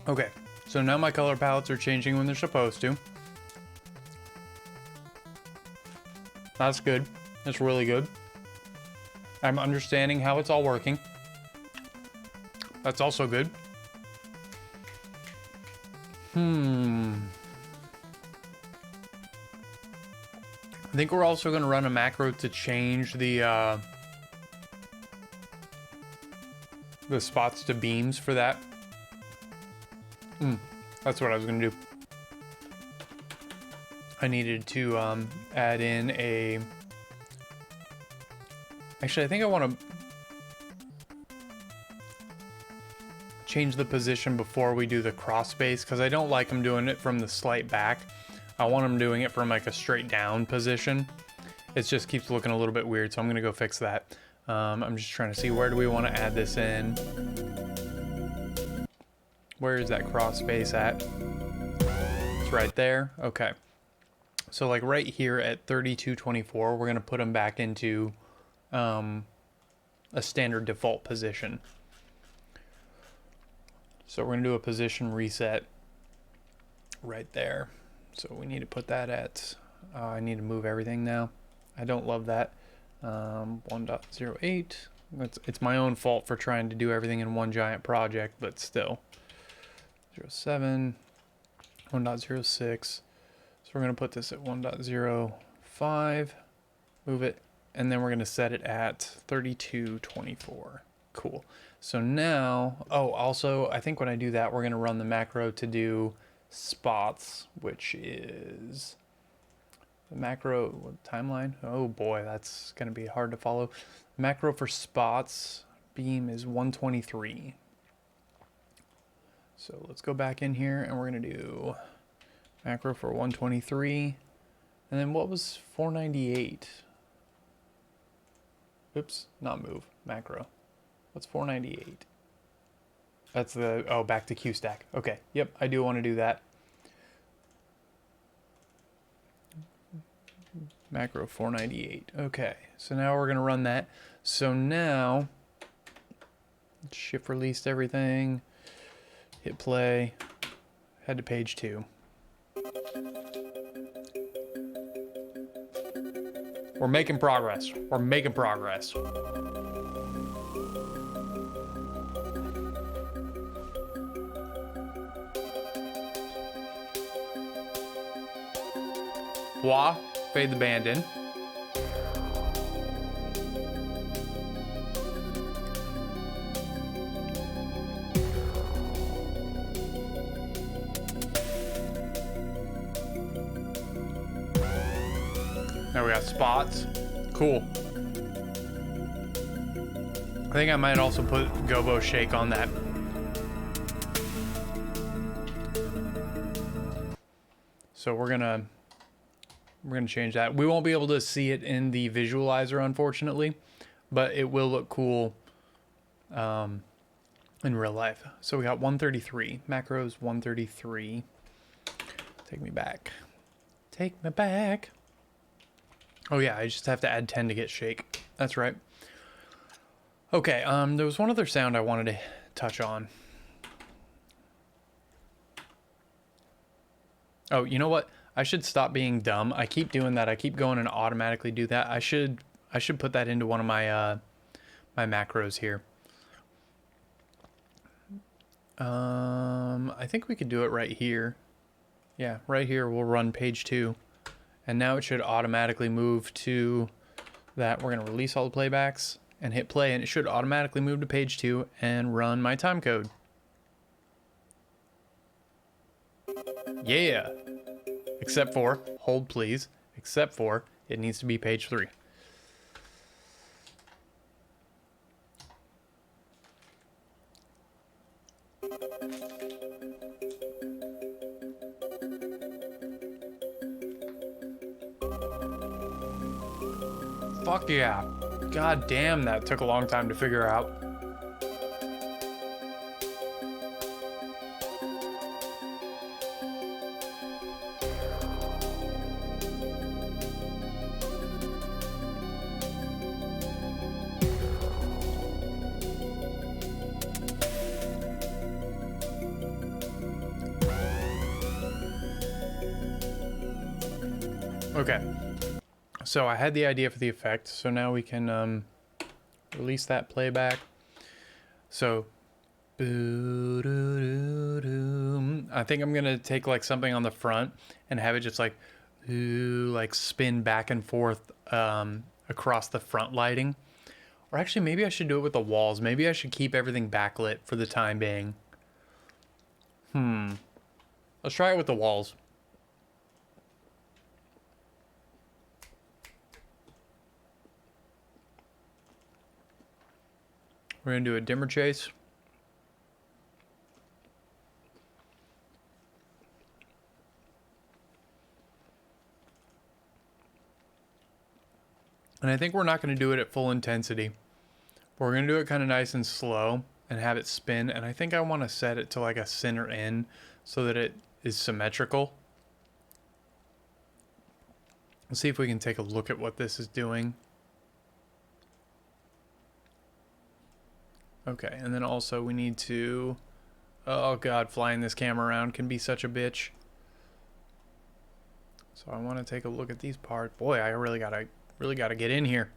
Okay, so now my color palettes are changing when they're supposed to. That's good. That's really good. I'm understanding how it's all working. That's also good. I think we're also going to run a macro to change the spots to beams for that. That's what I was going to do. I needed to add in a... Actually, I think I want to change the position before we do the cross space, because I don't like them doing it from the slight back. I want them doing it from like a straight down position. It just keeps looking a little bit weird, so I'm gonna go fix that. I'm just trying to see, where do we want to add this in? Where is that cross space at? It's right there. Okay. So like right here at 3224, we're gonna put them back into a standard default position. So we're gonna do a position reset right there. So we need to put that at, I need to move everything now. I don't love that. 1.08. It's my own fault for trying to do everything in one giant project, but still. 0.7, 1.06. So we're gonna put this at 1.05, move it, and then we're gonna set it at 3224. Cool. So now, oh, also, I think when I do that, we're gonna run the macro to do spots, which is the macro timeline. Oh boy, that's gonna be hard to follow. Macro for spots beam is 123. So let's go back in here and we're gonna do macro for 123. And then what was 498? Oops, not move, macro. What's 498? That's the, oh, back to Q stack. Okay, yep, I do want to do that. Macro 498. Okay, so now we're going to run that. So now, shift released everything, hit play, Head to page 2. We're making progress. We're making progress. Wah, fade the band in. Now we got spots. Cool. I think I might also put Gobo Shake on that. So we're gonna change that. We won't be able to see it in the visualizer, unfortunately, but it will look cool in real life. So we got 133 macros. 133. Take me back. Take me back. Oh yeah, I just have to add 10 to get shake. That's right. Okay, there was one other sound I wanted to touch on. Oh, you know what? I should stop being dumb. I keep doing that. I keep going and automatically do that. I should put that into one of my my macros here. I think we could do it right here. Yeah, right here we'll run page 2. And now it should automatically move to that. We're going to release all the playbacks and hit play, and it should automatically move to page 2 and run my time code. Yeah. Except for, hold please, except for it needs to be page 3. Fuck yeah. God damn, that took a long time to figure out. Okay. So I had the idea for the effect, so now we can release that playback. So I think I'm gonna take like something on the front and have it just like spin back and forth across the front lighting. Or actually maybe I should do it with the walls. Maybe I should keep everything backlit for the time being. Let's try it with the walls. We're gonna do a dimmer chase. And I think we're not gonna do it at full intensity. We're gonna do it kind of nice and slow and have it spin. And I think I want to set it to like a center in so that it is symmetrical. Let's see if we can take a look at what this is doing. Okay, and then also we need to, oh god, flying this camera around can be such a bitch. So I want to take a look at these parts. Boy, I really gotta get in here.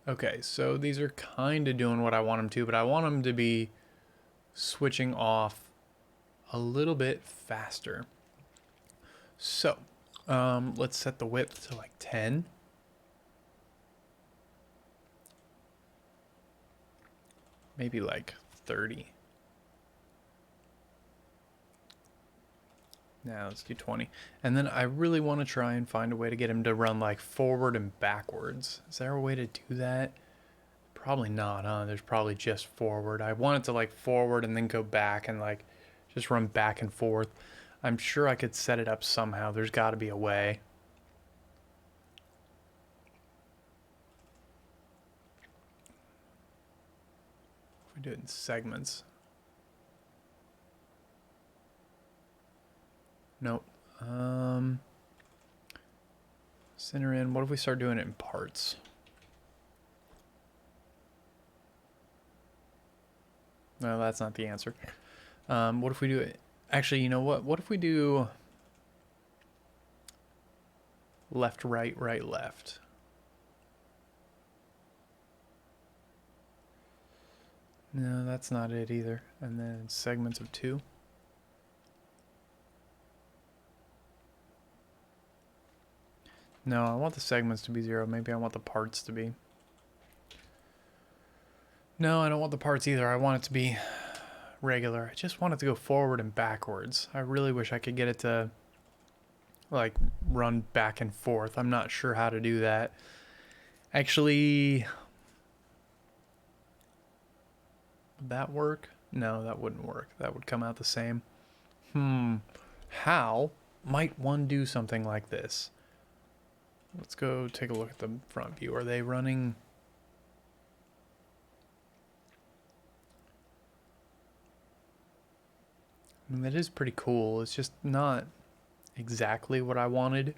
Okay, so these are kind of doing what I want them to, but I want them to be switching off a little bit faster. So, let's set the width to like 10. Maybe like 30. Now let's do 20. And then I really want to try and find a way to get him to run like forward and backwards. Is there a way to do that? Probably not, huh? There's probably just forward. I want it to like forward and then go back and like just run back and forth. I'm sure I could set it up somehow. There's got to be a way. If we do it in segments. Nope. Center in. What if we start doing it in parts? No, that's not the answer. What if we do it? Actually, you know what? What if we do left, right, right, left? No, that's not it either. And then segments of 2. No, I want the segments to be 0. Maybe I want the parts to be. No, I don't want the parts either. I want it to be regular. I just want it to go forward and backwards. I really wish I could get it to like run back and forth. I'm not sure how to do that. Actually, would that work? No, that wouldn't work. That would come out the same. How might one do something like this? Let's go take a look at the front view. Are they running? I mean, that is pretty cool. It's just not exactly what I wanted.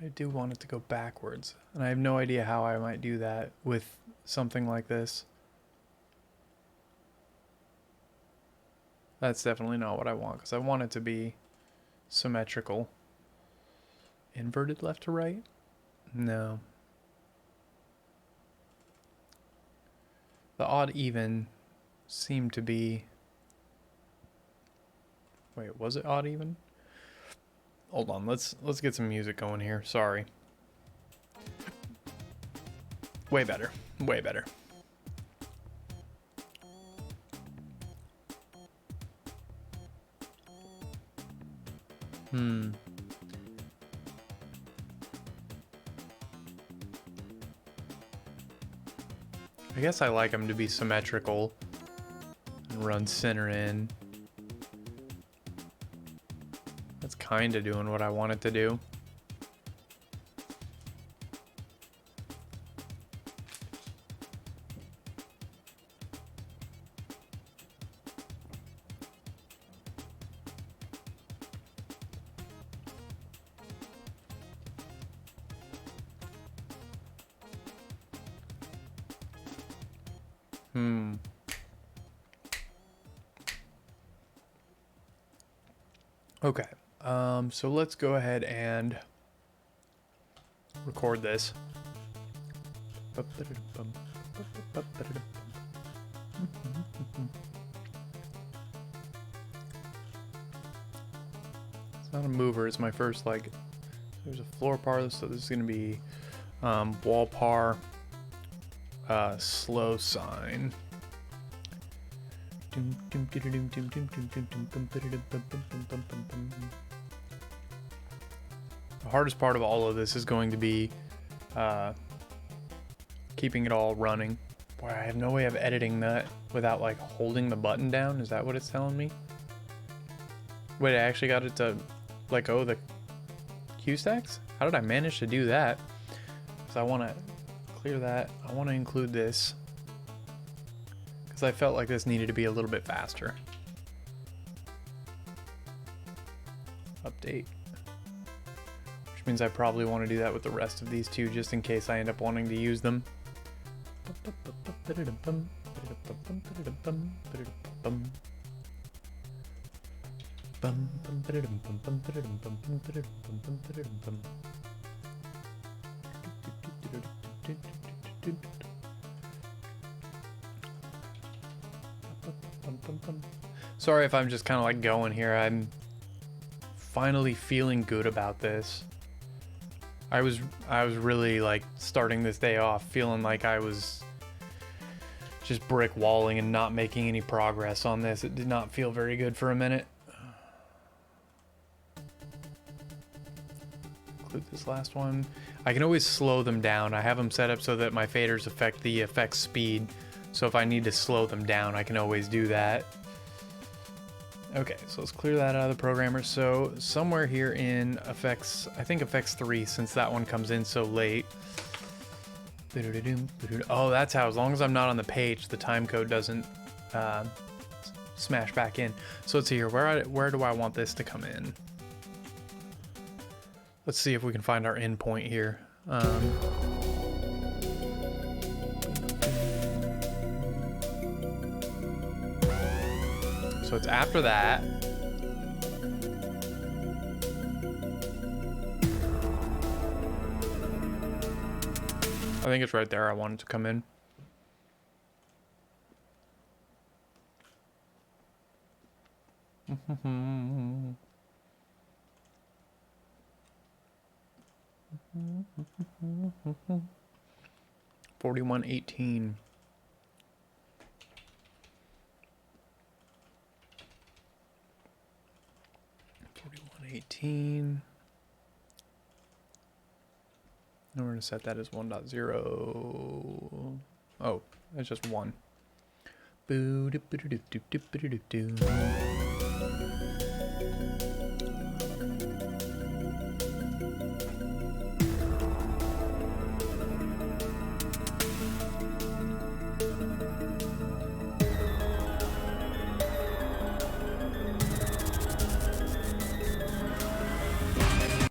I do want it to go backwards, and I have no idea how I might do that with something like this. That's definitely not what I want, because I want it to be symmetrical. Inverted left to right? No. The odd even seemed to be... Wait, was it odd even? Hold on, let's get some music going here. Sorry. Way better. Way better. I guess I like them to be symmetrical and run center in. That's kind of doing what I want it to do. Okay, so let's go ahead and record this. It's not a mover, it's my first, like, there's a floor par, so this is going to be wall par, slow sine. The hardest part of all of this is going to be keeping it all running. Boy, I have no way of editing that without like holding the button down. Is that what it's telling me? Wait, I actually got it to let go of the cue stacks? How did I manage to do that? So I want to clear that. I want to include this, because I felt like this needed to be a little bit faster. Update. Which means I probably want to do that with the rest of these two, just in case I end up wanting to use them. Sorry if I'm just kind of like going here. I'm finally feeling good about this. I was really like starting this day off feeling like I was just brick walling and not making any progress on this. It did not feel very good for a minute. Include this last one. I can always slow them down. I have them set up so that my faders affect the effect speed. So if I need to slow them down, I can always do that. Okay, so let's clear that out of the programmer. So somewhere here in effects, I think effects 3, since that one comes in so late. Oh, that's how, as long as I'm not on the page, the time code doesn't smash back in. So let's see here, where do I want this to come in? Let's see if we can find our endpoint here. So it's after that. I think it's right there. I want it to come in. $41.18. 41.18. And we're going to set that as 1.0. Oh, it's just 1. Boo doo doo doo doo doo doo doo doo.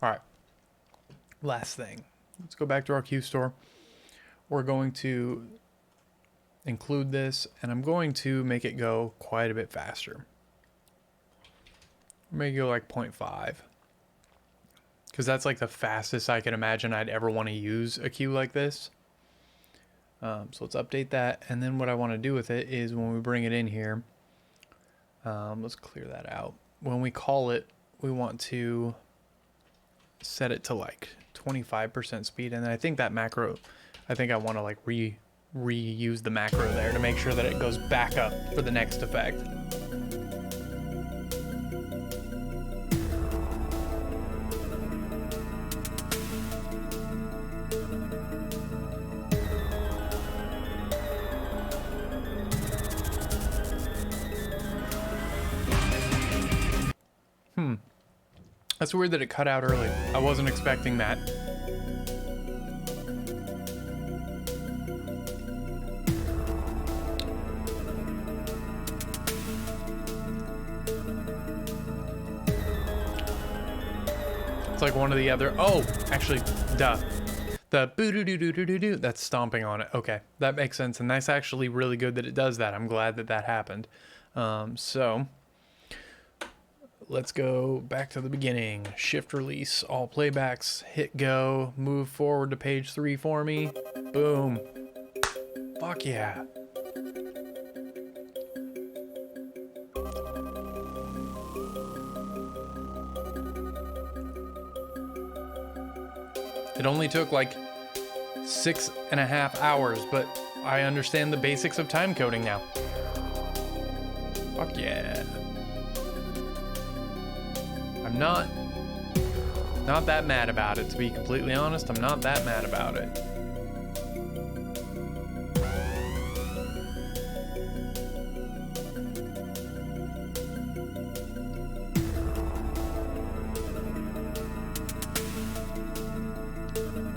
All right. Last thing. Let's go back to our Q store. We're going to include this, and I'm going to make it go quite a bit faster. Make it go like 0.5. Because that's like the fastest I can imagine I'd ever want to use a queue like this. So let's update that. And then what I want to do with it is when we bring it in here, let's clear that out. When we call it, we want to set it to like 25% speed. And I think that macro, I think I want to like reuse the macro there to make sure that it goes back up for the next effect. That's weird that it cut out early. I wasn't expecting that. It's like one of the other. Oh, actually, duh. The boo-doo-doo-doo-doo-doo, that's stomping on it. Okay, that makes sense. And that's actually really good that it does that. I'm glad that that happened. So let's go back to the beginning. Shift release all playbacks, hit go, move forward to page 3 for me. Boom. Fuck yeah. It only took like 6.5 hours, but I understand the basics of time coding now. Fuck yeah. I'm not that mad about it, to be completely honest. I'm not that mad about it.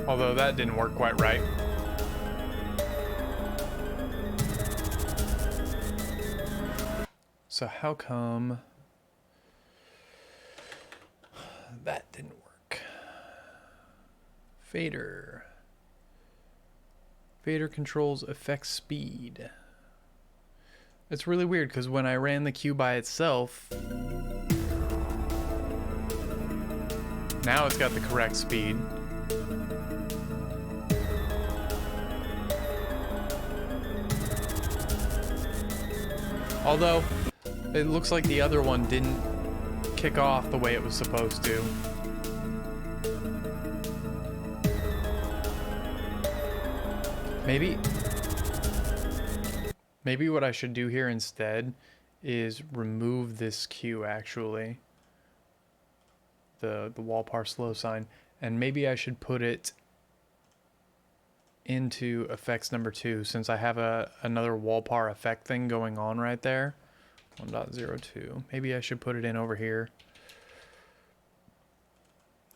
Although that didn't work quite right. So how come that didn't work? Fader. Fader controls effect speed. It's really weird because when I ran the queue by itself, now it's got the correct speed. Although, it looks like the other one didn't kick off the way it was supposed to. Maybe what I should do here instead is remove this queue actually. The Walpar slow sign. And maybe I should put it into effects number 2 since I have another Walpar effect thing going on right there. 1.02. Maybe I should put it in over here.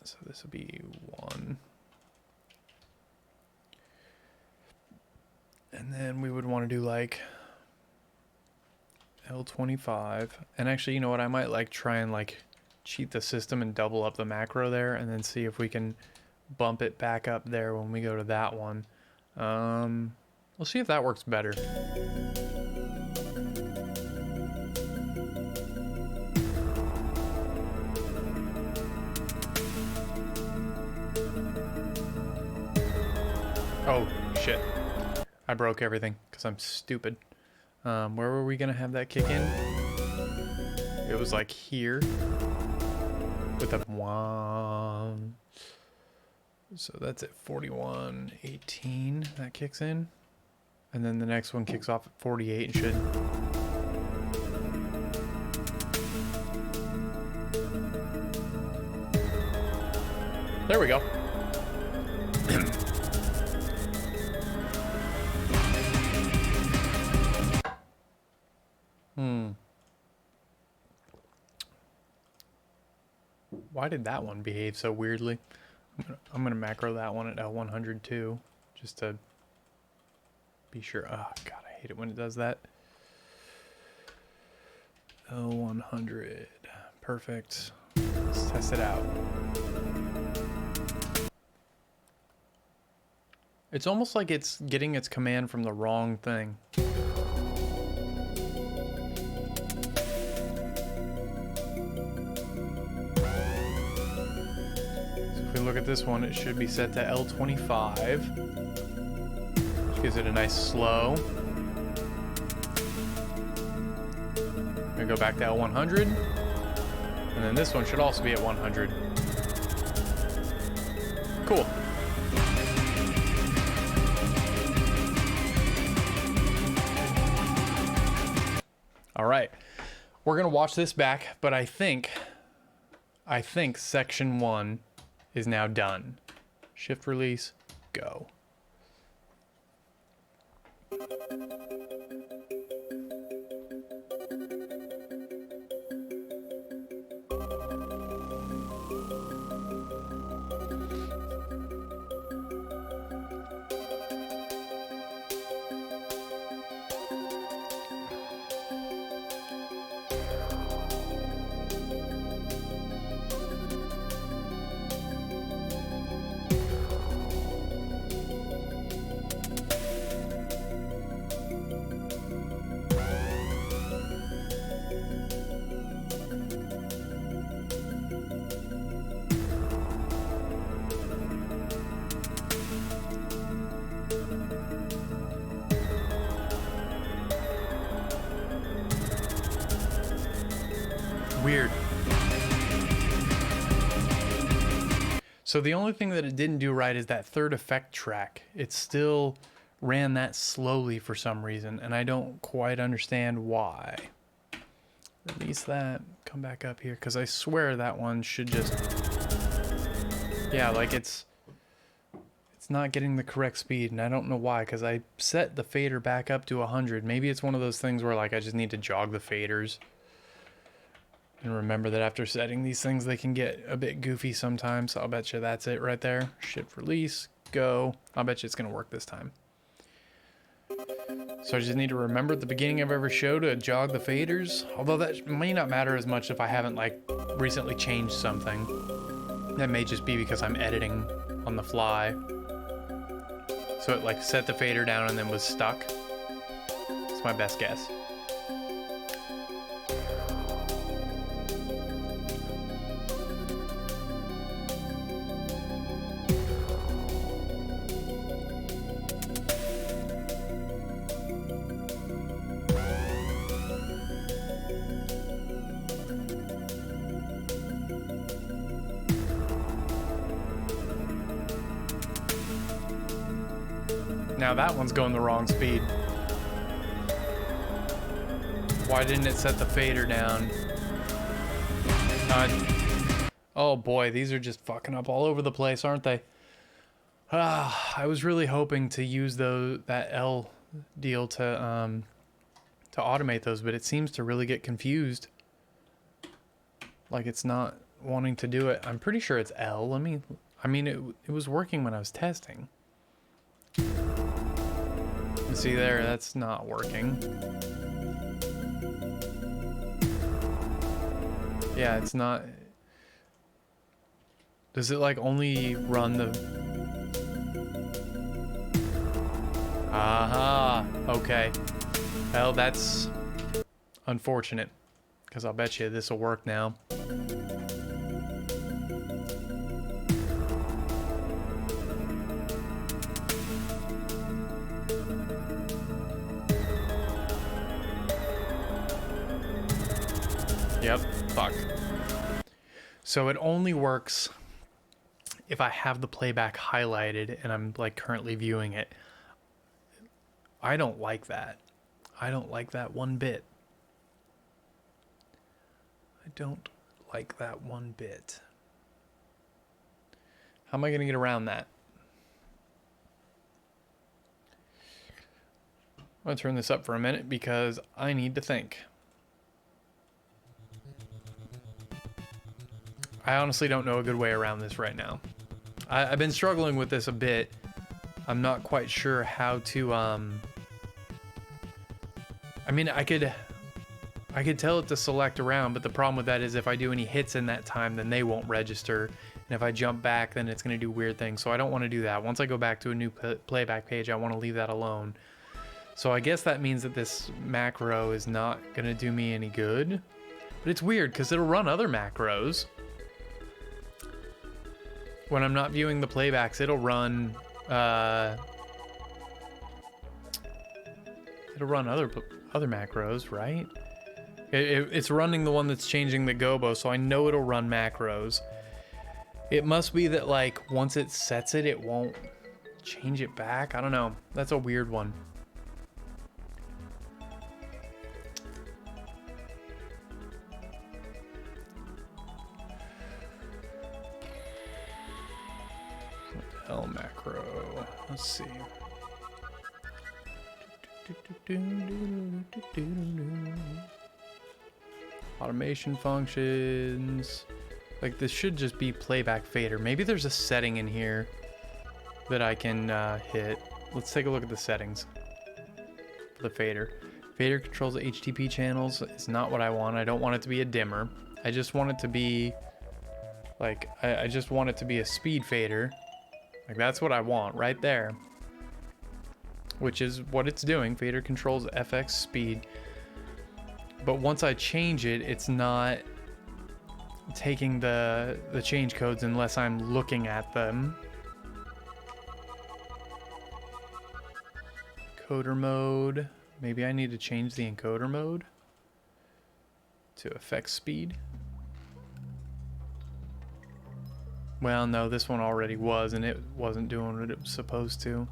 So this will be 1. And then we would want to do like L25. And actually, you know what? I might like try and like cheat the system and double up the macro there and then see if we can bump it back up there when we go to that one. We'll see if that works better. Oh, shit. I broke everything because I'm stupid. Where were we going to have that kick in? It was like here. With a 1. So that's at 41.18. That kicks in. And then the next one kicks off at 48 and should... There we go. Why did that one behave so weirdly? I'm gonna macro that one at L100 too, just to be sure. Oh god, I hate it when it does that. L100, perfect. Let's test it out. It's almost like it's getting its command from the wrong thing. Look at this one, it should be set to L25, which gives it a nice slow. I'm gonna go back to L100, and then this one should also be at 100. Cool. All right, we're gonna watch this back, but I think section 1 is now done. Shift release, go. Weird. So the only thing that it didn't do right is that third effect track. It still ran that slowly for some reason, and I don't quite understand why. Release that, come back up here, because I swear that one should just... Yeah, like it's not getting the correct speed, and I don't know why, because I set the fader back up to 100. Maybe it's one of those things where like I just need to jog the faders. And remember that after setting these things, they can get a bit goofy sometimes. So I'll bet you that's it right there. Shift release, go. I'll bet you it's going to work this time. So I just need to remember at the beginning of every show to jog the faders. Although that may not matter as much if I haven't like recently changed something. That may just be because I'm editing on the fly. So it like set the fader down and then was stuck. It's my best guess. Now that one's going the wrong speed. Why didn't it set the fader down? Oh boy, these are just fucking up all over the place, aren't they? I was really hoping to use that L deal to automate those, but it seems to really get confused. Like it's not wanting to do it. I'm pretty sure it's L. I mean, it was working when I was testing. See there, that's not working. Yeah, it's not. Does it like only run the... Aha, okay. Well, that's unfortunate, because I'll bet you this will work now. Yep, fuck. So it only works if I have the playback highlighted and I'm like currently viewing it. I don't like that. I don't like that one bit. I don't like that one bit. How am I going to get around that? I'm going to turn this up for a minute because I need to think. I honestly don't know a good way around this right now. I've been struggling with this a bit. I'm not quite sure how to, I mean, I could tell it to select around, but the problem with that is if I do any hits in that time, then they won't register. And if I jump back, then it's going to do weird things. So I don't want to do that. Once I go back to a new playback page, I want to leave that alone. So I guess that means that this macro is not going to do me any good. But it's weird because it'll run other macros. When I'm not viewing the playbacks, it'll run other macros, right? It's running the one that's changing the gobo, so I know it'll run macros. It must be that like once it sets it, it won't change it back. I don't know. That's a weird one. L macro. Let's see. Automation functions. Like this should just be playback fader. Maybe there's a setting in here that I can hit. Let's take a look at the settings for the fader. Fader controls the HTTP channels. It's not what I want. I don't want it to be a dimmer. I just want it to be like, I just want it to be a speed fader. Like that's what I want right there. Which is what it's doing. Fader controls FX speed. But once I change it, it's not taking the change codes unless I'm looking at them. Encoder mode. Maybe I need to change the encoder mode to FX speed. Well, no, this one already was, and it wasn't doing what it was supposed to.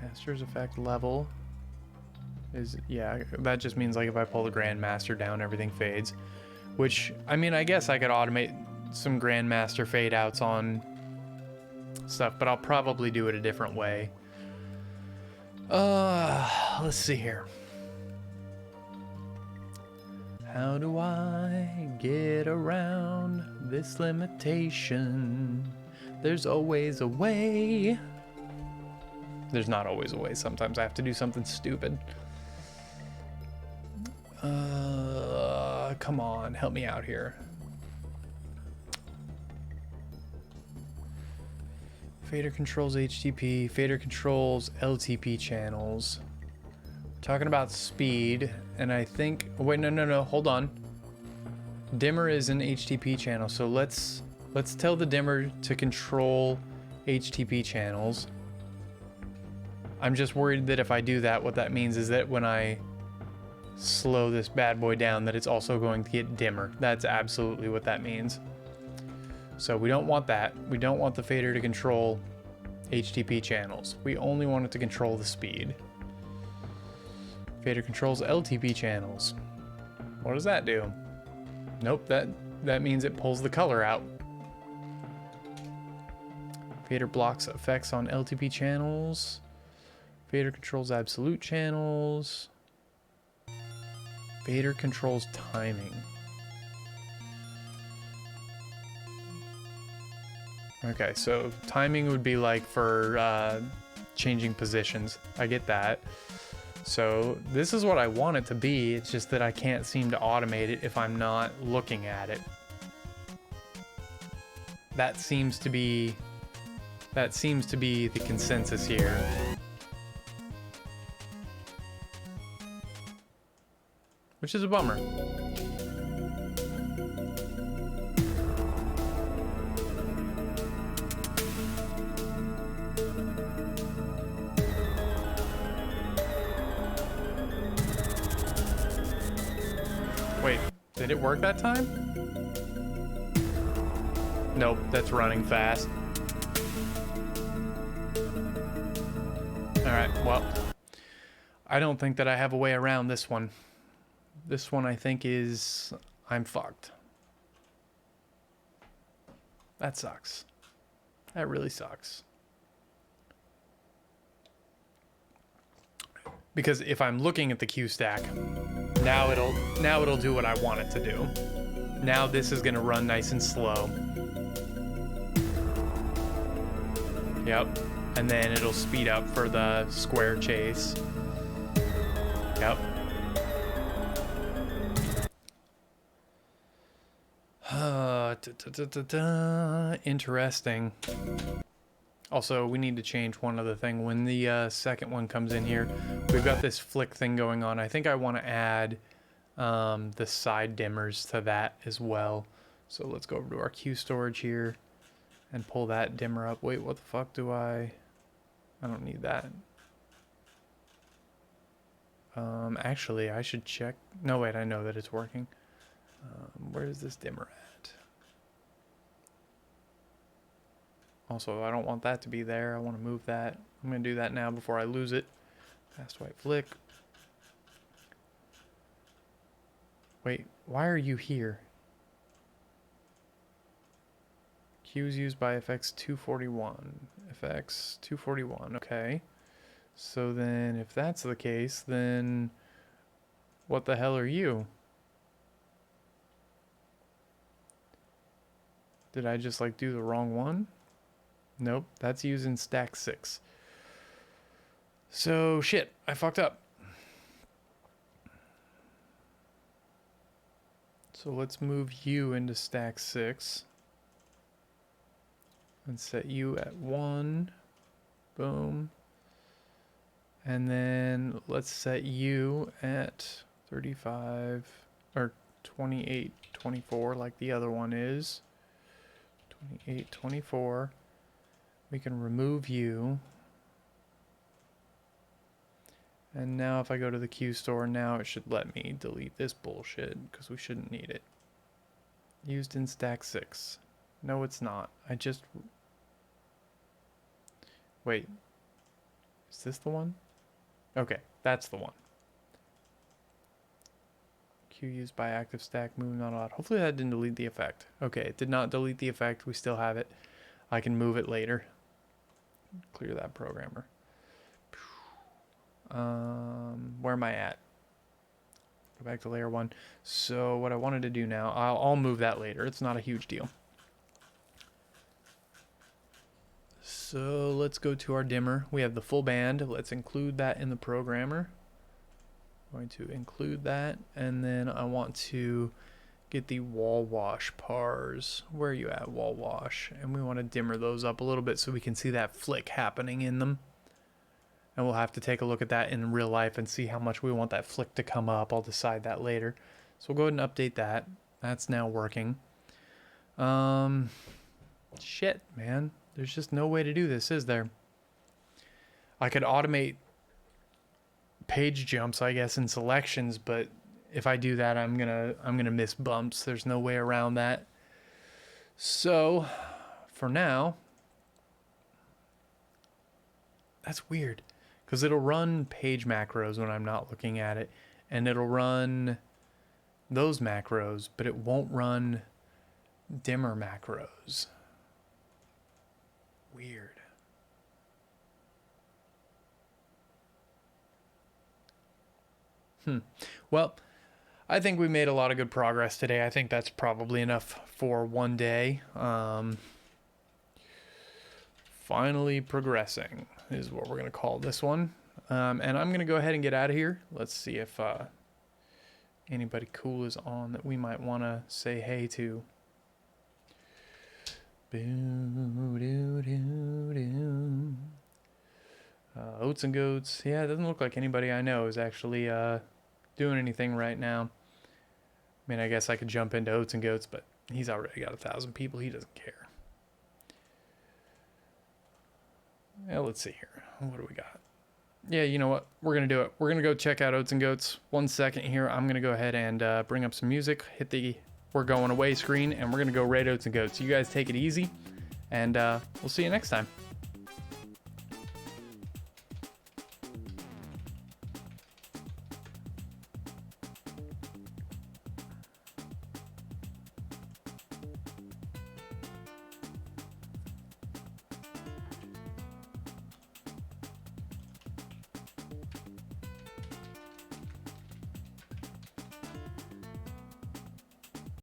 Master's effect level is, yeah, that just means like if I pull the Grandmaster down, everything fades. Which, I mean, I guess I could automate some Grandmaster fade outs on stuff, but I'll probably do it a different way. Let's see here. How do I get around this limitation? There's always a way. There's not always a way. Sometimes I have to do something stupid. Come on, help me out here. Fader controls HTTP. Fader controls LTP channels. We're talking about speed, and I think... Oh, wait, no, hold on. Dimmer is an HTTP channel, so let's tell the dimmer to control HTTP channels. I'm just worried that if I do that, what that means is that when I slow this bad boy down, that it's also going to get dimmer. That's absolutely what that means. So we don't want that. We don't want the fader to control HTTP channels. We only want it to control the speed. Fader controls LTP channels. What does that do? Nope, that means it pulls the color out. Fader blocks effects on LTP channels. Fader controls absolute channels. Fader controls timing. Okay, so timing would be like for changing positions. I get that. So this is what I want it to be. It's just that I can't seem to automate it if I'm not looking at it. That seems to be the consensus here. Which is a bummer. Wait, did it work that time? Nope, that's running fast. Alright, well, I don't think that I have a way around this one. This one I think is... I'm fucked. That sucks. That really sucks. Because if I'm looking at the Q stack, now it'll do what I want it to do. Now this is gonna run nice and slow. Yep. And then it'll speed up for the square chase. Yep. Interesting. Also, we need to change one other thing. When the second one comes in here, we've got this flick thing going on. I think I want to add the side dimmers to that as well. So let's go over to our Q storage here and pull that dimmer up. Wait, what the fuck do I don't need that. Actually, I should check. No, wait, I know that it's working. Where is this dimmer at? Also, I don't want that to be there. I want to move that. I'm going to do that now before I lose it. Fast white flick. Wait, why are you here? Cues used by FX 241. FX 241, okay. So then, if that's the case, then what the hell are you? Did I just like do the wrong one? Nope, that's using stack 6. So shit, I fucked up. So let's move you into stack 6 and set you at 1. Boom. And then let's set you at 35 or 28, 24 like the other one is. 28, 24. We can remove you. And now if I go to the Q store, now it should let me delete this bullshit because we shouldn't need it. Used in stack 6. No, it's not. I just... Wait. Is this the one? Okay, that's the one. Q used by active stack, move not allowed. Hopefully that didn't delete the effect. Okay, it did not delete the effect. We still have it. I can move it later. Clear that programmer. Where am I at? Go back to layer 1. So what I wanted to do now, I'll move that later. It's not a huge deal. So let's go to our dimmer. We have the full band. Let's include that in the programmer. I'm going to include that, and then I want to get the wall wash pars. Where are you at, wall wash? And we want to dimmer those up a little bit so we can see that flick happening in them. And we'll have to take a look at that in real life and see how much we want that flick to come up. I'll decide that later. So we'll go ahead and update that. That's now working. Shit, man. There's just no way to do this, is there? I could automate page jumps, I guess, in selections, but if I do that, I'm gonna miss bumps. There's no way around that. So, for now, that's weird, because it'll run page macros when I'm not looking at it, and it'll run those macros, but it won't run dimmer macros. Weird. Well, I think we made a lot of good progress today. I think that's probably enough for one day. Finally progressing is what we're going to call this one. And I'm going to go ahead and get out of here. Let's see if anybody cool is on that we might want to say hey to. Oats and goats. Yeah, it doesn't look like anybody I know is actually doing anything right now. I mean, I guess I could jump into Oats and Goats, but he's already got 1,000 people. He doesn't care. Yeah, let's see here. What do we got? Yeah, you know what? We're gonna do it. We're gonna go check out Oats and Goats. 1 second here. I'm gonna go ahead and bring up some music. Hit the "We're Going Away" screen, and we're gonna go raid Oats and Goats. You guys take it easy, and we'll see you next time.